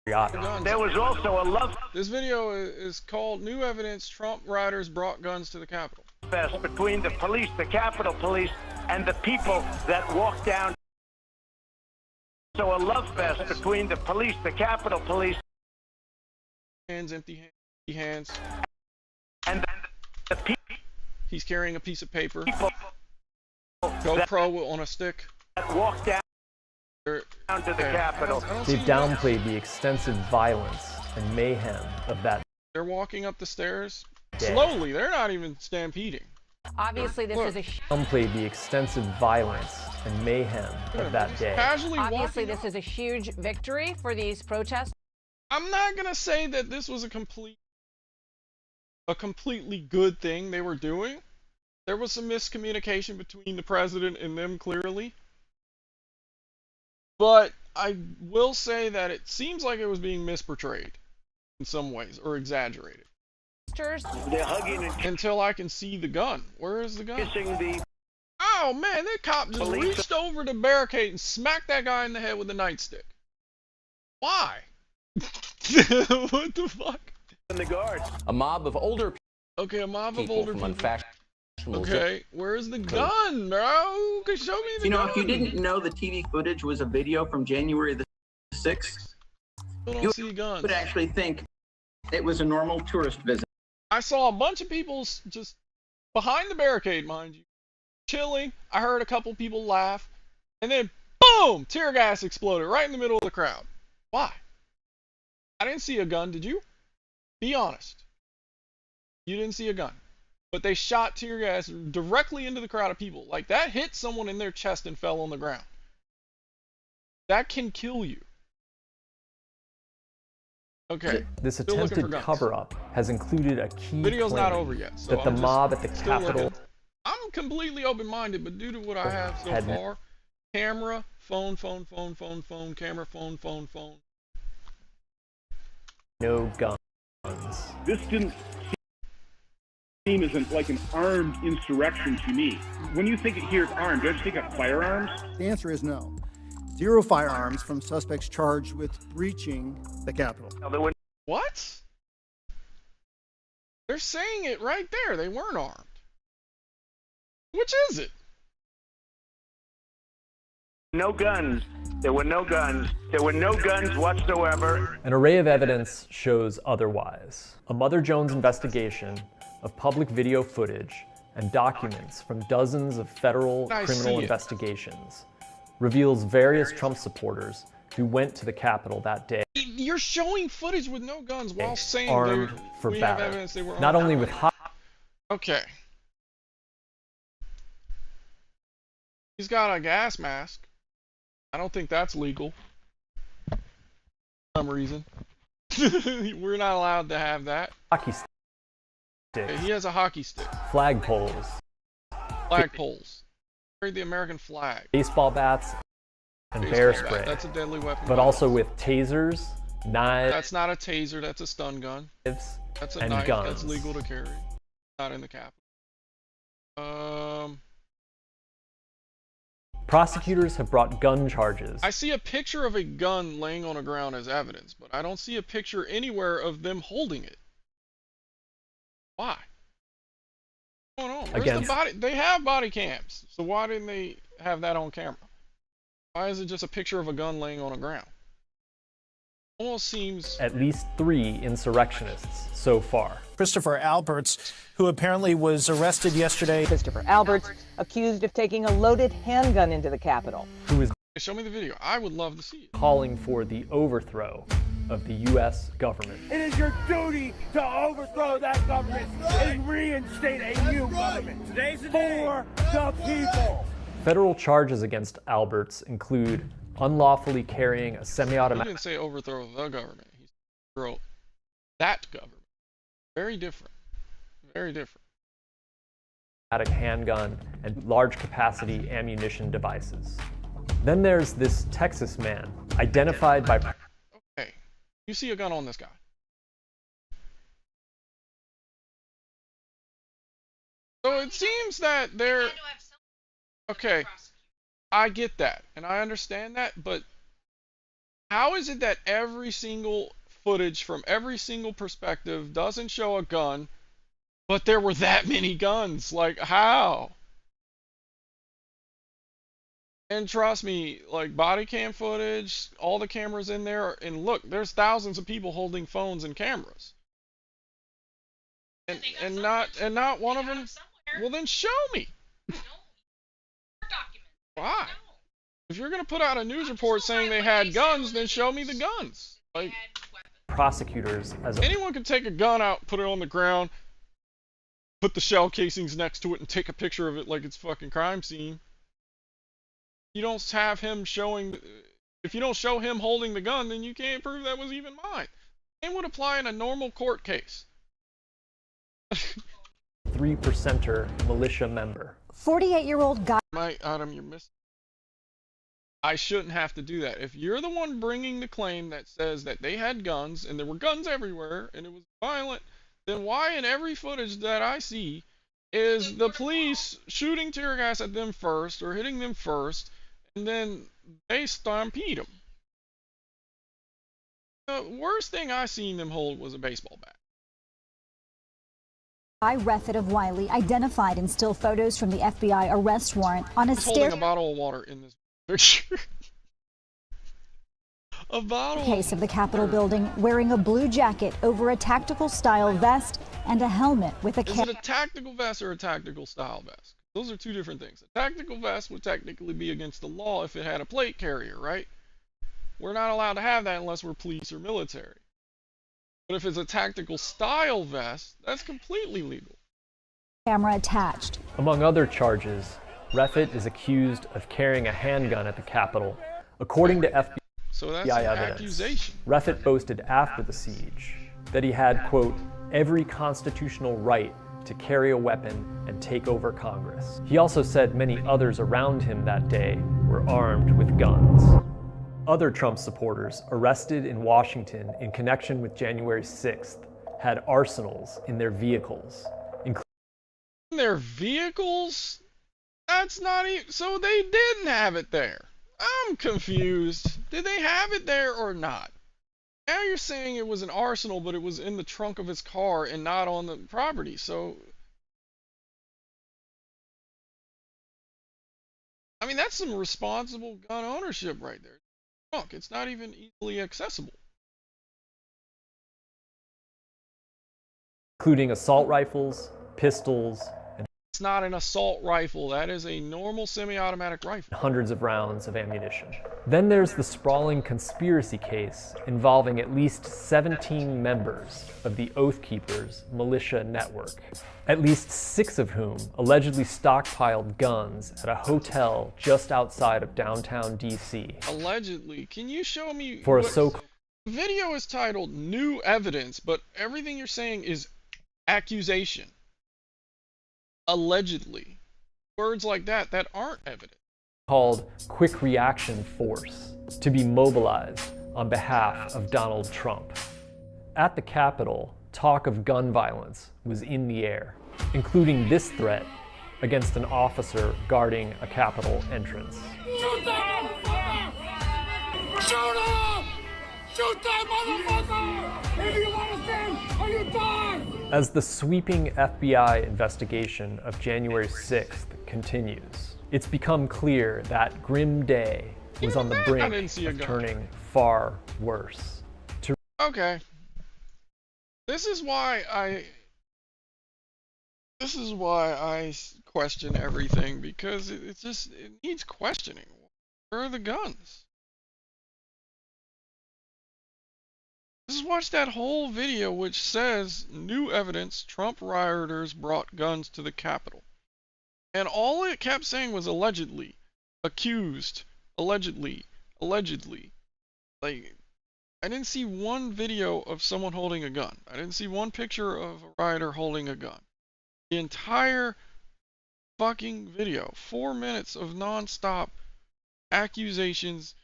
There was also a love. This video is called "New Evidence: Trump Riders Brought Guns to the Capitol." Fest between the police, the Capitol Police, and the people that walked down. So a love fest between the police, the Capitol Police. Hands, empty hands. And the people. He's carrying a piece of paper. GoPro on a stick. That walked down to the Capitol. They've downplayed the extensive violence and mayhem of that. They're walking up the stairs slowly. They're not even stampeding. Obviously, this is a downplayed the extensive violence and mayhem of that day. Obviously, this is a huge victory for these protests. I'm not gonna say that this was a completely good thing they were doing. There was some miscommunication between the president and them, clearly. But I will say that it seems like it was being misportrayed in some ways, or exaggerated. They're hugging until I can see the gun. Where is the gun? Oh man, that cop just reached over the barricade and smacked that guy in the head with a nightstick. Why? What the fuck? The guards. A mob of older people. Okay, a mob of older people. Unfashionable. Okay, where's the gun, bro? Show me the gun. You know, if you didn't know the TV footage was a video from January the 6th, you would actually think it was a normal tourist visit. I saw a bunch of people just behind the barricade, mind you, chilling. I heard a couple people laugh, and then boom, tear gas exploded right in the middle of the crowd. Why? I didn't see a gun, did you? Be honest. You didn't see a gun. But they shot tear gas directly into the crowd of people. Like, that hit someone in their chest and fell on the ground. That can kill you. Okay. This attempted cover-up has included a key Video's claim not over yet, so that the mob at the Capitol. I'm completely open-minded, but due to what I have so far, camera, phone, camera, phone. No guns. This didn't seem as like an armed insurrection to me. When you hear armed, do you just think of firearms? The answer is no. 0 firearms from suspects charged with breaching the Capitol. What? They're saying it right there. They weren't armed. Which is it? No guns. There were no guns. There were no guns whatsoever. An array of evidence shows otherwise. A Mother Jones investigation of public video footage and documents from dozens of federal criminal investigations reveals various Trump supporters who went to the Capitol that day. You're showing footage with no guns while saying armed for we have battle. evidence they were armed. Not only with hot. Okay. He's got a gas mask. I don't think that's legal. For some reason. We're not allowed to have that. Hockey sticks. Okay, he has a hockey stick. Flagpoles. Flagpoles. The American flag. Baseball bats and bear spray. That's a deadly weapon. But also with tasers, knives. That's not a taser, that's a stun gun. That's a knife. Guns. That's legal to carry. Not in the Capitol. Prosecutors have brought gun charges. I see a picture of a gun laying on the ground as evidence, but I don't see a picture anywhere of them holding it. Why? What's going on? Where's the body? They have body cams, so why didn't they have that on camera? Why is it just a picture of a gun laying on the ground? Almost seems... At least 3 insurrectionists so far. Christopher Alberts, who apparently was arrested yesterday. Christopher Alberts, accused of taking a loaded handgun into the Capitol. Who is... Show me the video. I would love to see it. Calling for the overthrow of the U.S. government. It is your duty to overthrow that government and reinstate a new government for the people. Federal charges against Alberts include unlawfully carrying a semi-automatic... He didn't say overthrow the government. He said overthrow that government. Very different. Very different. Handgun and large capacity ammunition devices. Then there's this Texas man, identified by... Okay. You see a gun on this guy. So it seems that they're... Okay. I get that. And I understand that, but How is it that every single footage from every single perspective doesn't show a gun, but there were that many guns? Like, how? And trust me, like body cam footage, all the cameras in there, and look, there's thousands of people holding phones and cameras. And not one of them. Well, then show me. Why? If you're gonna put out a news report saying they had guns, then show me the guns. Like, prosecutors as a anyone can take a gun out, put it on the ground, put the shell casings next to it, and take a picture of it like it's fucking crime scene. You don't have him showing. If you don't show him holding the gun, then you can't prove that was even mine. It would apply in a normal court case. 3%er militia member. 48-year-old guy. Adam, you're missing. I shouldn't have to do that. If you're the one bringing the claim that says that they had guns and there were guns everywhere and it was violent, then why in every footage that I see is the police shooting tear gas at them first or hitting them first, and then they stampede them? The worst thing I seen them hold was a baseball bat. Refit of Wiley identified in still photos from the FBI arrest warrant on a holding a bottle of water in this picture. A bottle. Case of the Capitol building wearing a blue jacket over a tactical style vest and a helmet with a Is it a tactical vest or a tactical style vest? Those are two different things. A tactical vest would technically be against the law if it had a plate carrier, right? We're not allowed to have that unless we're police or military. But if it's a tactical style vest, that's completely legal. Camera attached. Among other charges, Refit is accused of carrying a handgun at the Capitol. According to FBI so that's an evidence, accusation. Refit boasted after the siege that he had, quote, every constitutional right to carry a weapon and take over Congress. He also said many others around him that day were armed with guns. Other Trump supporters arrested in Washington in connection with January 6th had arsenals in their vehicles, including their vehicles? That's not even... So they didn't have it there. I'm confused. Did they have it there or not? Now you're saying it was an arsenal, but it was in the trunk of his car and not on the property. So, I mean, that's some responsible gun ownership right there. Trunk. It's not even easily accessible. including assault rifles, pistols, and it's not an assault rifle. That is a normal semi-automatic rifle. Hundreds of rounds of ammunition. Then there's the sprawling conspiracy case involving at least 17 members of the Oath Keepers militia network, at least 6 of whom allegedly stockpiled guns at a hotel just outside of downtown DC. Allegedly? Can you show me For a video is titled New Evidence, but everything you're saying is accusation. Allegedly. Words like that aren't evident. Called Quick Reaction Force to be mobilized on behalf of Donald Trump. At the Capitol, talk of gun violence was in the air, including this threat against an officer guarding a Capitol entrance. Shoot that motherfucker! Shoot him! Shoot that motherfucker! If you want to stand or you die! As the sweeping FBI investigation of January 6th continues, it's become clear that grim day was on the brink of turning far worse. Okay. This is why I question everything, because it needs questioning. Where are the guns? Just watch that whole video, which says new evidence, Trump rioters brought guns to the Capitol. And all it kept saying was allegedly, accused, allegedly, allegedly. Like, I didn't see one video of someone holding a gun. I didn't see one picture of a rioter holding a gun. The entire fucking video, 4 minutes of non-stop accusations.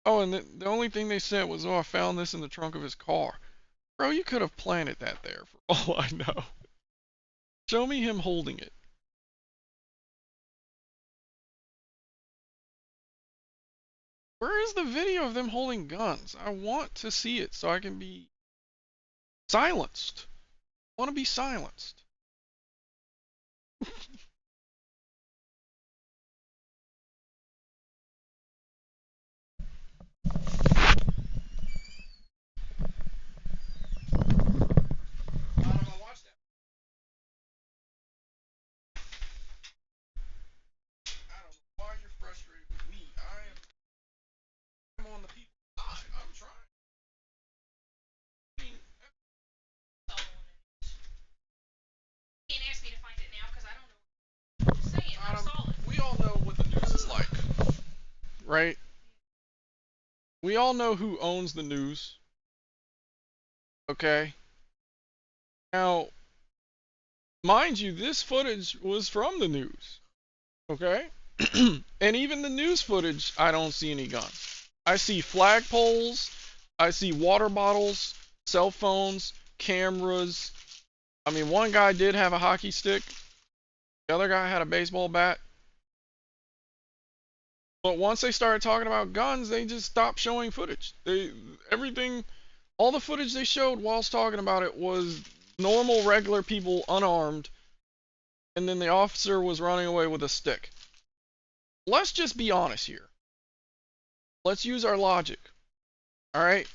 Oh, and the only thing they said was, oh, I found this in the trunk of his car. Bro, you could have planted that there for all I know. Show me him holding it. Where is the video of them holding guns? I want to see it so I can be silenced. I want to be silenced. We all know what the news is like, right? We all know who owns the news. Okay? Now, mind you, this footage was from the news. Okay? And even the news footage, I don't see any guns. I see flagpoles, I see water bottles, cell phones, cameras. I mean, one guy did have a hockey stick. The other guy had a baseball bat. But once they started talking about guns, they just stopped showing footage. All the footage they showed whilst talking about it was normal, regular people, unarmed, and then the officer was running away with a stick. Let's just be honest here. Let's use our logic. Alright?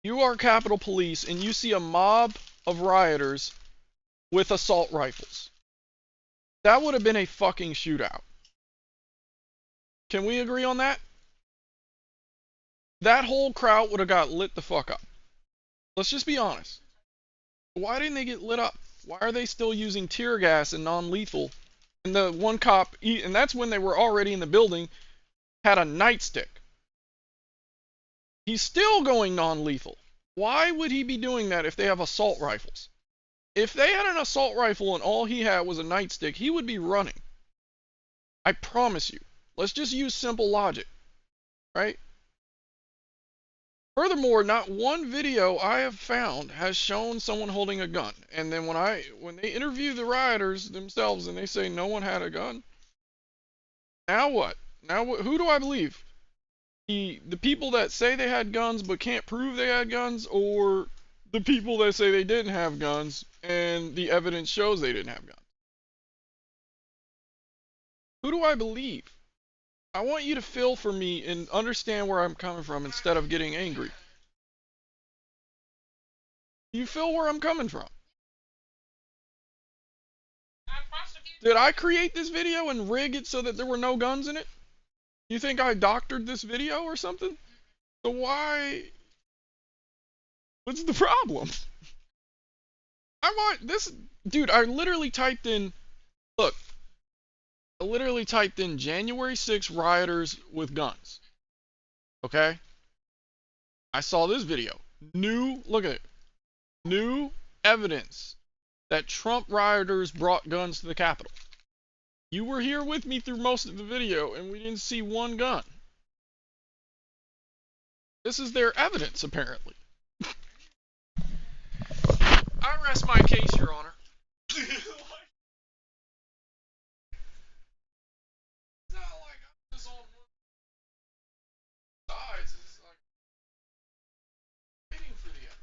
You are Capitol Police, and you see a mob of rioters with assault rifles. That would have been a fucking shootout. Can we agree on that? That whole crowd would have got lit the fuck up. Let's just be honest. Why didn't they get lit up? Why are they still using tear gas and non-lethal? And the one cop, and that's when they were already in the building, had a nightstick. He's still going non-lethal. Why would he be doing that if they have assault rifles? If they had an assault rifle and all he had was a nightstick, he would be running. I promise you. Let's just use simple logic, right? Furthermore, not one video I have found has shown someone holding a gun. And then when they interview the rioters themselves and they say no one had a gun, now what? Who do I believe? The people that say they had guns but can't prove they had guns, or the people that say they didn't have guns and the evidence shows they didn't have guns? Who do I believe? I want you to feel for me and understand where I'm coming from instead of getting angry. You feel where I'm coming from? Did I create this video and rig it so that there were no guns in it? You think I doctored this video or something? So why? What's the problem? I want this, dude. I literally typed in, look. I literally typed in January 6 rioters with guns. Okay? I saw this video. Look at it. New evidence that Trump rioters brought guns to the Capitol. You were here with me through most of the video, and we didn't see one gun. This is their evidence, apparently. I rest my case, Your Honor. It's not like I'm just on one side. It's like waiting for the other.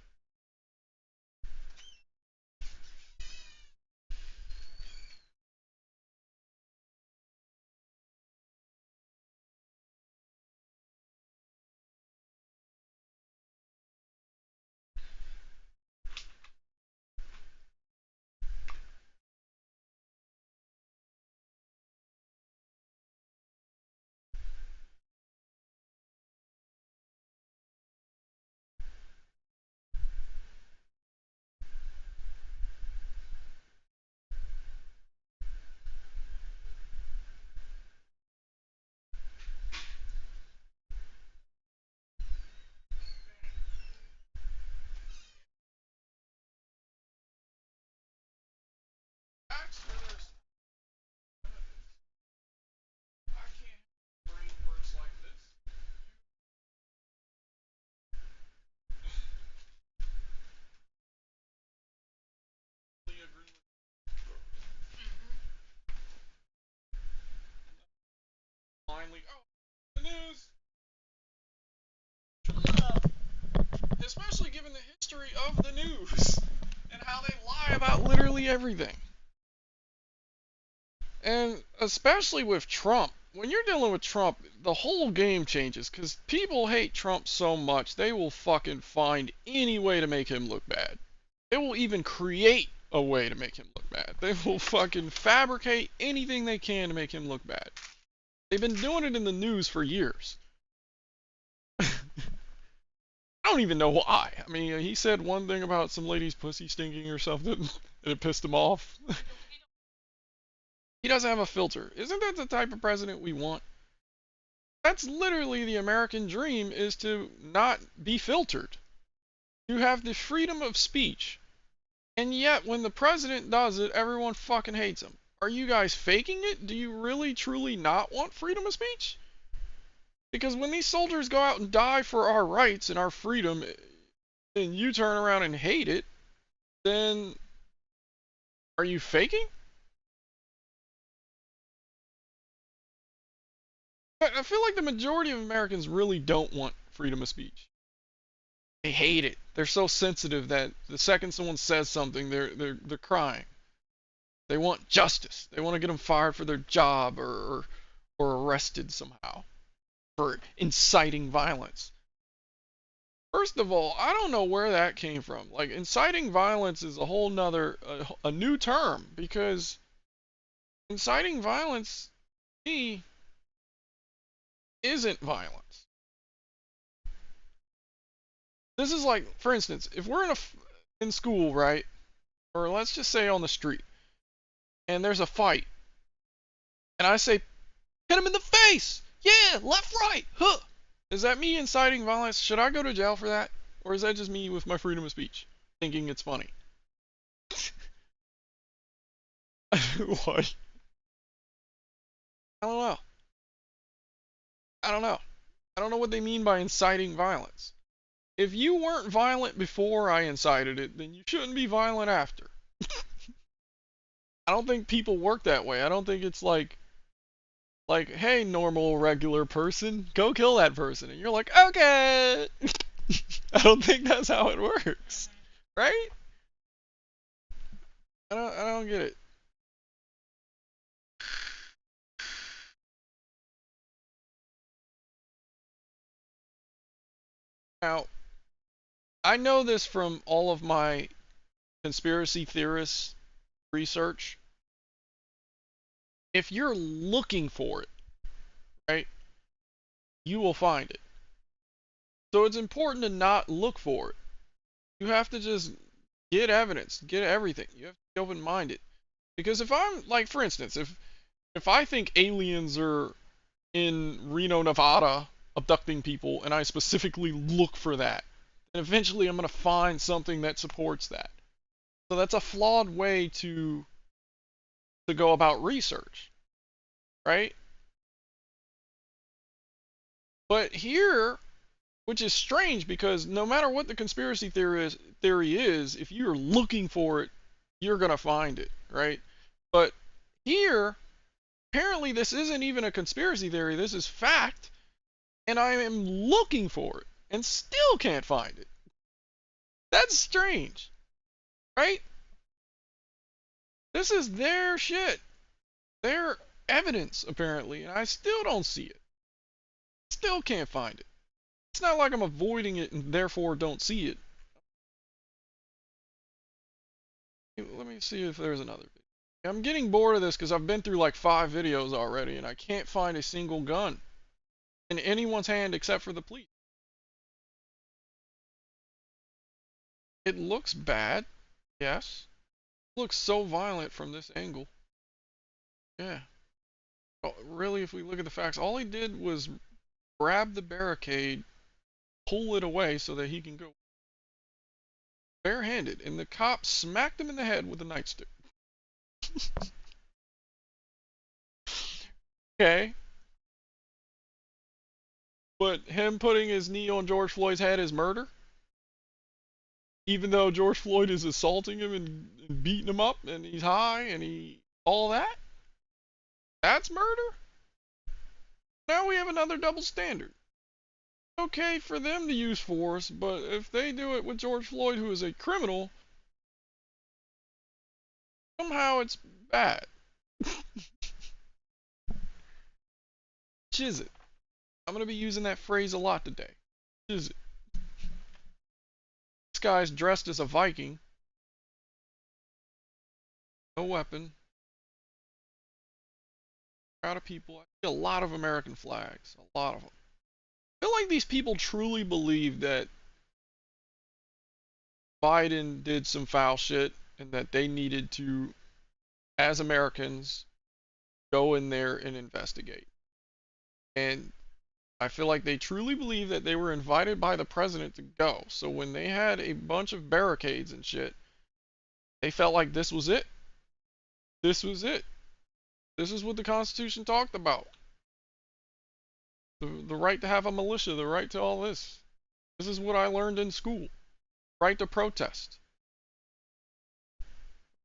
Finally, oh, the news. of the news and how they lie about literally everything. And especially with Trump, when you're dealing with Trump, the whole game changes because people hate Trump so much they will fucking find any way to make him look bad. They will even create a way to make him look bad. They will fucking fabricate anything they can to make him look bad. They've been doing it in the news for years. I don't even know why. I mean, he said one thing about some lady's pussy stinking or something, and it pissed him off. He doesn't have a filter. Isn't that the type of president we want? That's literally the American dream, is to not be filtered. You have the freedom of speech. And yet, when the president does it, everyone fucking hates him. Are you guys faking it? Do you really, truly not want freedom of speech? Because when these soldiers go out and die for our rights and our freedom, and you turn around and hate it, then are you faking? I feel like the majority of Americans really don't want freedom of speech. They hate it. They're so sensitive that the second someone says something, they're crying. They want justice. They want to get them fired for their job or arrested somehow for inciting violence. First of all, I don't know where that came from. Like, inciting violence is a whole nother, a new term, because inciting violence, to me, isn't violence. This is like, for instance, if we're in school, right, or let's just say on the street, and there's a fight, and I say, hit him in the face! Yeah, left, right, huh! Is that me inciting violence? Should I go to jail for that? Or is that just me with my freedom of speech, thinking it's funny? What? I don't know. I don't know. I don't know what they mean by inciting violence. If you weren't violent before I incited it, then you shouldn't be violent after. I don't think people work that way. I don't think it's like, hey, normal, regular person, go kill that person. And you're like, okay. I don't think that's how it works. Right? I don't get it. Now, I know this from all of my conspiracy theorists research. If you're looking for it, right, you will find it. So it's important to not look for it. You have to just get evidence, get everything. You have to be open-minded. Because if I'm, like, for instance, if I think aliens are in Reno, Nevada, abducting people, and I specifically look for that, then eventually I'm going to find something that supports that. So that's a flawed way to go about research, right? But here, which is strange because no matter what the conspiracy theory is, if you're looking for it, you're going to find it, right? But here, apparently this isn't even a conspiracy theory, this is fact, and I am looking for it and still can't find it. That's strange, right? This is their shit, their evidence, apparently, and I still don't see it. Still can't find it. It's not like I'm avoiding it and therefore don't see it. Let me see if there's another video. I'm getting bored of this because I've been through like 5 videos already and I can't find a single gun in anyone's hand except for the police. It looks bad, yes. It looks so violent from this angle. Yeah. Oh, really, if we look at the facts, all he did was grab the barricade, pull it away so that he can go barehanded, and the cop smacked him in the head with a nightstick. Okay. But him putting his knee on George Floyd's head is murder? Even though George Floyd is assaulting him and beating him up and he's high and all that? That's murder? Now we have another double standard. Okay for them to use force, but if they do it with George Floyd, who is a criminal, somehow it's bad. Which is it? I'm gonna be using that phrase a lot today. Which is it? This guy's dressed as a Viking. No weapon. Crowd of people. I see a lot of American flags. A lot of them. I feel like these people truly believe that Biden did some foul shit and that they needed to, as Americans, go in there and investigate. And I feel like they truly believe that they were invited by the president to go. So when they had a bunch of barricades and shit, they felt like this was it. This was it. This is what the Constitution talked about. The right to have a militia, the right to all this. This is what I learned in school. Right to protest.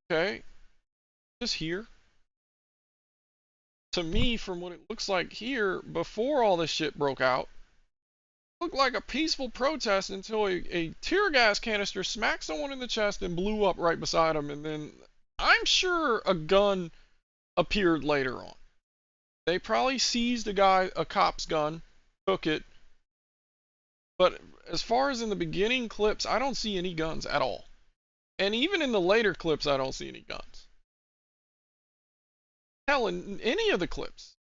Okay? Just here. To me, from what it looks like here, before all this shit broke out, it looked like a peaceful protest until a tear gas canister smacked someone in the chest and blew up right beside him, and then I'm sure a gun appeared later on. They probably seized a cop's gun, took it, but as far as in the beginning clips, I don't see any guns at all. And even in the later clips, I don't see any guns. Hell, in any of the clips,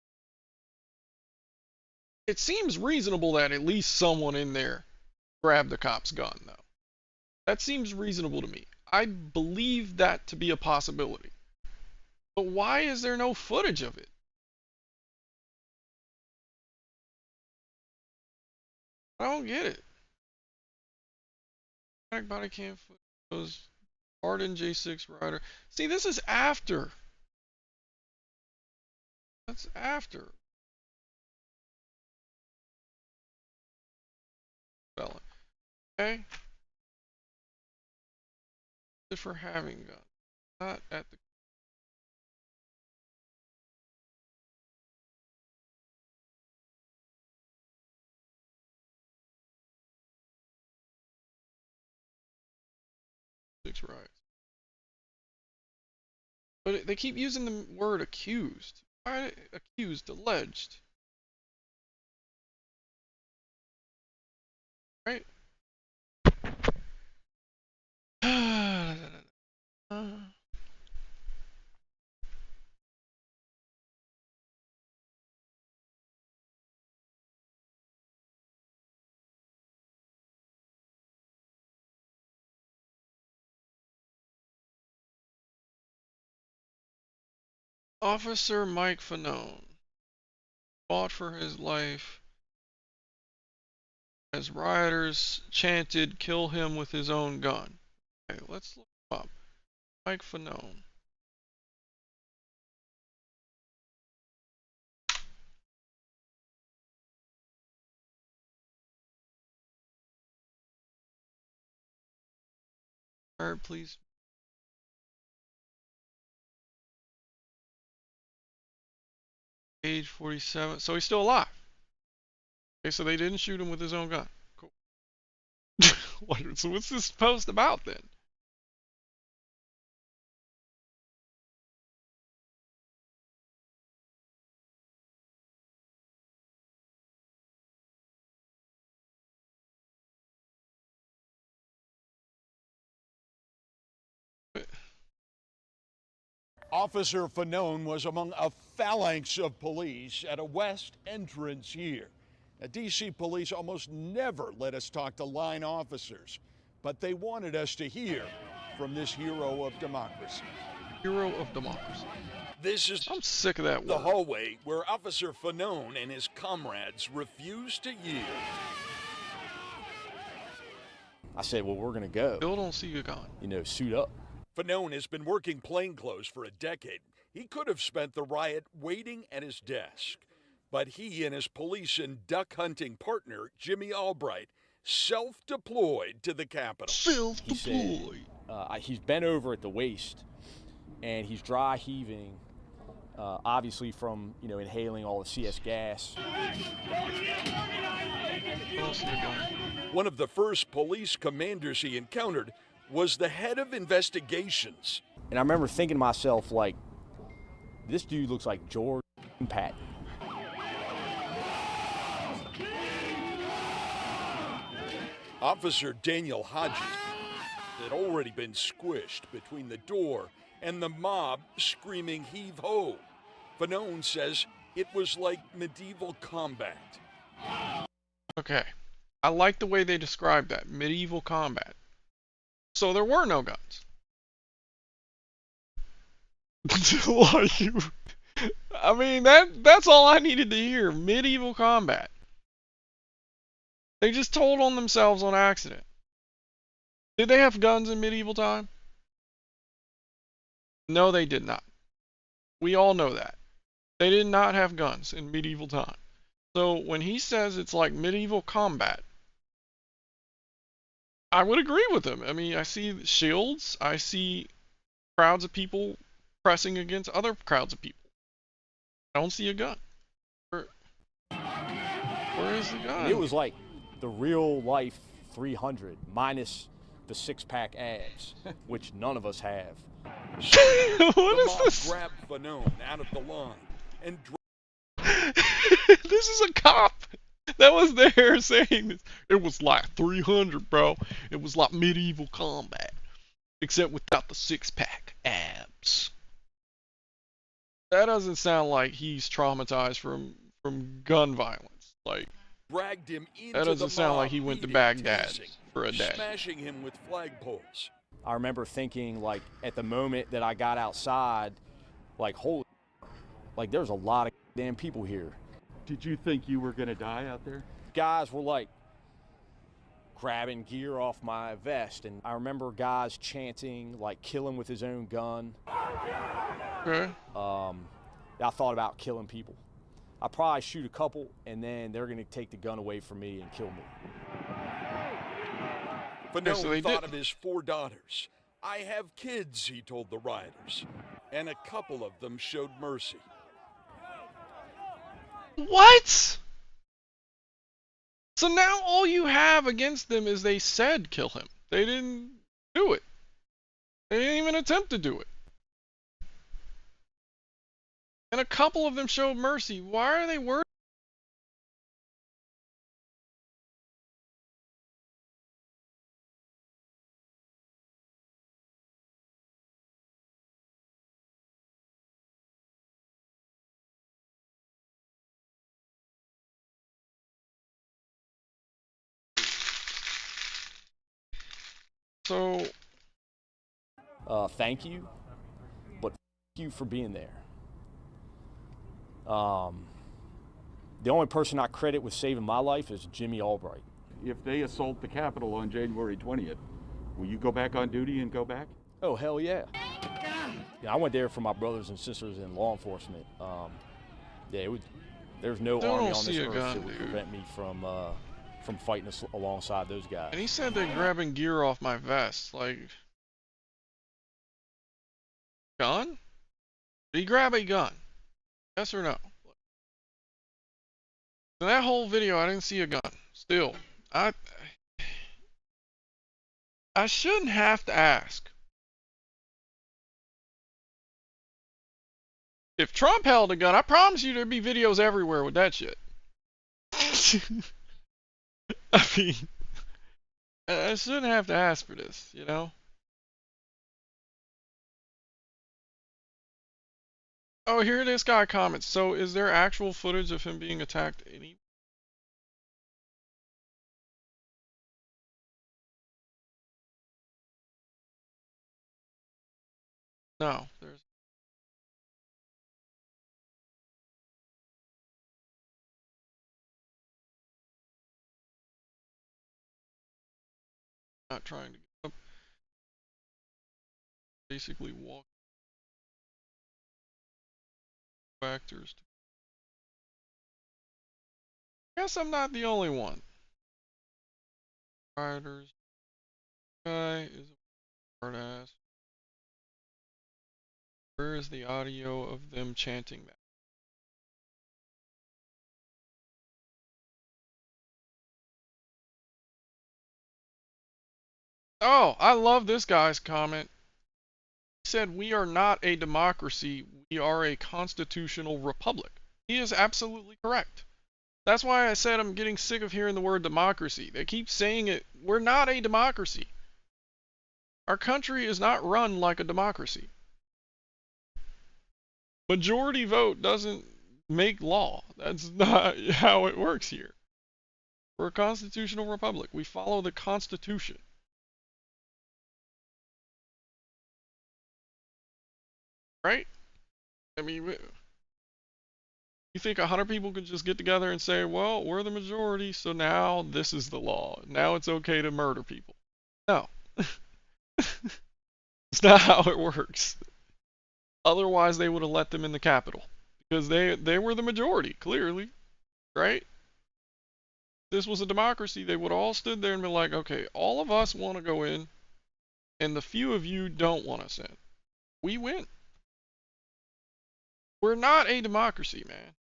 it seems reasonable that at least someone in there grabbed the cop's gun, though. That seems reasonable to me. I believe that to be a possibility. But why is there no footage of it? I don't get it. Body cam footage. Arden J6 rider. See, this is after. That's after. Felon. Okay. Just for having gun. Not at the. Six riots. But they keep using the word accused. Why accused? Alleged. Right? Officer Mike Fanone fought for his life as rioters chanted, "Kill him with his own gun." Okay, let's look him up. Mike Fanone. Alright, please. Age 47. So he's still alive. Okay, so they didn't shoot him with his own gun. Cool. So what's this post about then? Officer Fanone was among a phalanx of police at a west entrance here. D.C. police almost never let us talk to line officers, but they wanted us to hear from this hero of democracy. Hero of democracy. This is I'm sick of that the word. hallway where Officer Fanone and his comrades refused to yield. I said, well, we're going to go. Still don't see you gone. You know, suit up. Fanone has been working plainclothes for a decade. He could have spent the riot waiting at his desk, but he and his police and duck hunting partner, Jimmy Albright, self-deployed to the Capitol. Self-deployed. He's bent over at the waist, and he's dry heaving obviously from, you know, inhaling all the CS gas. One of the first police commanders he encountered was the head of investigations. And I remember thinking to myself, like, this dude looks like George Patton. Officer Daniel Hodges had already been squished between the door and the mob screaming heave ho. Fanone says it was like medieval combat. Okay. I like the way they described that. Medieval combat. So there were no guns. I mean, that's all I needed to hear. Medieval combat. They just told on themselves on accident. Did they have guns in medieval time? No, they did not. We all know that. They did not have guns in medieval time. So when he says it's like medieval combat, I would agree with him. I mean, I see shields. I see crowds of people pressing against other crowds of people. I don't see a gun. Where is the gun? And it was like the real life 300 minus the six-pack abs, which none of us have. What is this? Grabbed Fanone out of the line and this is a cop that was there saying this. It was like 300, bro. It was like medieval combat, except without the six-pack abs. That doesn't sound like he's traumatized from gun violence. Like, dragged him into that doesn't the sound mob, like he went to beating, Baghdad tasing, for a day. smashing him with flagpoles. I remember thinking, like, at the moment that I got outside, like, holy, like, there's a lot of damn people here. Did you think you were going to die out there? Guys were, like, grabbing gear off my vest, and I remember guys chanting, like, kill him with his own gun. Okay. I thought about killing people. I'll probably shoot a couple, and then they're going to take the gun away from me and kill me. Fanone thought of his 4 daughters. I have kids, he told the rioters, and a couple of them showed mercy. What? So now all you have against them is they said kill him. They didn't do it. They didn't even attempt to do it. And a couple of them showed mercy. Why are they worried? So, thank you, but you for being there. The only person I credit with saving my life is Jimmy Albright. If they assault the Capitol on January 20th, will you go back on duty and go back? Oh, hell yeah. Yeah, I went there for my brothers and sisters in law enforcement. Yeah, there's no army on this earth that would prevent me from fighting alongside those guys. And he said they're grabbing gear off my vest. Like, gun? Did he grab a gun? Yes or no? In that whole video, I didn't see a gun. Still, I shouldn't have to ask. If Trump held a gun, I promise you there'd be videos everywhere with that shit. I mean, I shouldn't have to ask for this, you know? Oh, here this guy comments. So, is there actual footage of him being attacked? No, there's. Not trying to get up. Basically walk factors. Guess I'm not the only one. Riders. Guy is a hard ass. Where is the audio of them chanting that? Oh, I love this guy's comment. He said, "We are not a democracy, we are a constitutional republic." He is absolutely correct. That's why I said I'm getting sick of hearing the word democracy. They keep saying it. We're not a democracy. Our country is not run like a democracy. Majority vote doesn't make law. That's not how it works here. We're a constitutional republic. We follow the Constitution. Right? I mean, you think 100 people could just get together and say, well, we're the majority, so now this is the law. Now it's okay to murder people. No. It's not how it works. Otherwise, they would have let them in the Capitol. Because they were the majority, clearly. Right? If this was a democracy, they would have all stood there and been like, okay, all of us want to go in, and the few of you don't want us in. We win. We're not a democracy, man.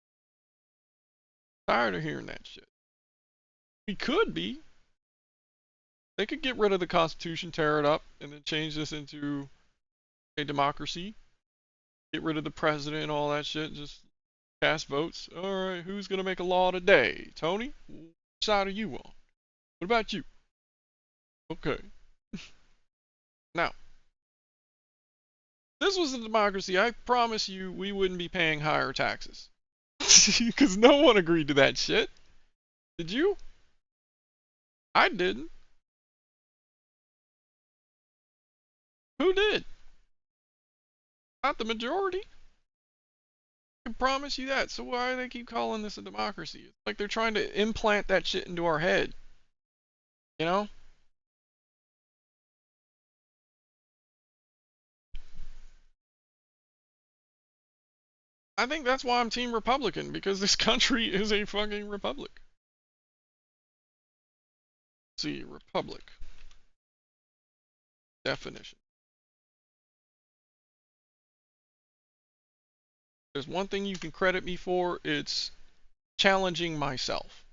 Tired of hearing that shit. We could be. They could get rid of the Constitution, tear it up, and then change this into a democracy. Get rid of the president and all that shit. Just cast votes. Alright, who's going to make a law today? Tony? Which side are you on? What about you? Okay. Now, this was a democracy. I promise you we wouldn't be paying higher taxes. Because no one agreed to that shit. Did you? I didn't. Who did? Not the majority. I can promise you that. So why do they keep calling this a democracy? It's like they're trying to implant that shit into our head. You know? I think that's why I'm Team Republican, because this country is a fucking republic. Let's see, republic. Definition. There's one thing you can credit me for, it's challenging myself.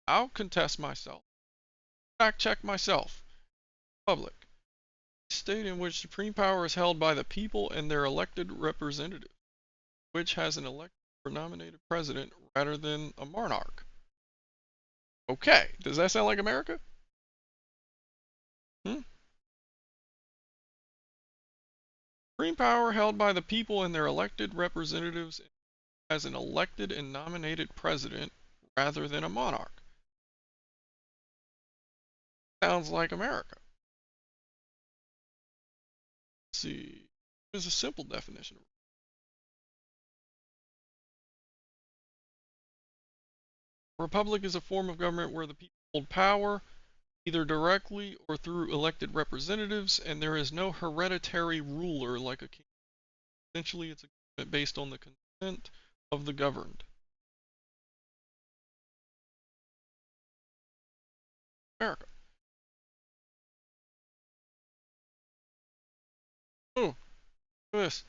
I'll contest myself. Fact check myself. Republic. State in which supreme power is held by the people and their elected representatives, which has an elected or nominated president rather than a monarch. Okay, does that sound like America? Supreme power held by the people and their elected representatives as an elected and nominated president rather than a monarch. Sounds like America. Let's see. Here's a simple definition. A republic is a form of government where the people hold power, either directly or through elected representatives, and there is no hereditary ruler like a king. Essentially, it's a government based on the consent of the governed. America. Oh, look at this.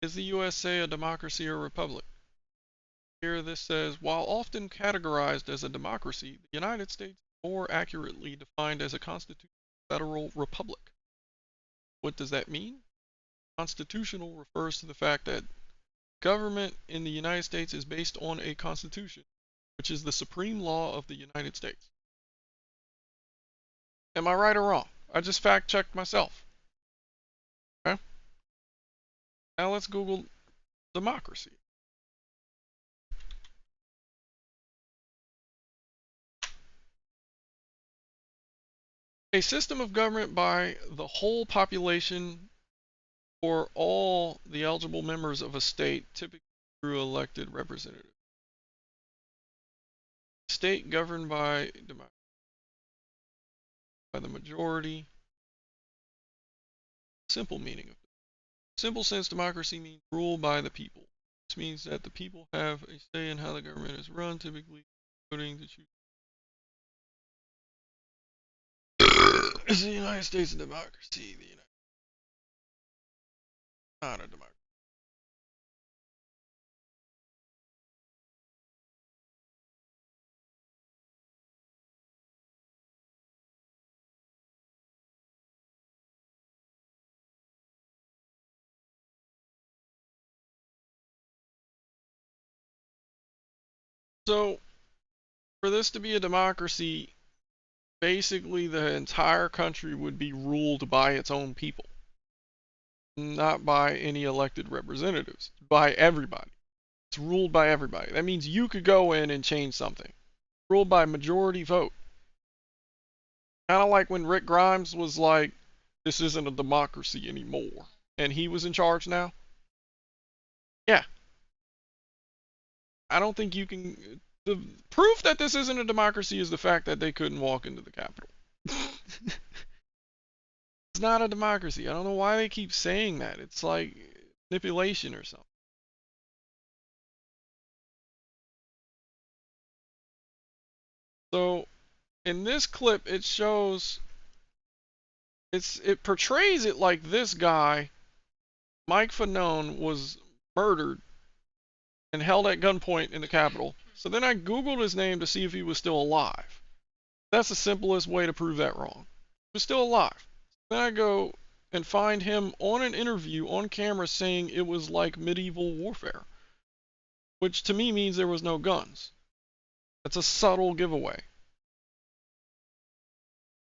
Is the USA a democracy or republic? Here this says, while often categorized as a democracy, the United States is more accurately defined as a constitutional federal republic. What does that mean? Constitutional refers to the fact that government in the United States is based on a constitution, which is the supreme law of the United States. Am I right or wrong? I just fact checked myself. Okay? Now let's Google democracy. A system of government by the whole population or all the eligible members of a state, typically through elected representatives. State governed by the majority. Simple meaning of it. Simple sense, democracy means rule by the people. This means that the people have a say in how the government is run, typically voting to choose. Is the United States a democracy? Not a democracy. So, for this to be a democracy, basically the entire country would be ruled by its own people, not by any elected representatives, by everybody. It's ruled by everybody. That means you could go in and change something. Ruled by majority vote. Kind of like when Rick Grimes was like, this isn't a democracy anymore, and he was in charge now. Yeah. I don't think you can... The proof that this isn't a democracy is the fact that they couldn't walk into the Capitol. It's not a democracy. I don't know why they keep saying that. It's like manipulation or something. So, in this clip, it shows... It portrays it like this guy, Mike Fanone, was murdered and held at gunpoint in the Capitol. So then I Googled his name to see if he was still alive. That's the simplest way to prove that wrong. He was still alive. Then I go and find him on an interview on camera saying it was like medieval warfare, which to me means there was no guns. That's a subtle giveaway.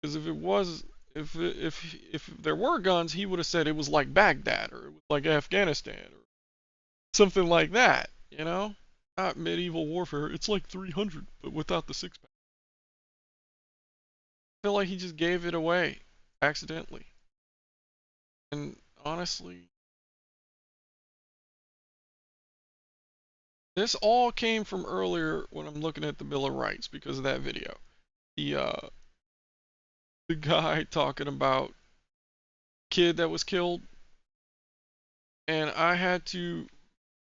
Because if it was, if there were guns, he would have said it was like Baghdad or it was like Afghanistan or something like that, you know? Not medieval warfare. It's like 300, but without the six-pack. I feel like he just gave it away accidentally. And honestly, this all came from earlier when I'm looking at the Bill of Rights because of that video. The guy talking about kid that was killed, and I had to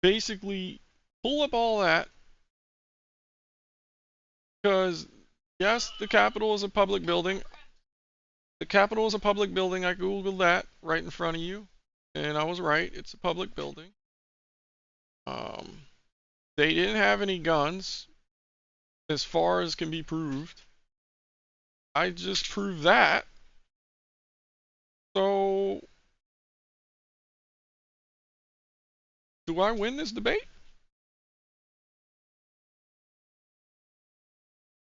basically pull up all that because yes, the Capitol is a public building. The Capitol is a public building. I googled that right in front of you, and I was right. It's a public building. They didn't have any guns, as far as can be proved. I just proved that. So, do I win this debate?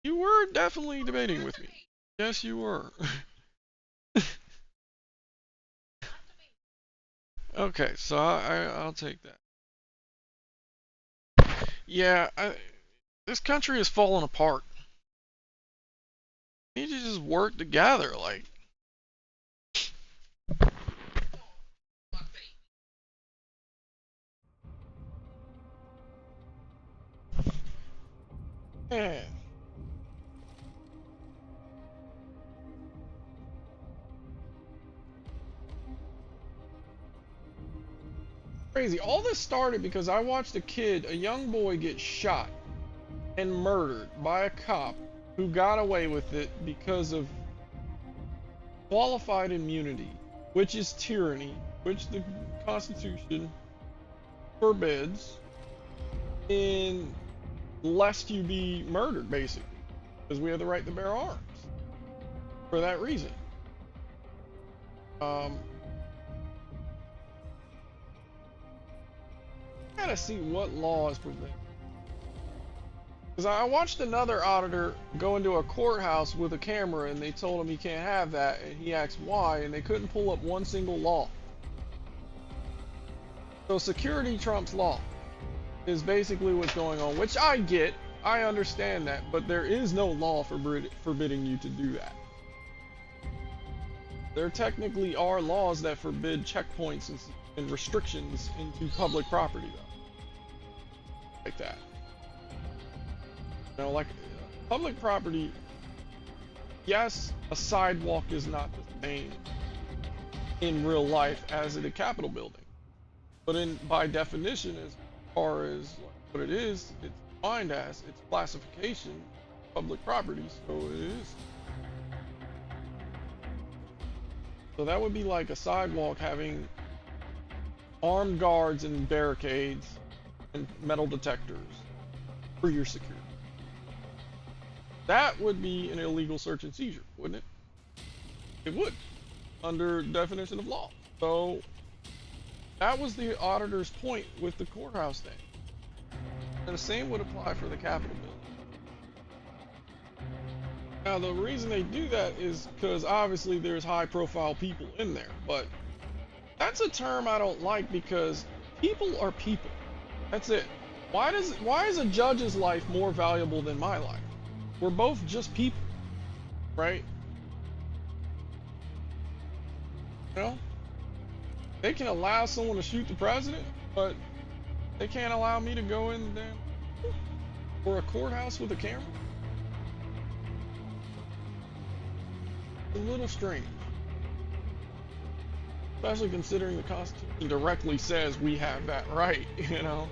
You were definitely debating with me. Yes, you were. Okay, so I'll take that. Yeah, this country is falling apart. We need to just work together, like. Man. Crazy. All this started because I watched a young boy get shot and murdered by a cop who got away with it because of qualified immunity, which is tyranny, which the Constitution forbids, lest you be murdered, basically, because we have the right to bear arms for that reason. I gotta see what law is preventing. Because I watched another auditor go into a courthouse with a camera and they told him he can't have that, and he asked why, and they couldn't pull up one single law. So security trumps law is basically what's going on, which I get, I understand that, but there is no law forbidding you to do that. There technically are laws that forbid checkpoints and restrictions into public property, though. Like that. You know, like public property, yes, a sidewalk is not the same in real life as in a Capitol building. But by definition, as far as what it is, it's defined as, its classification, public property, so it is. So that would be like a sidewalk having armed guards and barricades and metal detectors for your security. That would be an illegal search and seizure, wouldn't it? It would, under definition of law. So that was the auditor's point with the courthouse thing. And the same would apply for the Capitol building. Now the reason they do that is because obviously there's high profile people in there, but that's a term I don't like because people are people. That's it. Why is a judge's life more valuable than my life? We're both just people, right? You know? They can allow someone to shoot the president, but they can't allow me to go in there or a courthouse with a camera? A little strange. Especially considering the Constitution directly says we have that right, you know?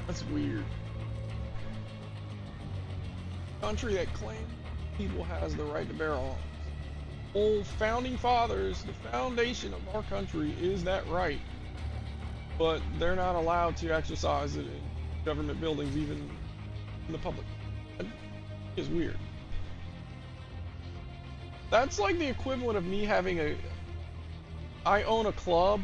That's weird. Country that claims people has the right to bear arms. Old founding fathers, the foundation of our country is that right. But they're not allowed to exercise it in government buildings, even in the public. That is weird. That's like the equivalent of me having I own a club,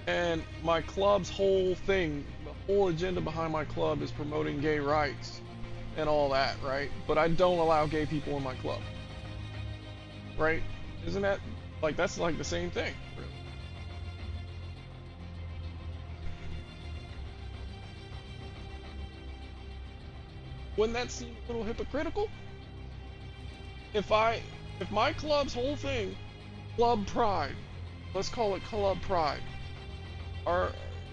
and my club's whole thing, the whole agenda behind my club is promoting gay rights and all that, right? But I don't allow gay people in my club. Right? Isn't that like, that's like the same thing, really? Wouldn't that seem a little hypocritical? If my club's whole thing, Club Pride, let's call it Club Pride,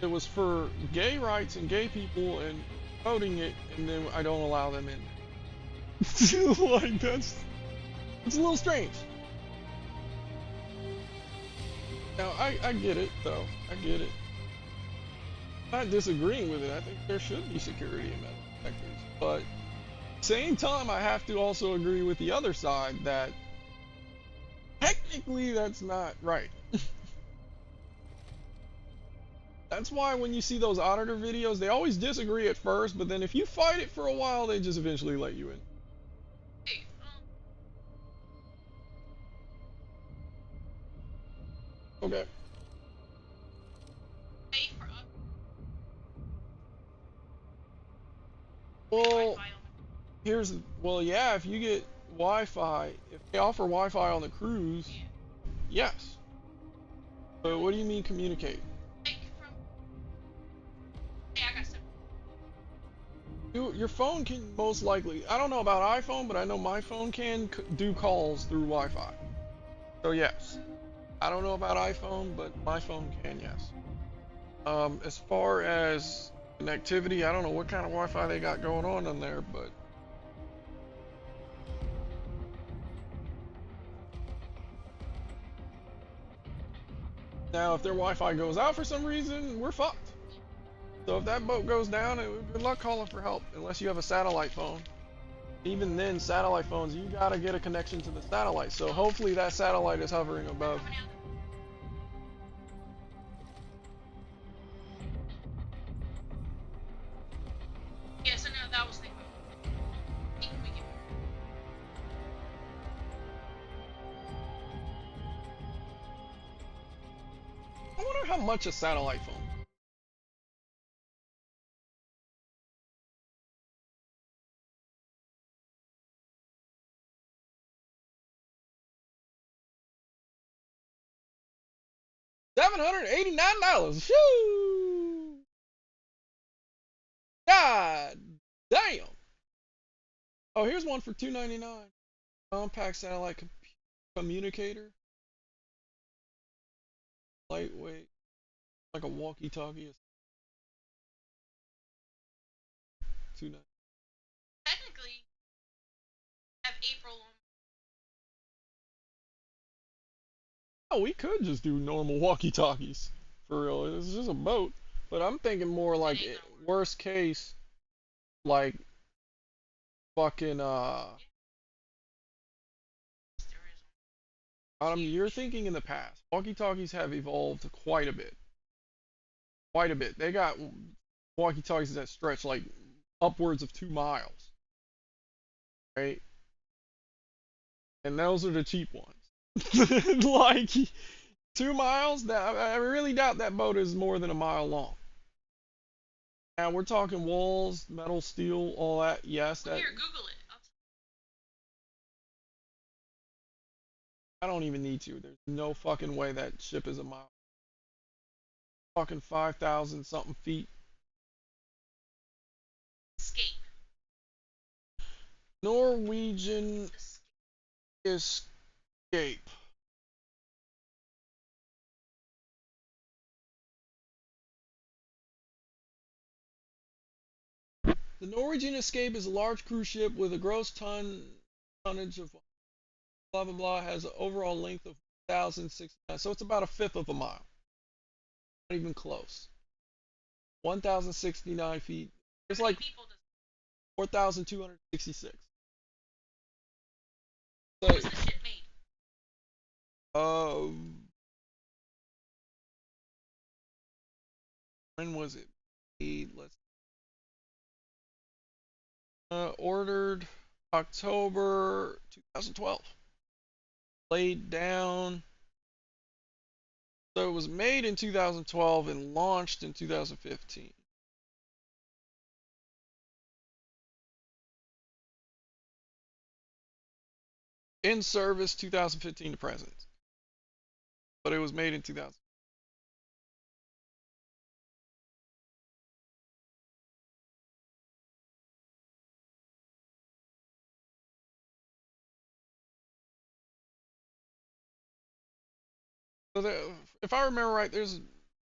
it was for gay rights and gay people and promoting it, and then I don't allow them in. Like, it's a little strange. Now, I get it, though. I get it. I'm not disagreeing with it. I think there should be security in metal detectors. But same time, I have to also agree with the other side that technically that's not right. That's why when you see those auditor videos, they always disagree at first, but then if you fight it for a while, they just eventually let you in. Okay. Well, well, yeah, if you get Wi-Fi, if they offer Wi-Fi on the cruise, yes. But what do you mean communicate? Your phone can most likely, I don't know about iPhone, but I know my phone can do calls through Wi-Fi. So yes. I don't know about iPhone, but my phone can, yes. As far as connectivity, I don't know what kind of Wi-Fi they got going on in there, but now if their Wi-Fi goes out for some reason, we're fucked. So if that boat goes down, good luck calling for help, unless you have a satellite phone. Even then, satellite phones, you gotta get a connection to the satellite. So hopefully that satellite is hovering above. Yeah, so now that was the I wonder how much a satellite phone. $789. Shoo! God damn. Oh, here's one for $299. Compact satellite communicator. Lightweight. Like a walkie-talkie. $299. technically have April on. Oh, we could just do normal walkie-talkies. For real. It's just a boat. But I'm thinking more like worst case, like fucking You're thinking in the past. Walkie-talkies have evolved quite a bit. Quite a bit. They got walkie-talkies that stretch like upwards of 2 miles, right? And those are the cheap ones. Like 2 miles? That I really doubt that boat is more than a mile long. Now we're talking walls, metal, steel, all that. Yes, that. Here, Google it. I don't even need to. There's no fucking way that ship is a mile. Fucking 5,000 something feet. Escape. Norwegian Escape. The Norwegian Escape is a large cruise ship with a gross tonnage of blah blah blah, has an overall length of 1,069, so it's about a fifth of a mile. Not even close. 1,069 feet. It's like 4,266. So, was the ship made? When was it made? Ordered October 2012. Laid down. So it was made in 2012 and launched in 2015. In service 2015 to present. But it was made in 2000. So if I remember right, there's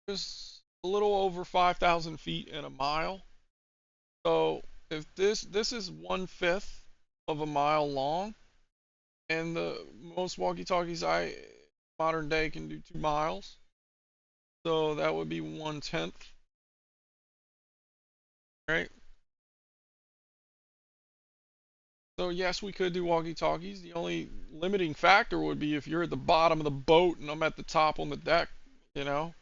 a little over 5,000 feet in a mile. So if this is 1/5 of a mile long, and the most walkie-talkies modern day can do 2 miles, so that would be 1/10, right? So yes, we could do walkie-talkies. The only limiting factor would be if you're at the bottom of the boat and I'm at the top on the deck, you know,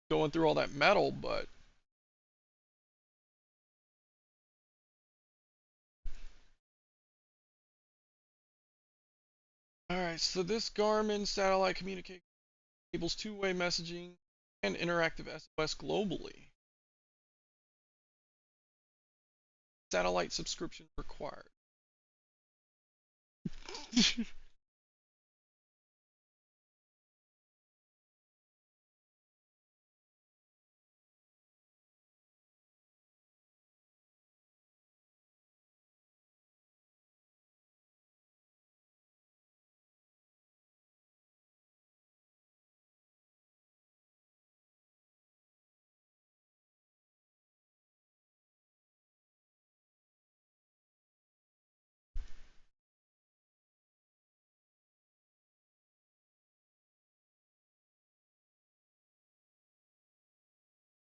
going through all that metal, but alright, so this Garmin satellite communication enables two-way messaging and interactive SOS globally. Satellite subscription required.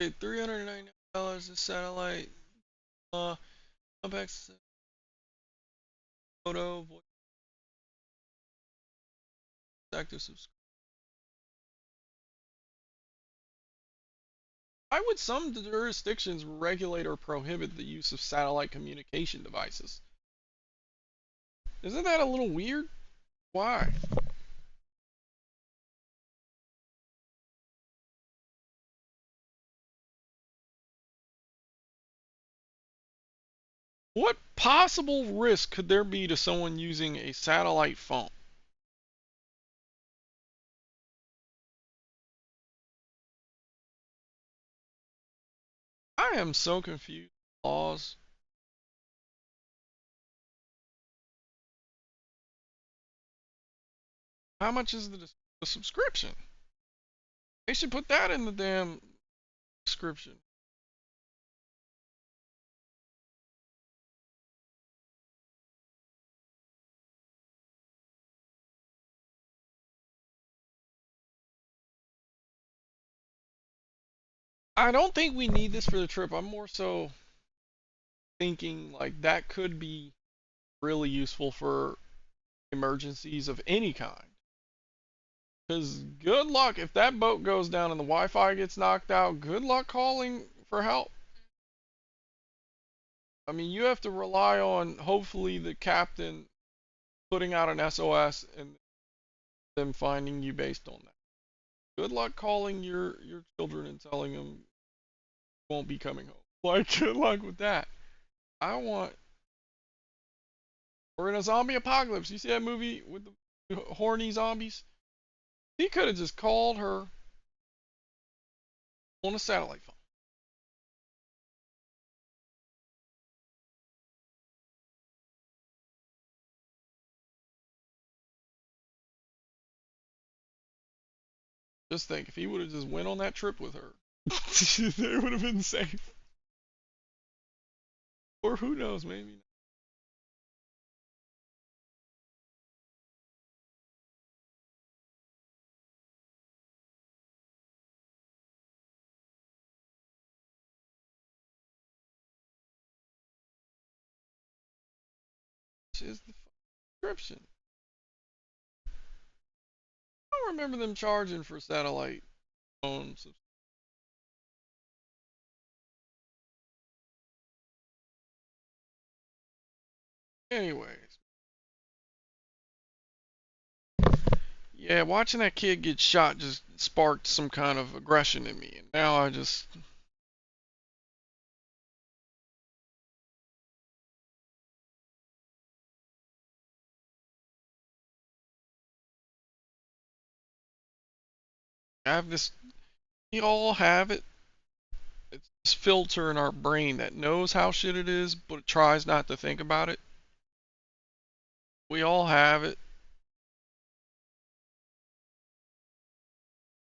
Okay, $390 a satellite. Compact photo, voice, active subscription. Why would some jurisdictions regulate or prohibit the use of satellite communication devices? Isn't that a little weird? Why? What possible risk could there be to someone using a satellite phone? I am so confused. Laws. How much is the subscription? They should put that in the damn description. I don't think we need this for the trip. I'm more so thinking like that could be really useful for emergencies of any kind. Because good luck if that boat goes down and the Wi-Fi gets knocked out. Good luck calling for help. I mean, you have to rely on hopefully the captain putting out an SOS and them finding you based on that. Good luck calling your children and telling them you won't be coming home. Like, good luck with that. We're in a zombie apocalypse. You see that movie with the horny zombies? He could have just called her on a satellite phone. Just think, if he would have just went on that trip with her, they would have been safe. Or who knows, maybe. Is the subscription. I don't remember them charging for satellite phones. Anyways. Yeah, watching that kid get shot just sparked some kind of aggression in me. And now I just... I have this... We all have it. It's this filter in our brain that knows how shit it is, but it tries not to think about it. We all have it.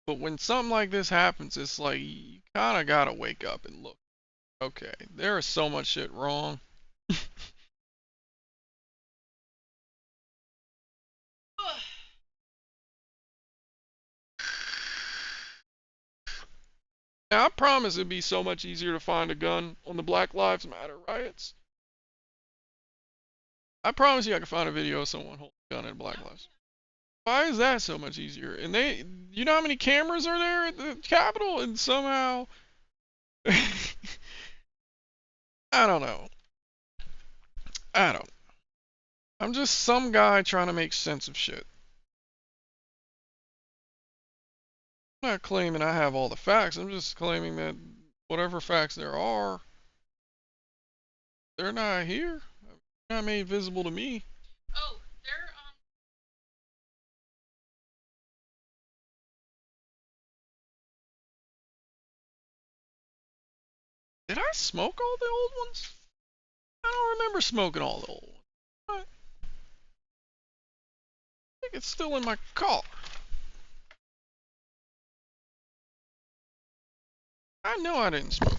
But when something like this happens, it's like you kind of gotta wake up and look. Okay, there is so much shit wrong. Now, I promise it'd be so much easier to find a gun on the Black Lives Matter riots. I promise you I can find a video of someone holding a gun at Black Lives. Why is that so much easier? And you know how many cameras are there at the Capitol? And somehow, I don't know. I'm just some guy trying to make sense of shit. I'm not claiming I have all the facts. I'm just claiming that whatever facts there are, they're not here. They're not made visible to me. Oh, they're Did I smoke all the old ones? I don't remember smoking all the old ones. I think it's still in my car. I know I didn't smoke.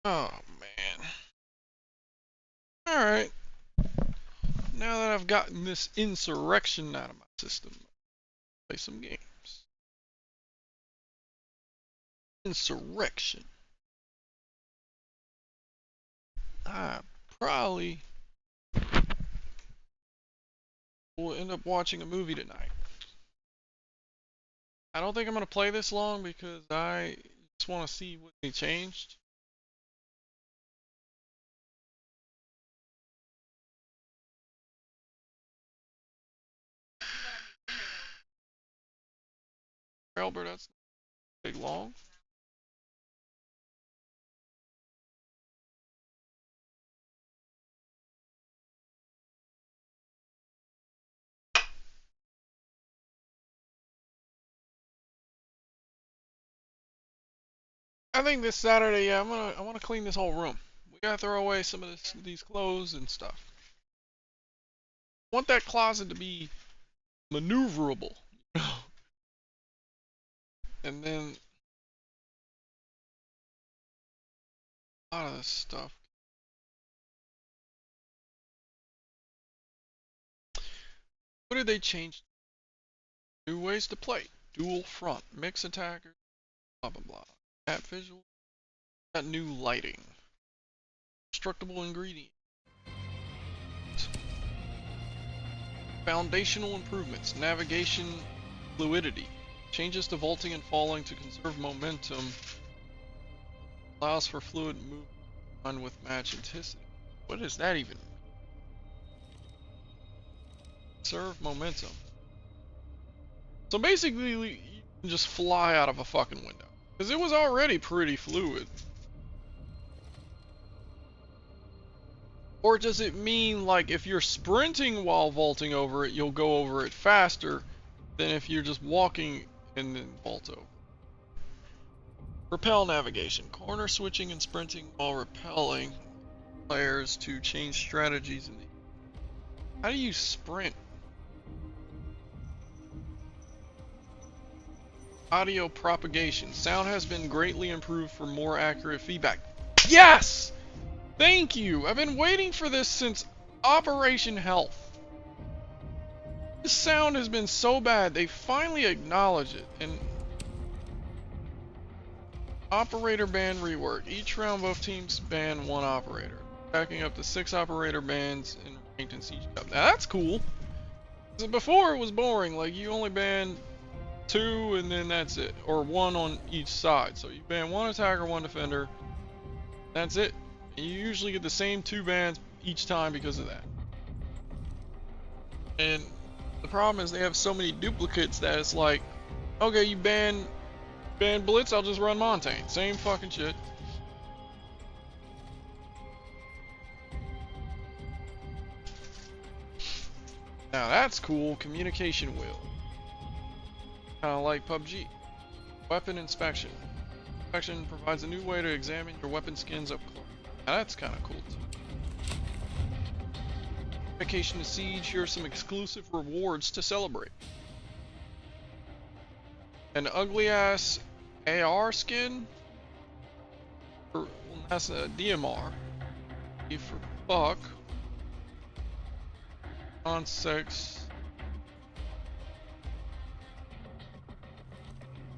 Oh, man. Alright. Now that I've gotten this insurrection out of my system, play some games. Insurrection. I probably will end up watching a movie tonight. I don't think I'm going to play this long because I just want to see what they changed. Albert, that's not big long. I think this Saturday, yeah, I want to clean this whole room. We gotta throw away some of these clothes and stuff. I want that closet to be maneuverable. And then a lot of this stuff. What did they change? New ways to play. Dual front. Mix attackers. Blah blah blah. App visual. Got new lighting. Destructible ingredient. Foundational improvements. Navigation fluidity. Changes to vaulting and falling to conserve momentum. Allows for fluid movement with match intensity. What does that even mean? Conserve momentum. So basically, you can just fly out of a fucking window. Because it was already pretty fluid. Or does it mean, like, if you're sprinting while vaulting over it, you'll go over it faster than if you're just walking and then vault over? Repel navigation. Corner switching and sprinting while repelling players to change strategies in the... How do you sprint? Audio propagation. Sound has been greatly improved for more accurate feedback. Yes! Thank you! I've been waiting for this since Operation Health. This sound has been so bad, they finally acknowledge it. And operator band rework. Each round both teams ban one operator. Backing up to 6 operator bands in ranked and siege cup. Now that's cool. So before it was boring, like you only ban 2 and then that's it. Or 1 on each side. So you ban 1 attacker, 1 defender. That's it. And you usually get the same 2 bans each time because of that. And the problem is they have so many duplicates that it's like, okay, you ban Blitz, I'll just run Montaigne. Same fucking shit. Now that's cool. Communication wheel. Kinda like PUBG. Weapon inspection. Inspection provides a new way to examine your weapon skins up close. Now that's kinda cool too. Dedication to Siege. Here are some exclusive rewards to celebrate. An ugly ass AR skin. Well, that's a DMR. E for fuck. On 6.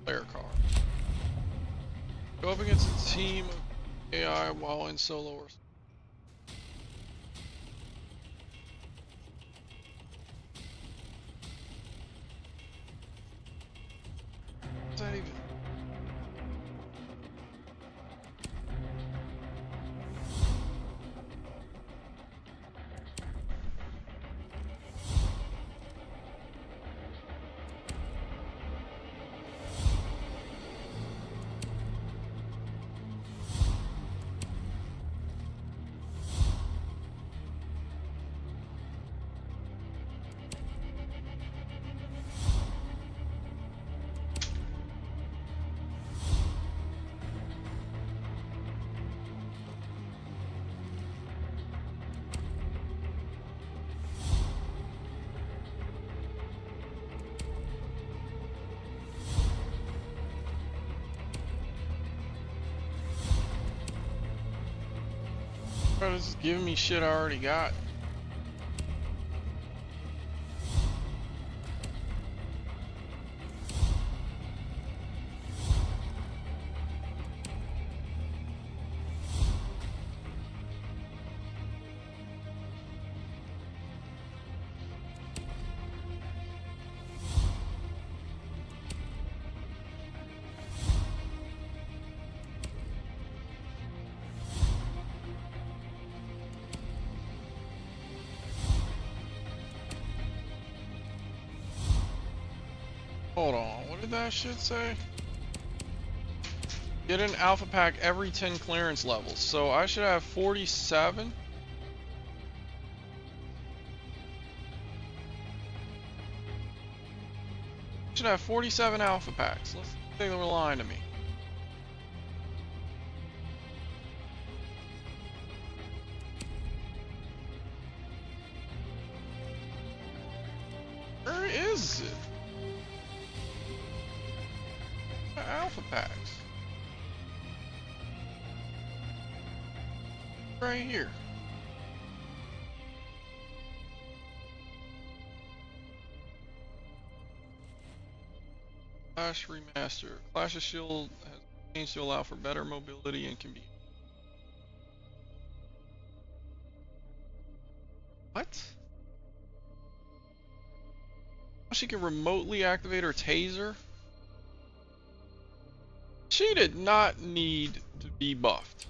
Player card. Go up against a team of AI while in solo or... What's that even? Bro, this is giving me shit I already got. Hold on, what did that shit say? Get an alpha pack every 10 clearance levels. So I should have 47? Should have 47 alpha packs. Let's think they were lying to me. Where is it? Alpha packs. Right here. Clash Remaster. Clash of Shield has changed to allow for better mobility and convenience. What? She can remotely activate her taser? She did not need to be buffed.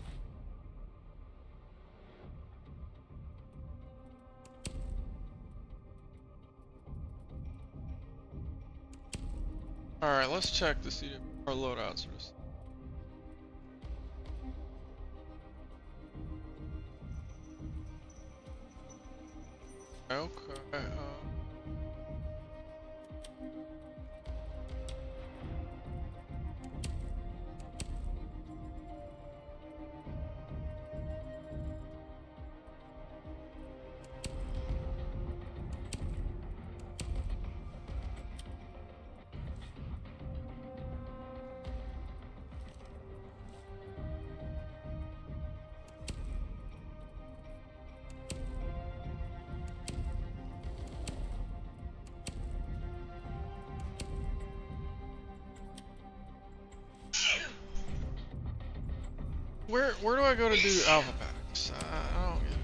Alright, let's check to see if our loadouts are. Okay, where do I go to do alpha packs? I don't get it.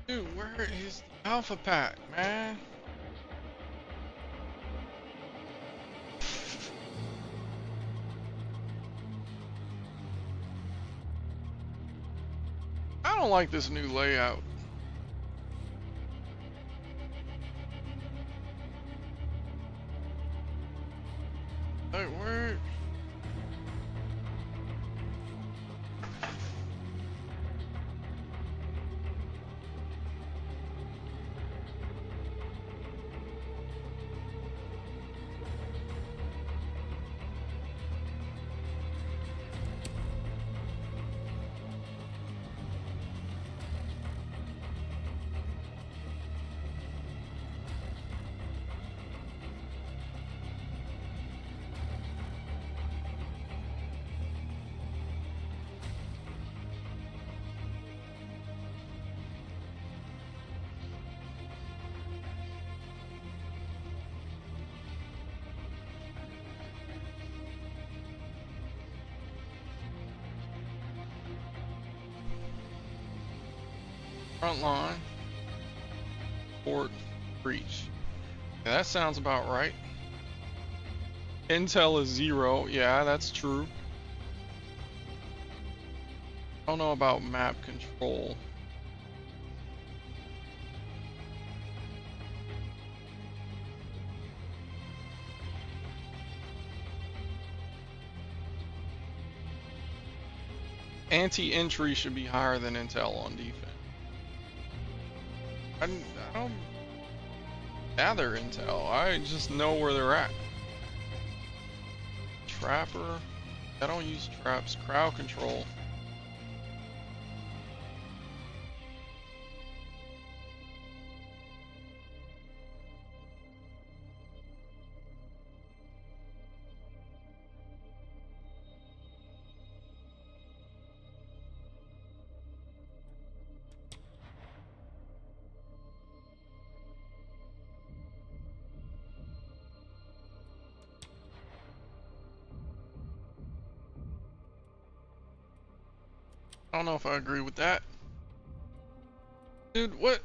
Dude, where is the alpha pack, man? I don't like this new layout. Like, where? Front line. Port. Breach. Yeah, that sounds about right. Intel is 0. Yeah, that's true. I don't know about map control. Anti-entry should be higher than intel on defense. I don't gather intel. I just know where they're at. Trapper. I don't use traps. Crowd control. I don't know if I agree with that. Dude, what?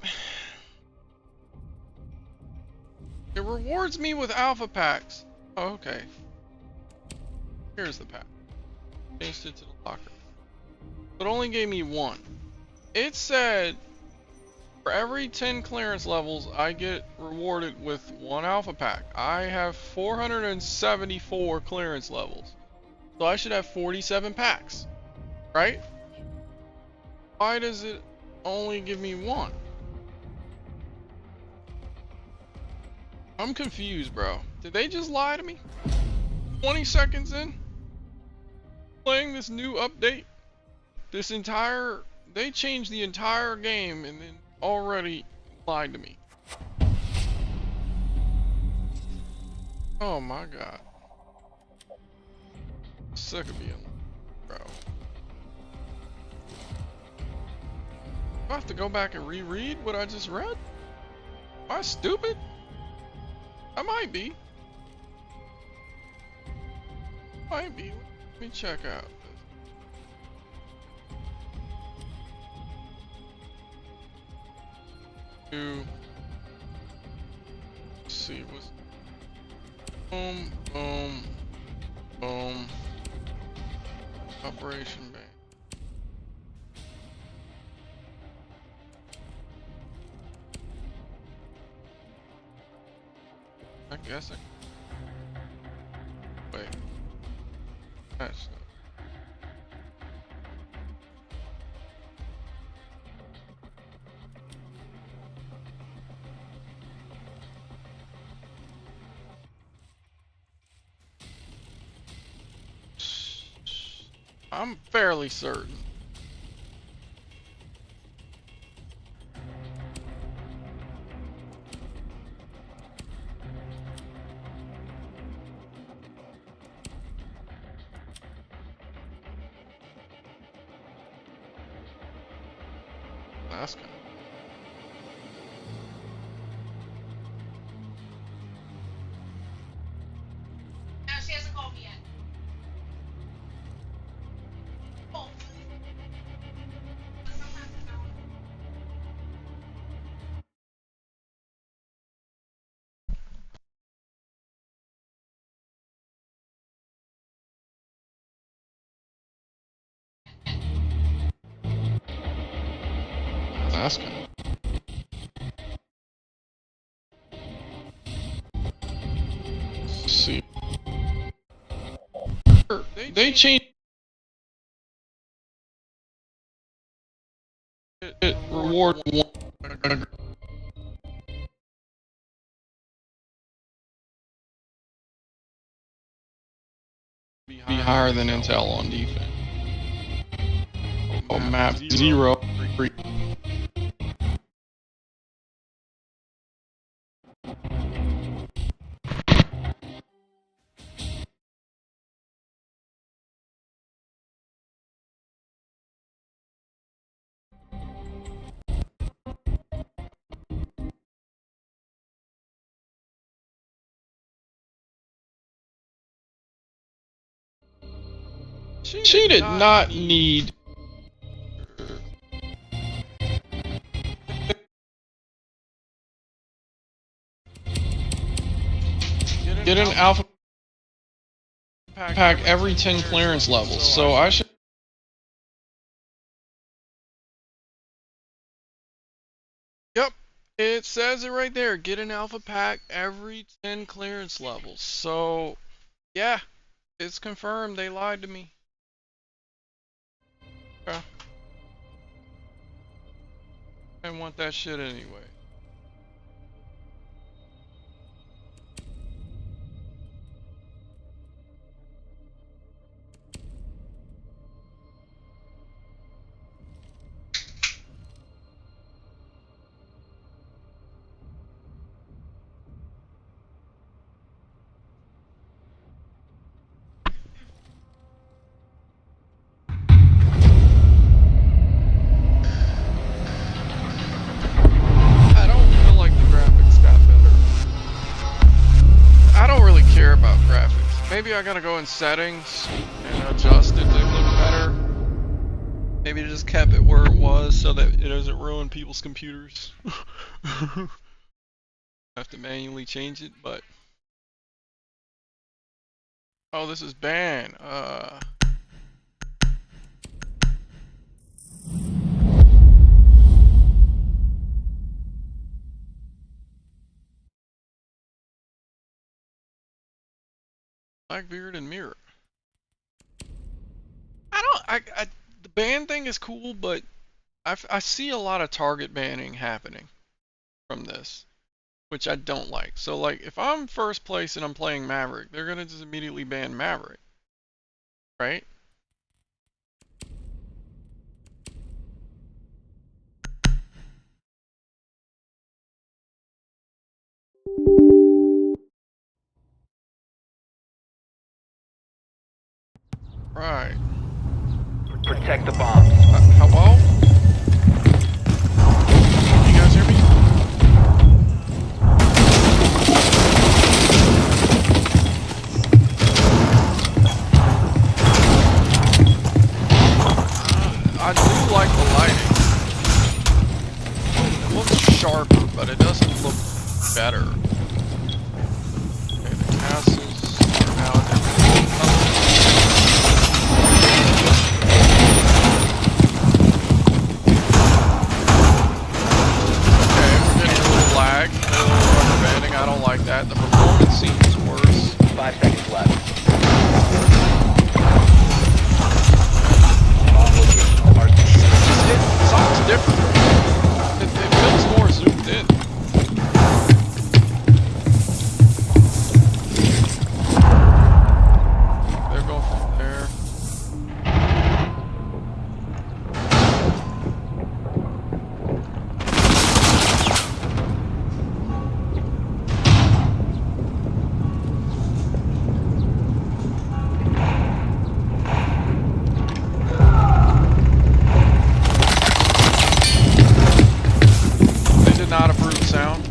It rewards me with alpha packs. Oh, okay. Here's the pack. Changed it to the locker. It only gave me 1. It said for every 10 clearance levels, I get rewarded with 1 alpha pack. I have 474 clearance levels. So I should have 47 packs. Right? Why does it only give me 1? I'm confused, bro. Did they just lie to me? 20 seconds in? Playing this new update? They changed the entire game and then already lied to me. Oh my god. Sick of being, bro. Do I have to go back and reread what I just read? Am I stupid? I might be. Might be. Let me check out. Let's see what's boom, boom, boom. Operation Bay. I guess wait. That's I'm fairly certain. That's good. No, she hasn't called me yet. Oh. That's good. Let's see. They changed it reward 1 be higher than intel on defense. Oh, map 0. She did not need Get an alpha pack every 10 clearance levels. So I should. Yep, it says it right there. Get an alpha pack every 10 clearance levels. So, yeah, it's confirmed. They lied to me. Okay. I didn't want that shit anyway. I don't feel like the graphics got better. I don't really care about graphics. Maybe I gotta go in settings and adjust it to look better. Maybe they just kept it where it was so that it doesn't ruin people's computers. Have to manually change it, but oh, this is ban. Blackbeard and Mirror. The ban thing is cool, but I see a lot of target banning happening from this, which I don't like. So like, if I'm first place and I'm playing Maverick, they're gonna just immediately ban Maverick, right? Right. Protect the bombs. Hello? Can you guys hear me? I do like the lighting. It looks sharper, but it doesn't look better. Okay, the castles are now a different color. Okay, we're getting a little lag, a little rubber banding. I don't like that. The performance seems worse. 5 seconds left. It sounds different. It feels more zoomed in. They're going from there. Not approved sound.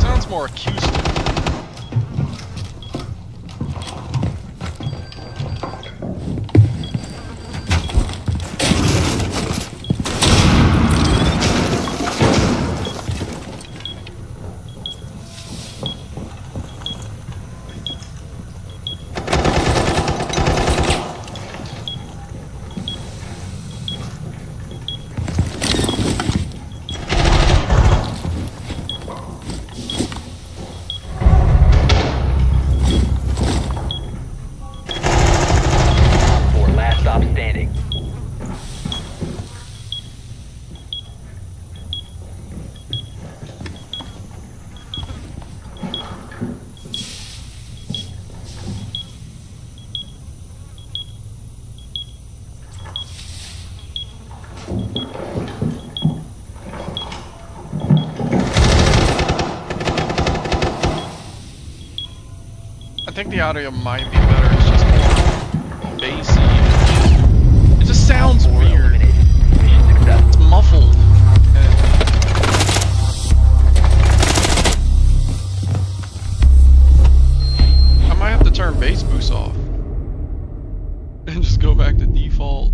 Sounds more acoustic. think the audio might be better. It's just more bassy. It just sounds weird. It's muffled. I might have to turn bass boost off and just go back to default.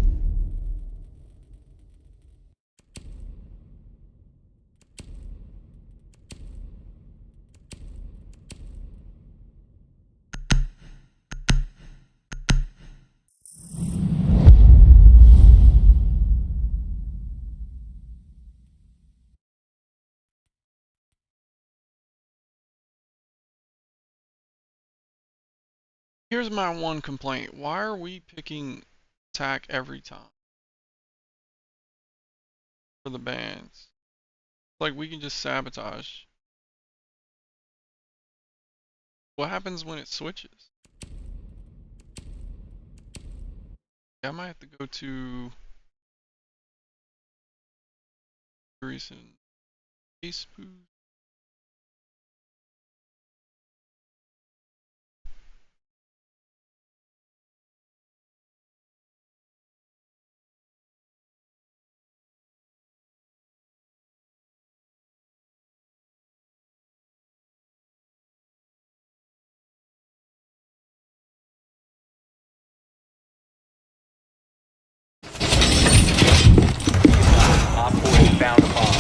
Here's my one complaint. Why are we picking attack every time for the bans? Like, we can just sabotage. What happens when it switches? I might have to go to recent Facebook. Op 4 has found a bomb.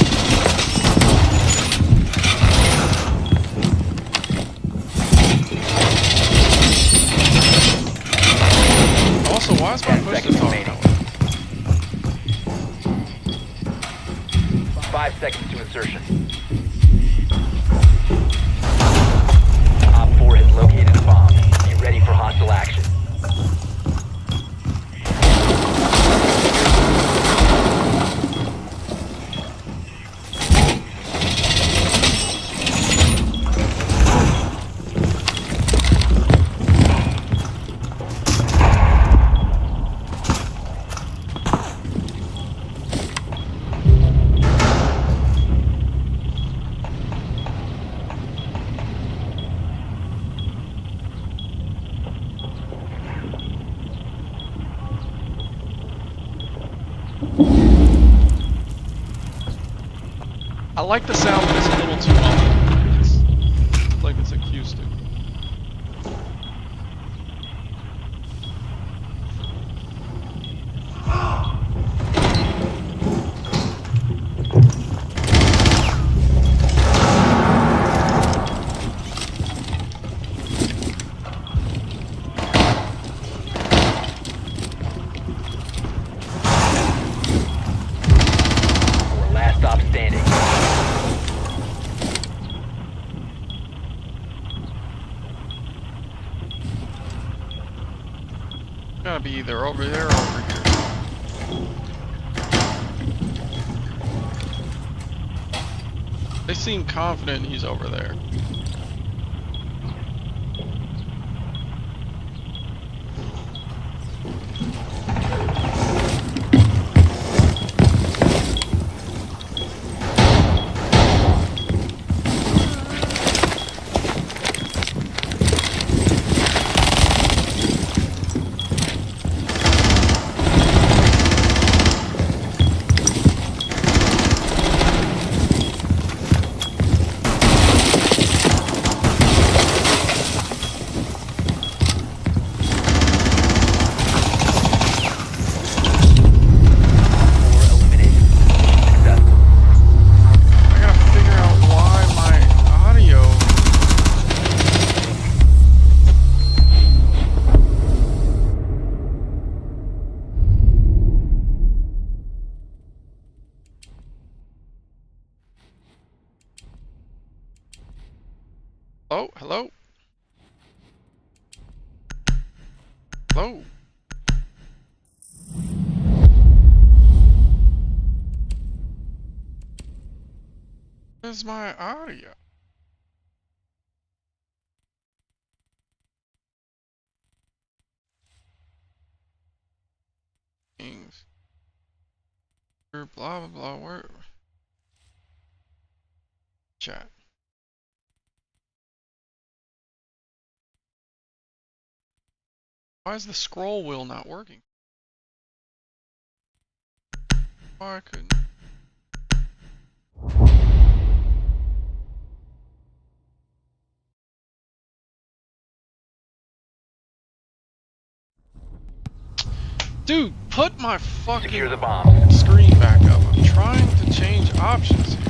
Also, why is my push to talk? 5 seconds to insertion. Op 4 has located a bomb. Be ready for hostile action. I like the sound, but it's a little too muffled. It's like it's acoustic. Last stop standing. Gotta be either over there or over here. They seem confident he's over there. Oh, hello? Hello? Where's my audio? Things. Blah blah blah. Where? Chat. Why is the scroll wheel not working? Why I couldn't? Dude, put my fucking Secure the bomb. screen back up. I'm trying to change options here.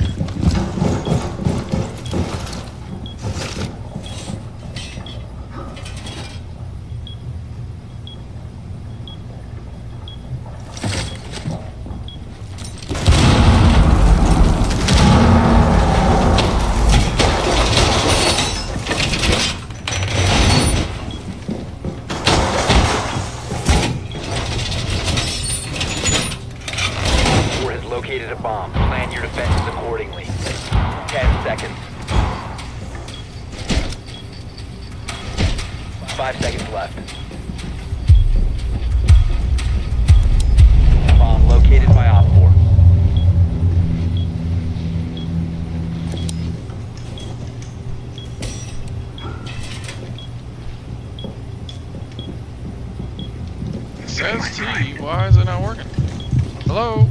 Located a bomb. Plan your defenses accordingly. 10 seconds. 5 seconds left. Bomb located by Op 4. It says T. Why is it not working? Hello?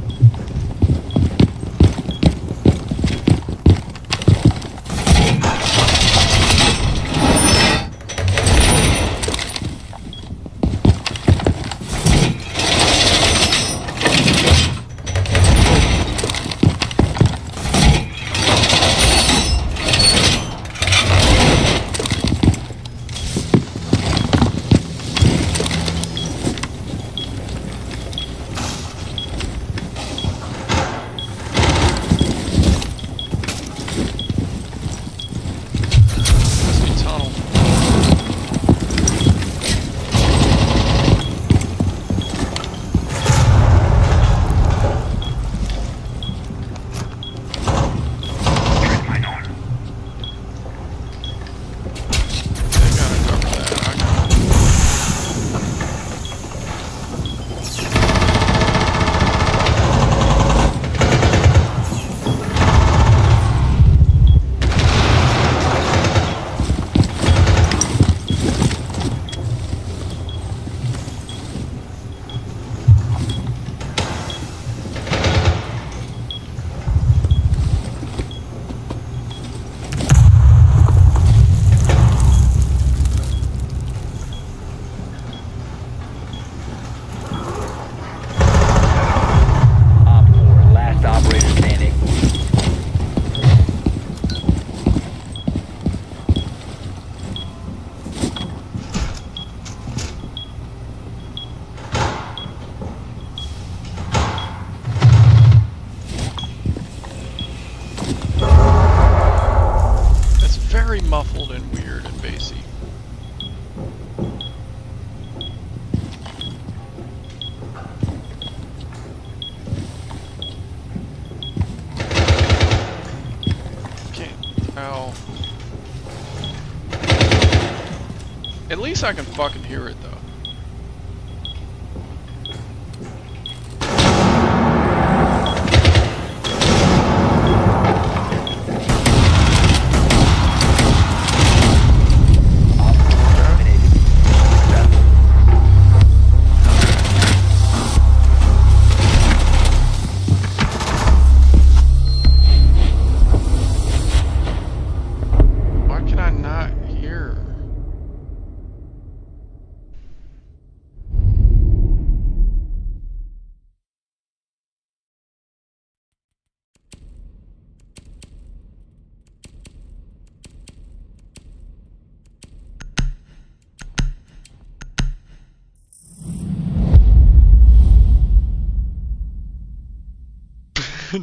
Muffled and weird and bassy. Can't tell. At least I can fucking hear it though.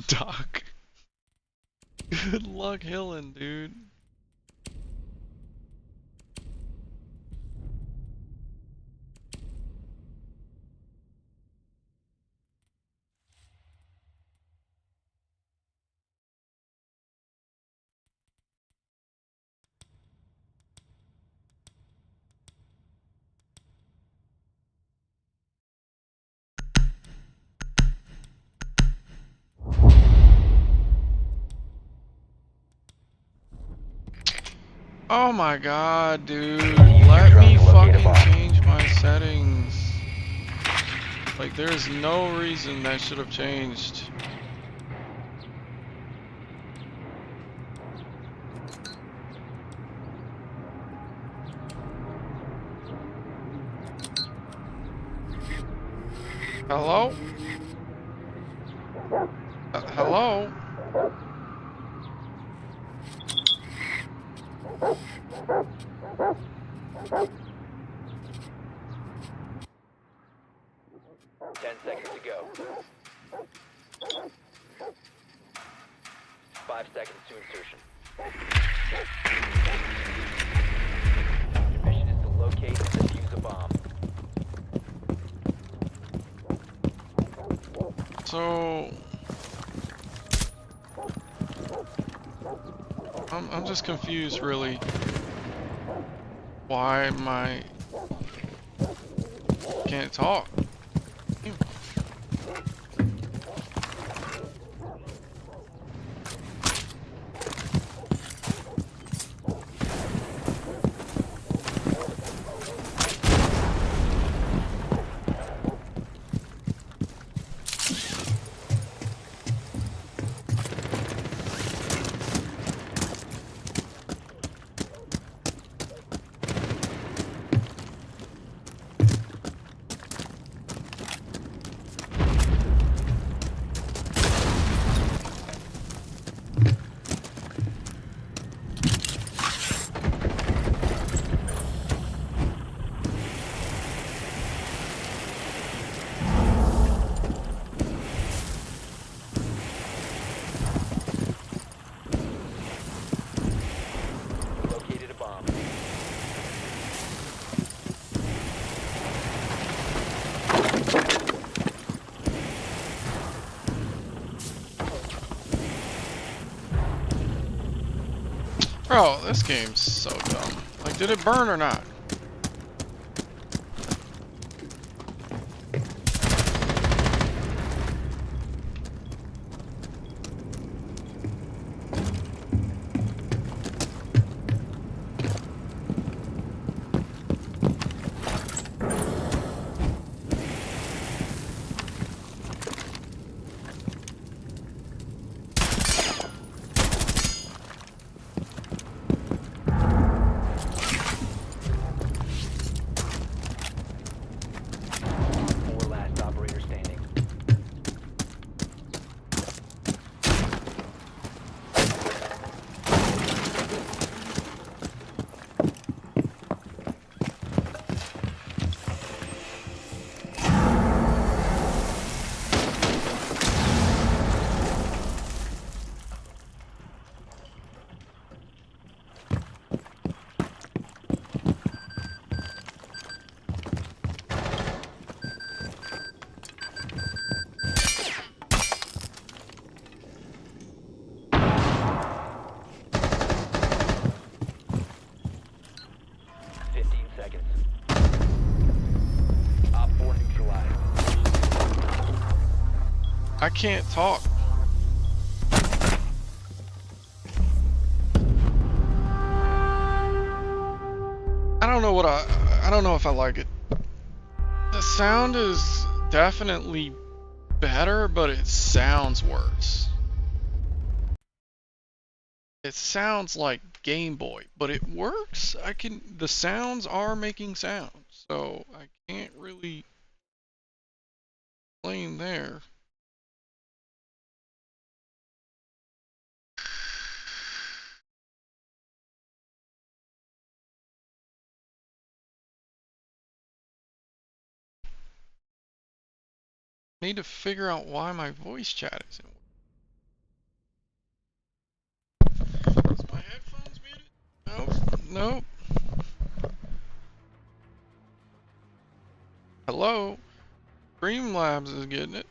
Doc. Good luck healing, dude. Oh my god, dude. Let me fucking change my settings. Like, there's no reason that should have changed. Hello? Hello? Ten seconds to go. 5 seconds to insertion. Your mission is to locate and defuse a bomb. So I'm just confused, really. Why am I can't talk? Located a bomb. Bro, this game's so dumb. Like, did it burn or not? Four last operator standing. Op 4 neutralized. I can't talk. I don't know if I like it. The sound is definitely better, but it sounds worse. It sounds like Game Boy, but it works. The sounds are making sounds, so I can't really blame there. Need to figure out why my voice chat isn't working. Is my headphones muted? Nope. Hello? Streamlabs is getting it.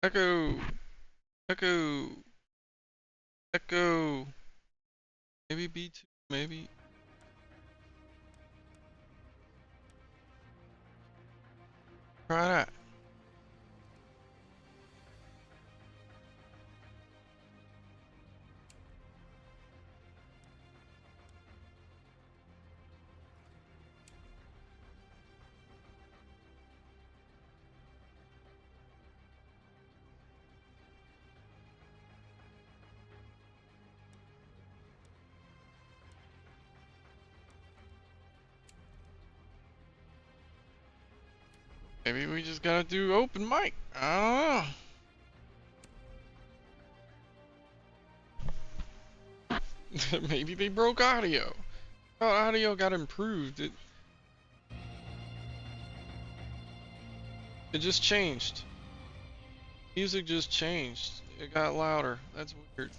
Echo. Echo. Echo. Maybe B2. Maybe. Try that. Maybe we just gotta do open mic. I don't know. Maybe they broke audio. Oh, audio got improved. It just changed. Music just changed. It got louder. That's weird.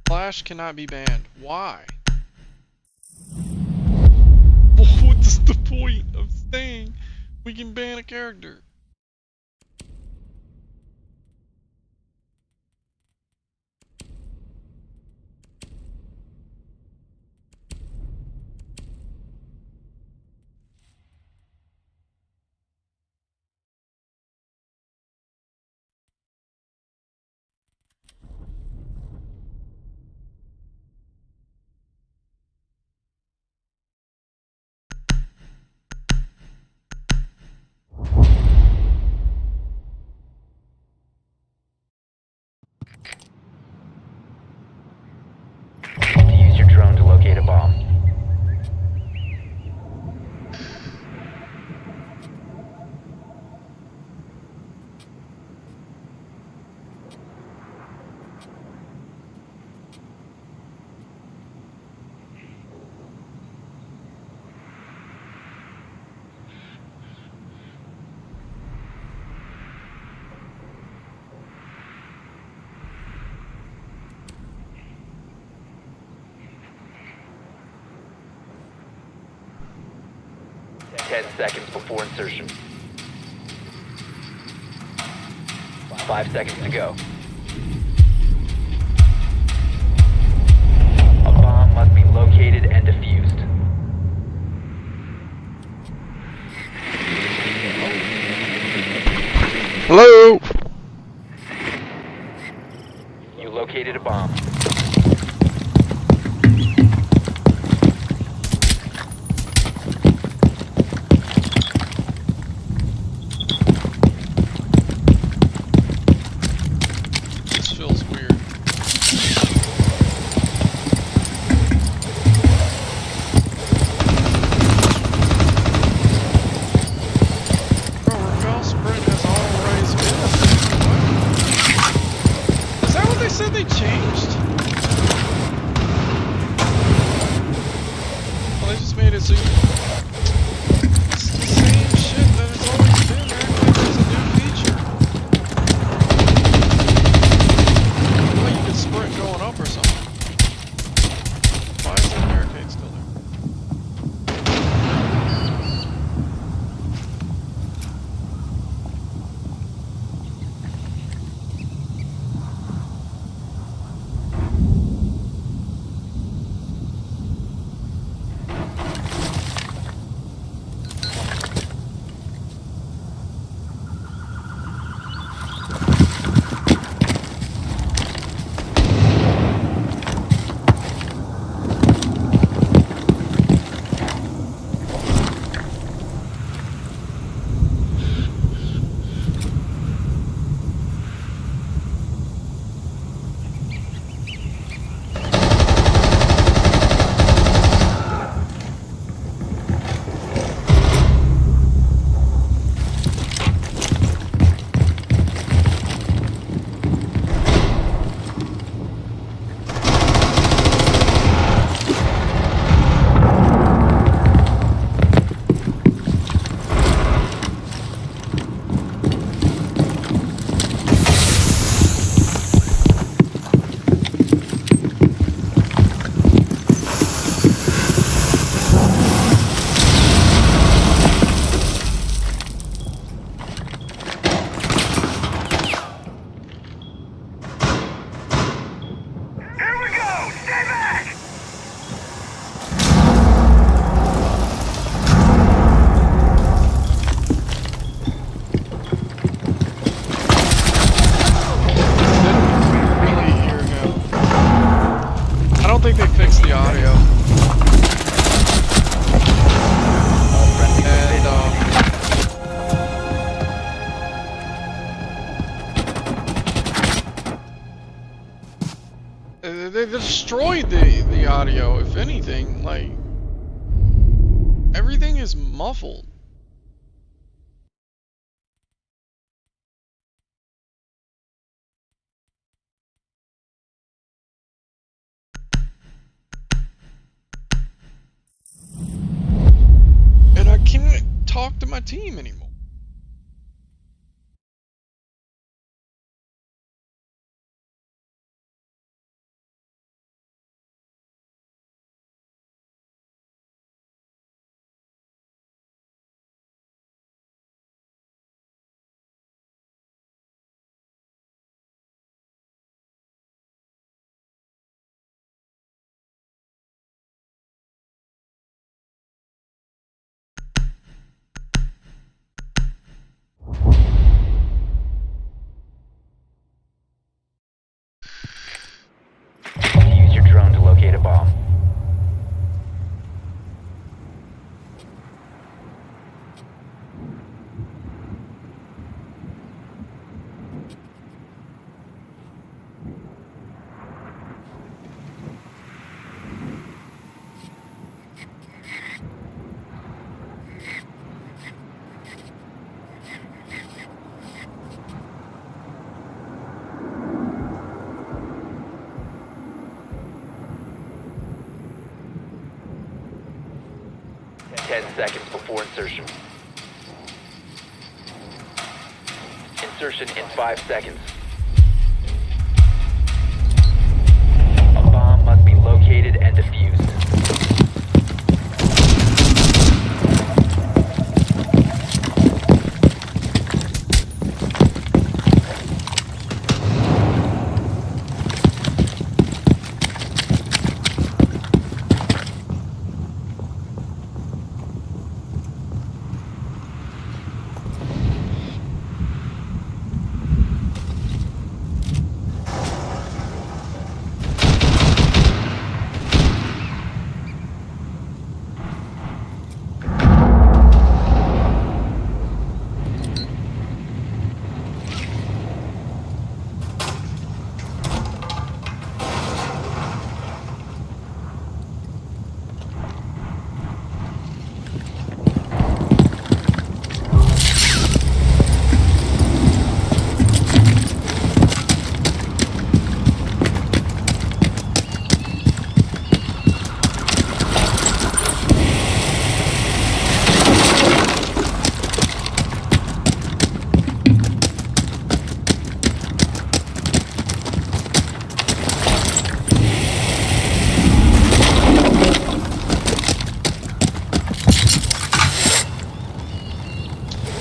Flash cannot be banned. Why? What's the point of saying we can ban a character? Use your drone to locate a bomb. Ten seconds before insertion. 5 seconds to go. A bomb must be located and defused. Hello? You located a bomb. This feels weird. Repel sprint has auto raise. What? Is that what they said they changed? they destroyed the audio. If anything, like everything is muffled. And I can't talk to my team anymore. Use your drone to locate a bomb. Ten seconds before insertion. Insertion in 5 seconds. A bomb must be located and defused.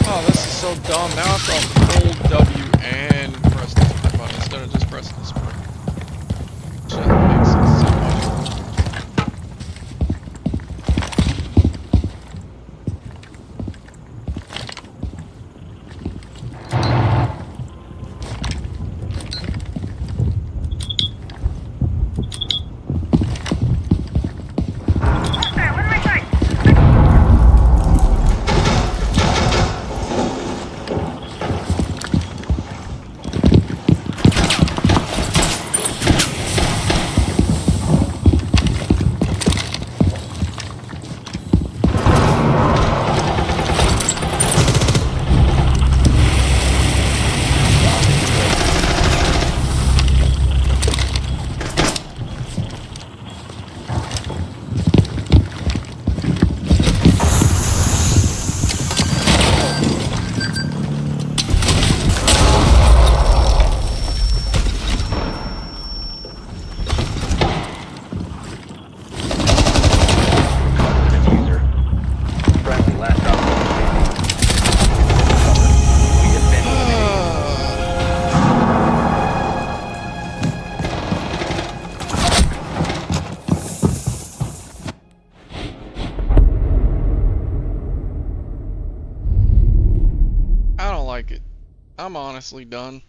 Oh, this is so dumb. Now I have to hold W and press the Y button instead of just pressing the spring. Shit, that makes sense so much. I'm honestly done.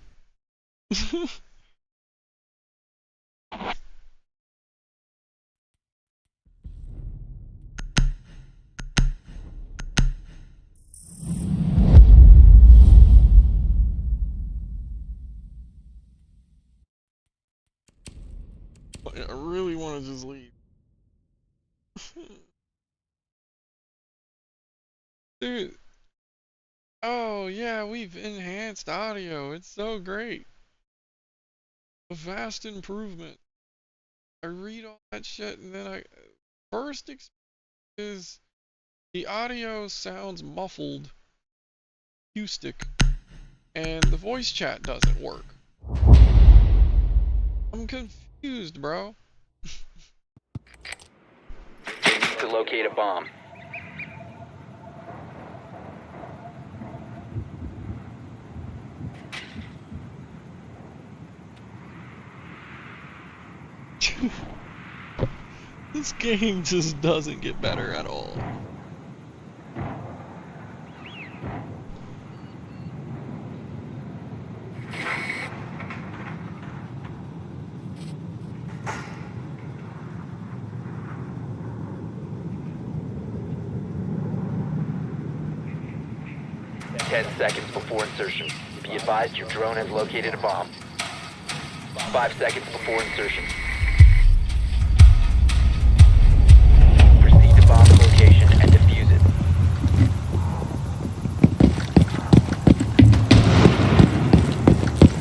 Dude. Oh, yeah, we've enhanced audio. It's so great. A vast improvement. I read all that shit and then first experience is the audio sounds muffled, acoustic, and the voice chat doesn't work. I'm confused, bro. They need to locate a bomb. This game just doesn't get better at all. Ten seconds before insertion. Be advised your drone has located a bomb. 5 seconds before insertion. Proceed to bomb location and defuse it.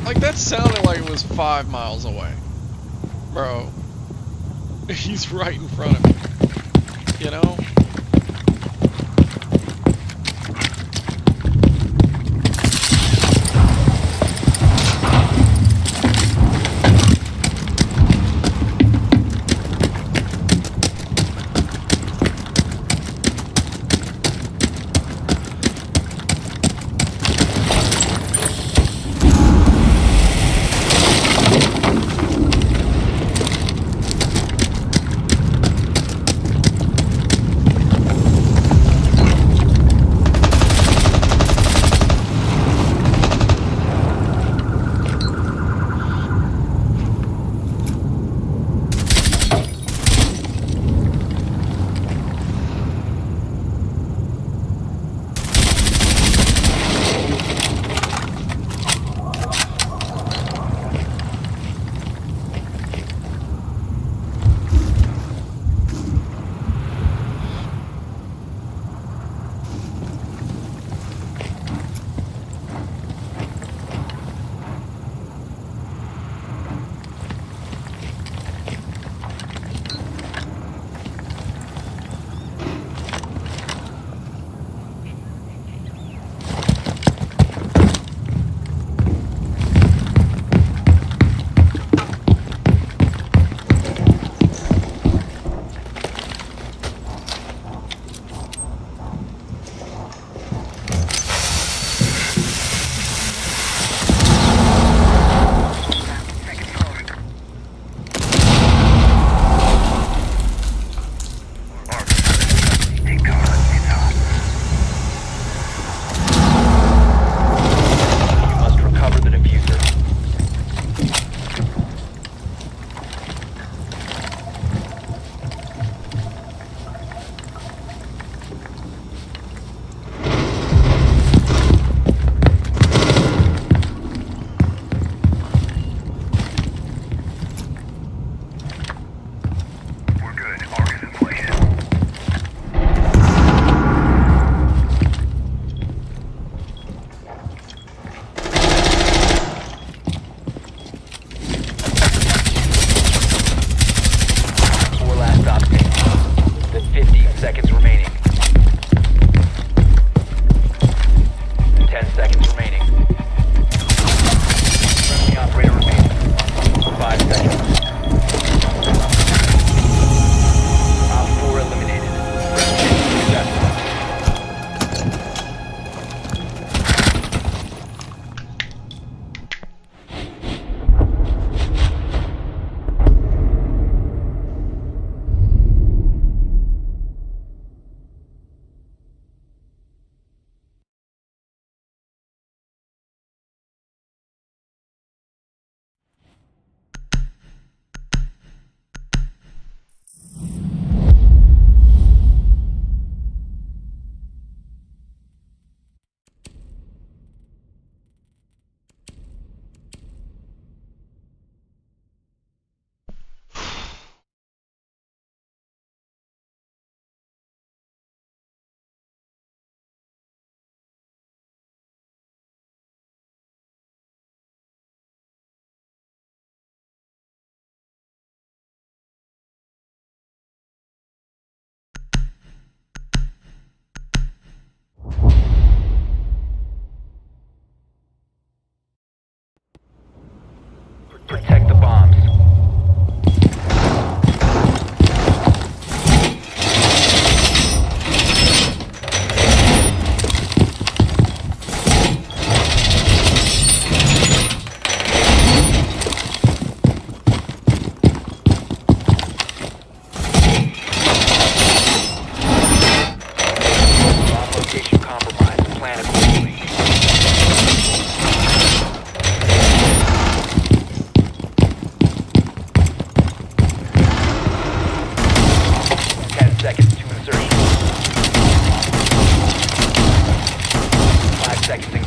Like, that sounded like it was 5 miles away. Bro. He's right in front of me. You know?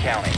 counting.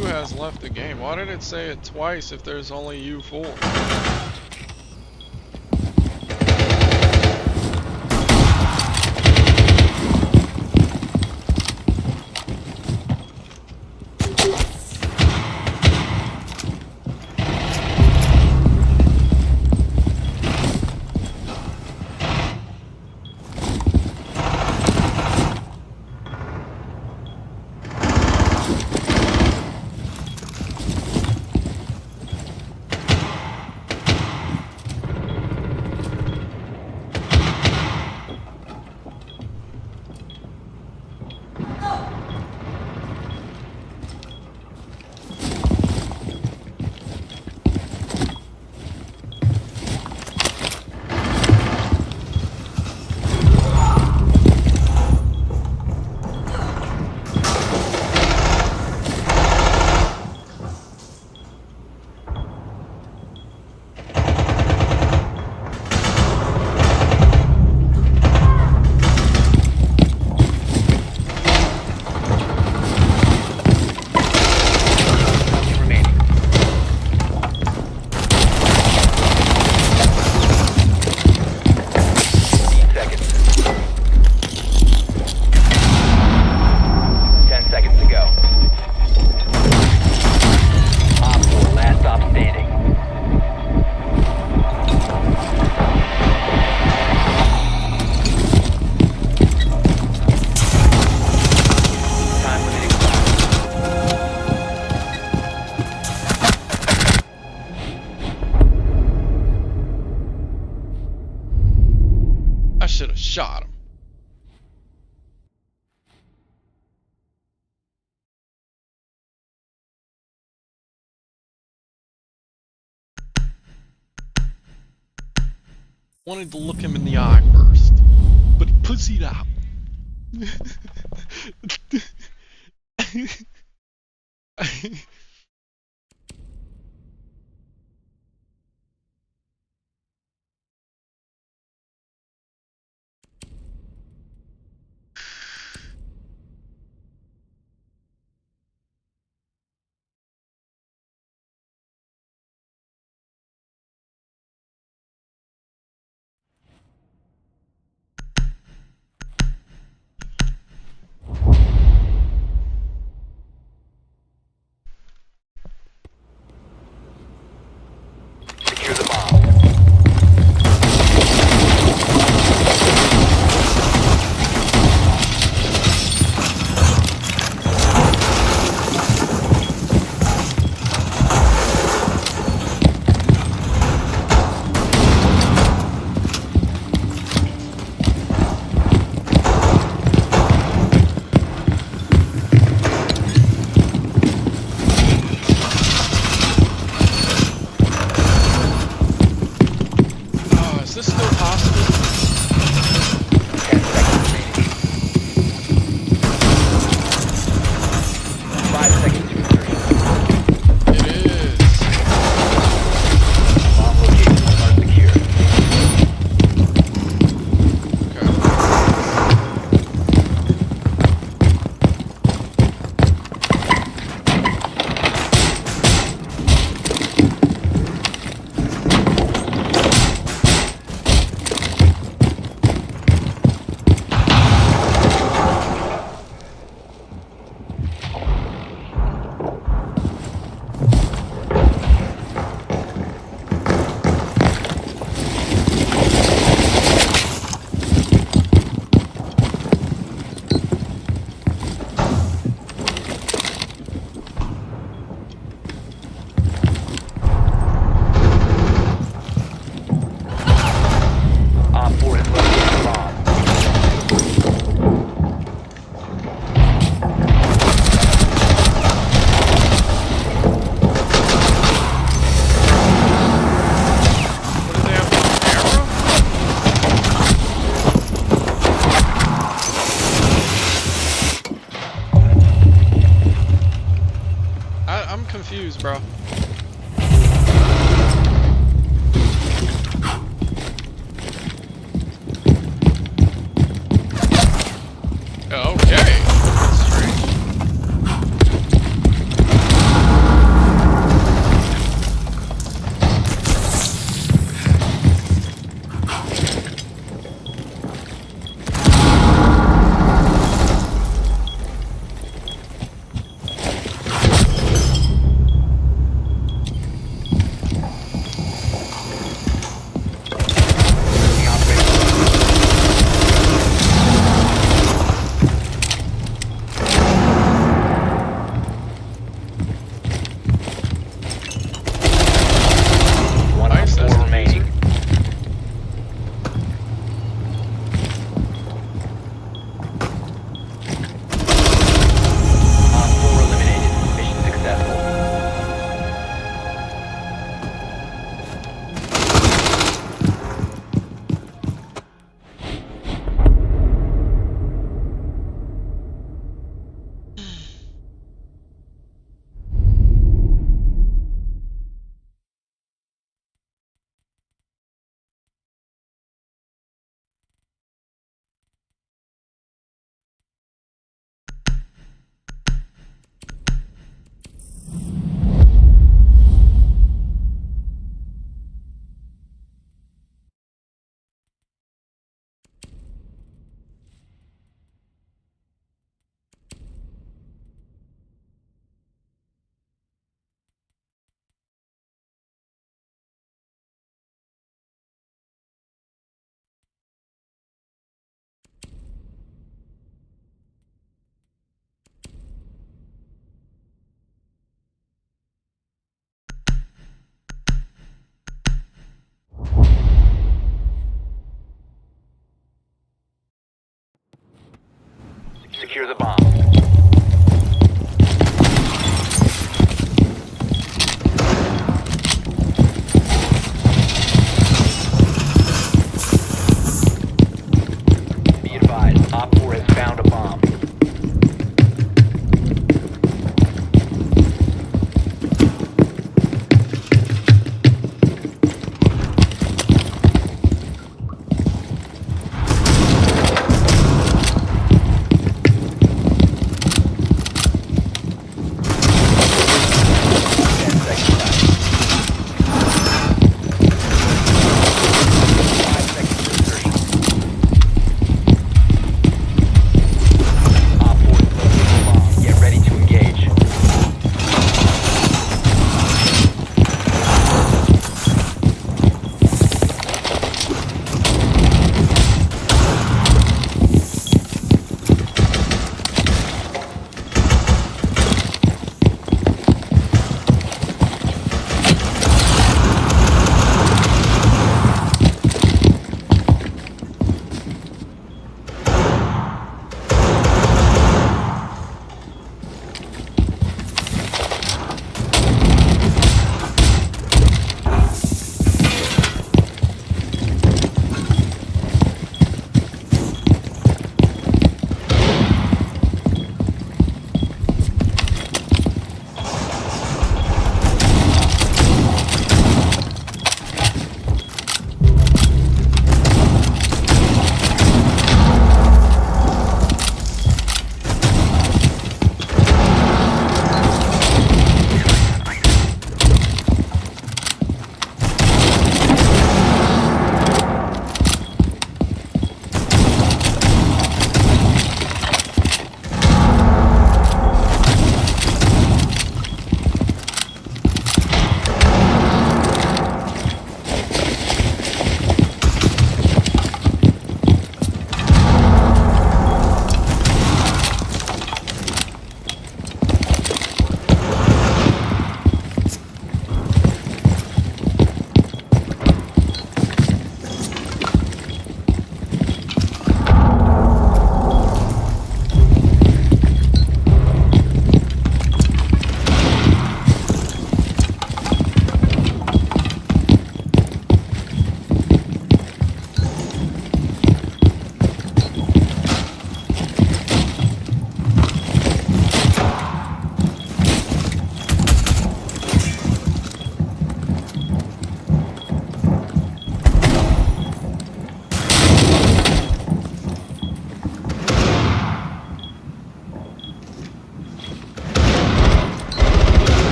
Has left the game. Why did it say it twice if there's only you four? should have shot him. Wanted to look him in the eye first, but he pussied out. Secure the bomb. confused, bro. Okay. That's strange. Secure the bomb.